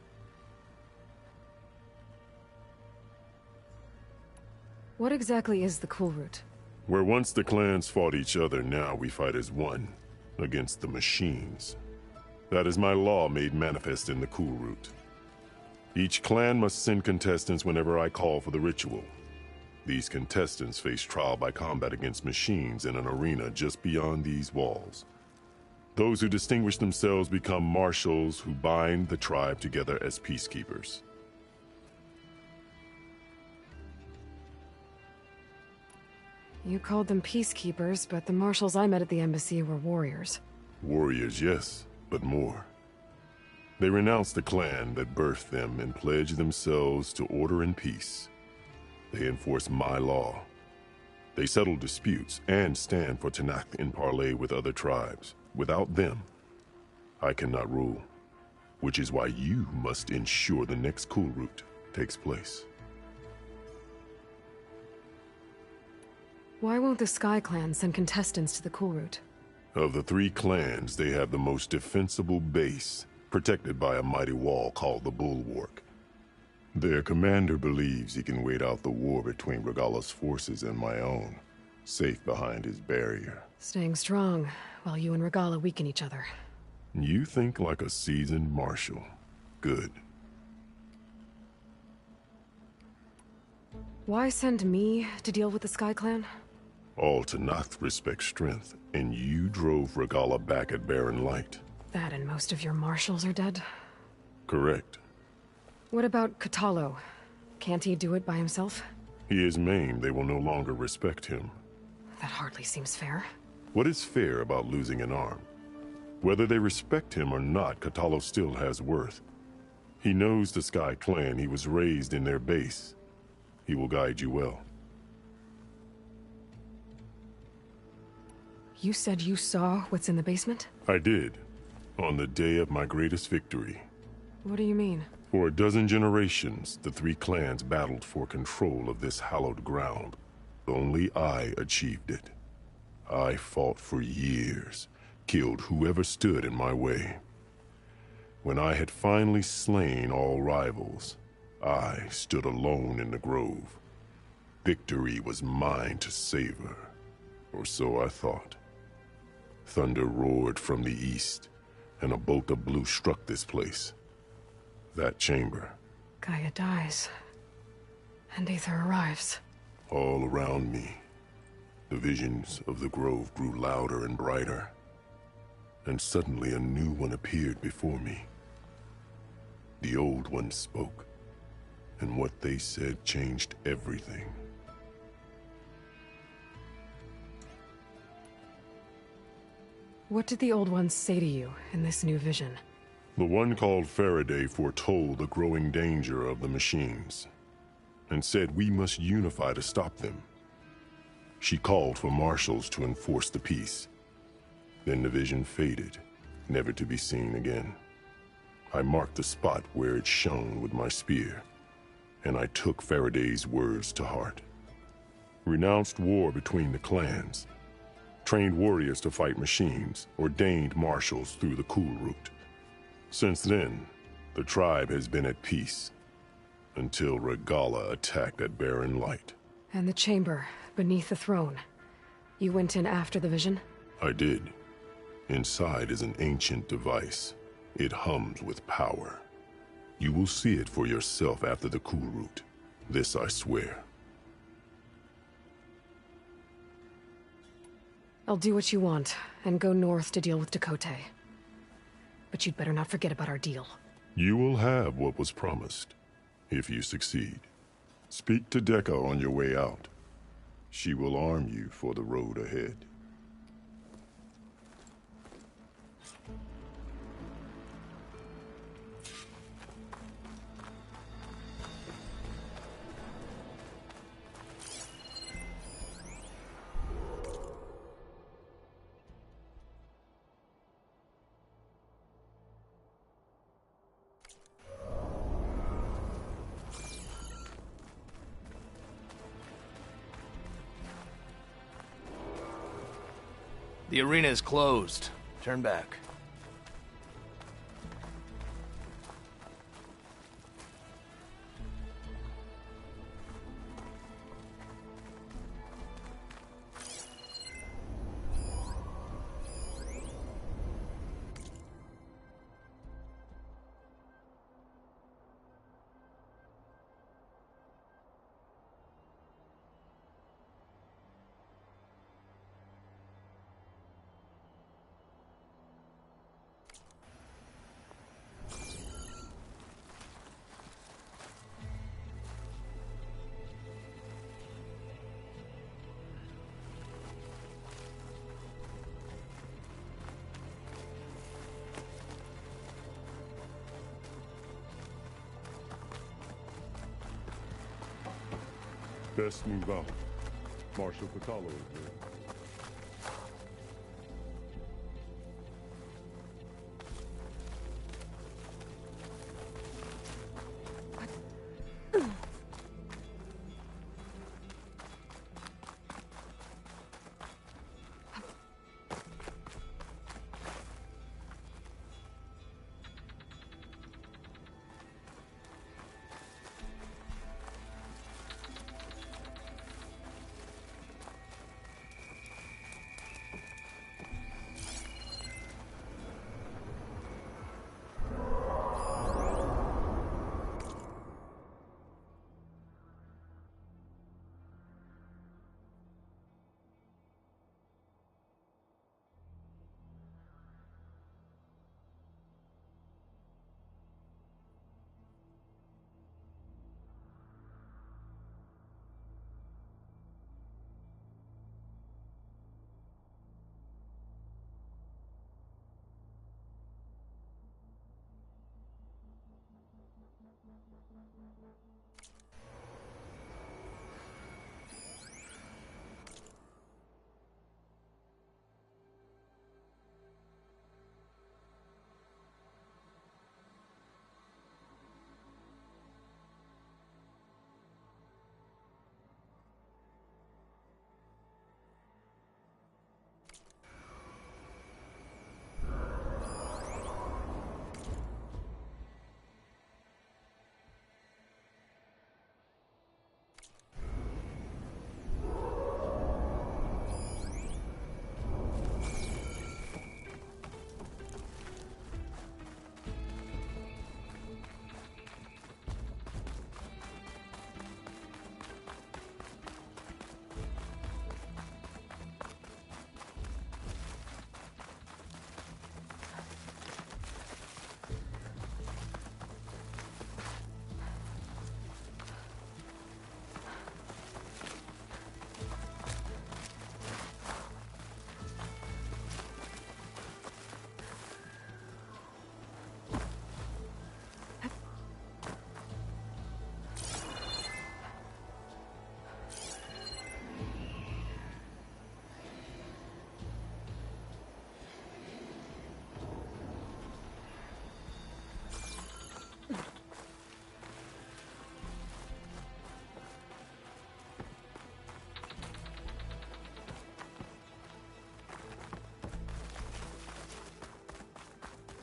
What exactly is the Kulrut? Where once the clans fought each other, now we fight as one, against the machines. That is my law made manifest in the Kulrut. Each clan must send contestants whenever I call for the ritual. These contestants face trial by combat against machines in an arena just beyond these walls. Those who distinguish themselves become marshals who bind the tribe together as peacekeepers. You called them peacekeepers, but the marshals I met at the embassy were warriors. Warriors, yes, but more. They renounce the clan that birthed them and pledge themselves to order and peace. They enforce my law. They settle disputes and stand for Tenakth in parley with other tribes. Without them, I cannot rule. Which is why you must ensure the next Kulrut takes place. Why won't the Sky Clan send contestants to the Kulrut? Of the 3 clans, they have the most defensible base, protected by a mighty wall called the Bulwark. Their commander believes he can wait out the war between Regalla's forces and my own, safe behind his barrier. Staying strong, while you and Regalla weaken each other. You think like a seasoned marshal. Good. Why send me to deal with the Sky Clan? All Tenakth respect strength, and you drove Regalla back at Barren Light. That and most of your marshals are dead? Correct. What about Kotallo? Can't he do it by himself? He is maimed. They will no longer respect him. That hardly seems fair. What is fair about losing an arm? Whether they respect him or not, Kotallo still has worth. He knows the Sky Clan. He was raised in their base. He will guide you well. You said you saw what's in the basement? I did. On the day of my greatest victory. What do you mean? For a dozen generations, the 3 clans battled for control of this hallowed ground. Only I achieved it. I fought for years, killed whoever stood in my way. When I had finally slain all rivals, I stood alone in the grove. Victory was mine to savor, or so I thought. Thunder roared from the east, and a bolt of blue struck this place. That chamber. Gaia dies, and Aether arrives. All around me, the visions of the grove grew louder and brighter, and suddenly a new one appeared before me. The old one spoke, and what they said changed everything. What did the old ones say to you in this new vision? The one called Faraday foretold the growing danger of the machines, and said we must unify to stop them. She called for marshals to enforce the peace. Then the vision faded, never to be seen again. I marked the spot where it shone with my spear, and I took Faraday's words to heart. Renounced war between the clans, trained warriors to fight machines, ordained marshals through the Kulrut. Since then, the tribe has been at peace, until Regalla attacked at Barren Light. And the chamber, beneath the throne. You went in after the vision? I did. Inside is an ancient device. It hums with power. You will see it for yourself after the Kulrut. This I swear. I'll do what you want, and go north to deal with Dakotay. But you'd better not forget about our deal. You will have what was promised, if you succeed. Speak to Dekka on your way out. She will arm you for the road ahead. The arena is closed. Turn back. Best move out. Marshal Kotallo is here.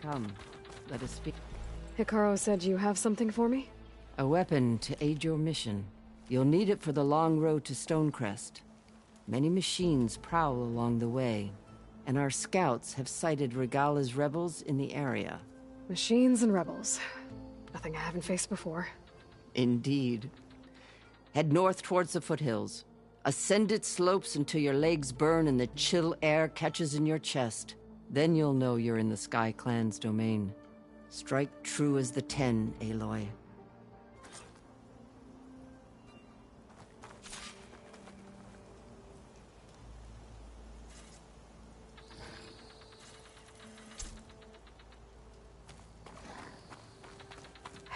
Come, let us speak. Hekarro said you have something for me? A weapon to aid your mission. You'll need it for the long road to Stonecrest. Many machines prowl along the way. and our scouts have sighted Regala's rebels in the area. Machines and rebels. Nothing I haven't faced before. Indeed. Head north towards the foothills. Ascend its slopes until your legs burn and the chill air catches in your chest. Then you'll know you're in the Sky Clan's domain. Strike true as the 10, Aloy.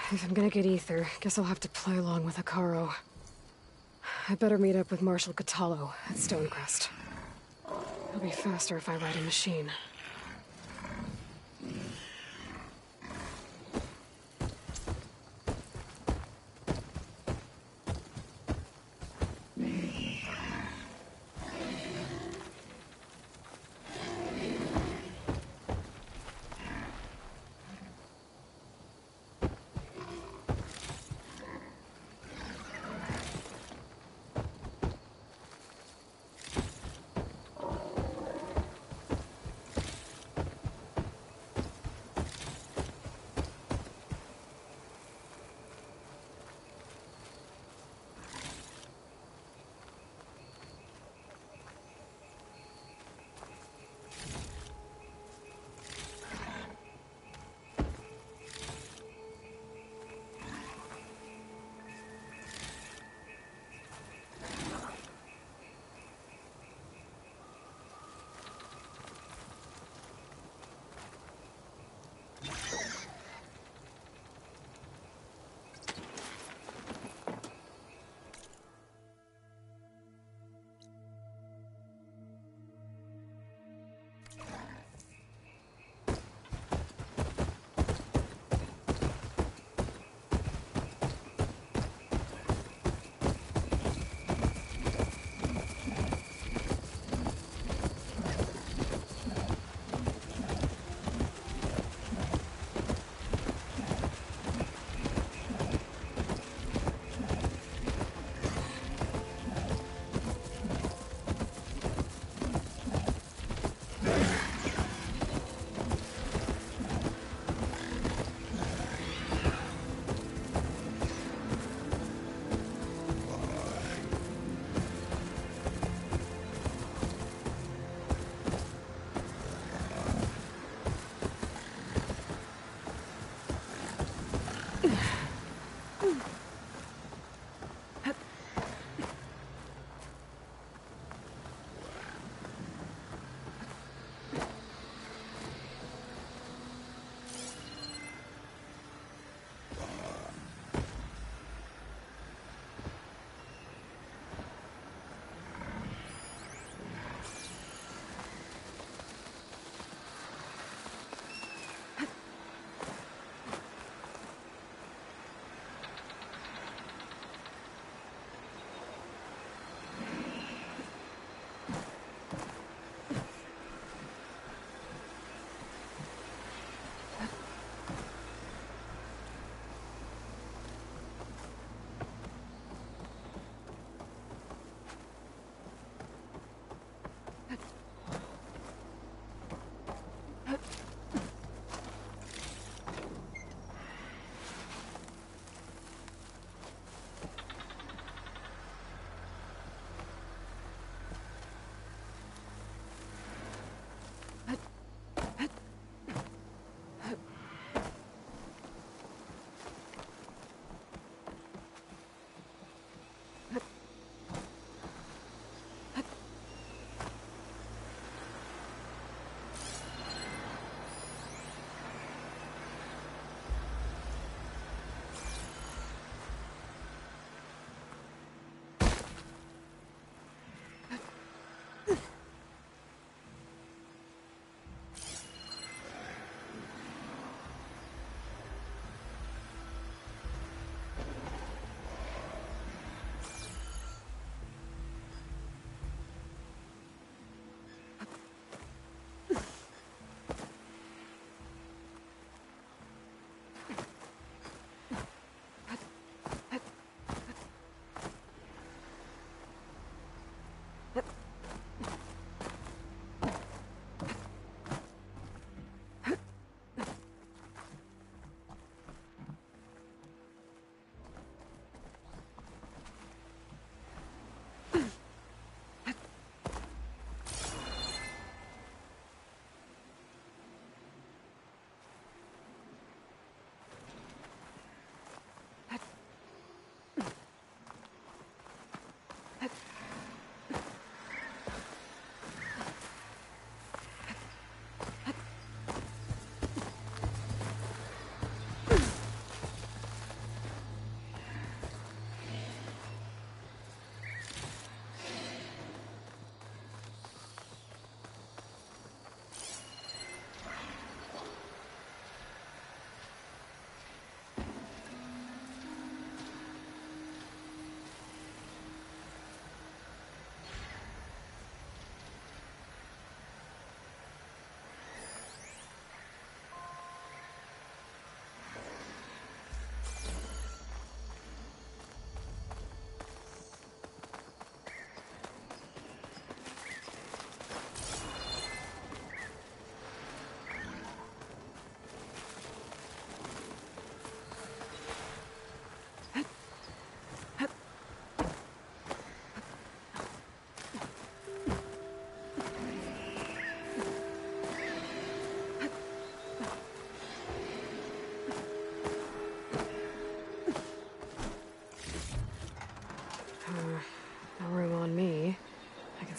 If I'm gonna get ether, guess I'll have to play along with Hekarro. I better meet up with Marshal Kotallo at Stonecrest. It'll be faster if I ride a machine.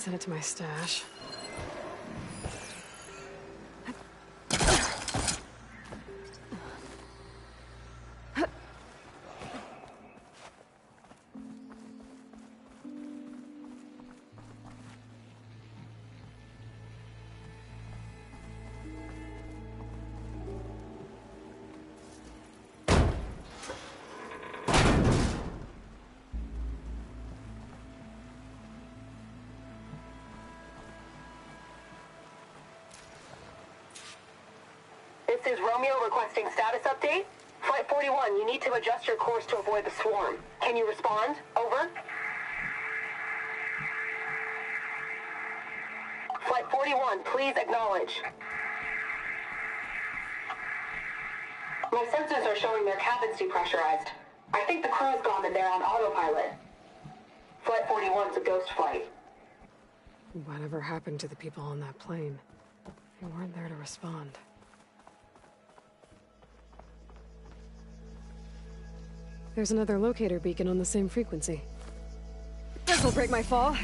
send it to my stash. This is Romeo requesting status update. Flight 41, you need to adjust your course to avoid the swarm. Can you respond? Over. Flight 41, please acknowledge. My sensors are showing their cabins depressurized. I think the crew's gone and they're on autopilot. Flight 41's a ghost flight. Whatever happened to the people on that plane? They weren't there to respond. There's another locator beacon on the same frequency. This'll break my fall.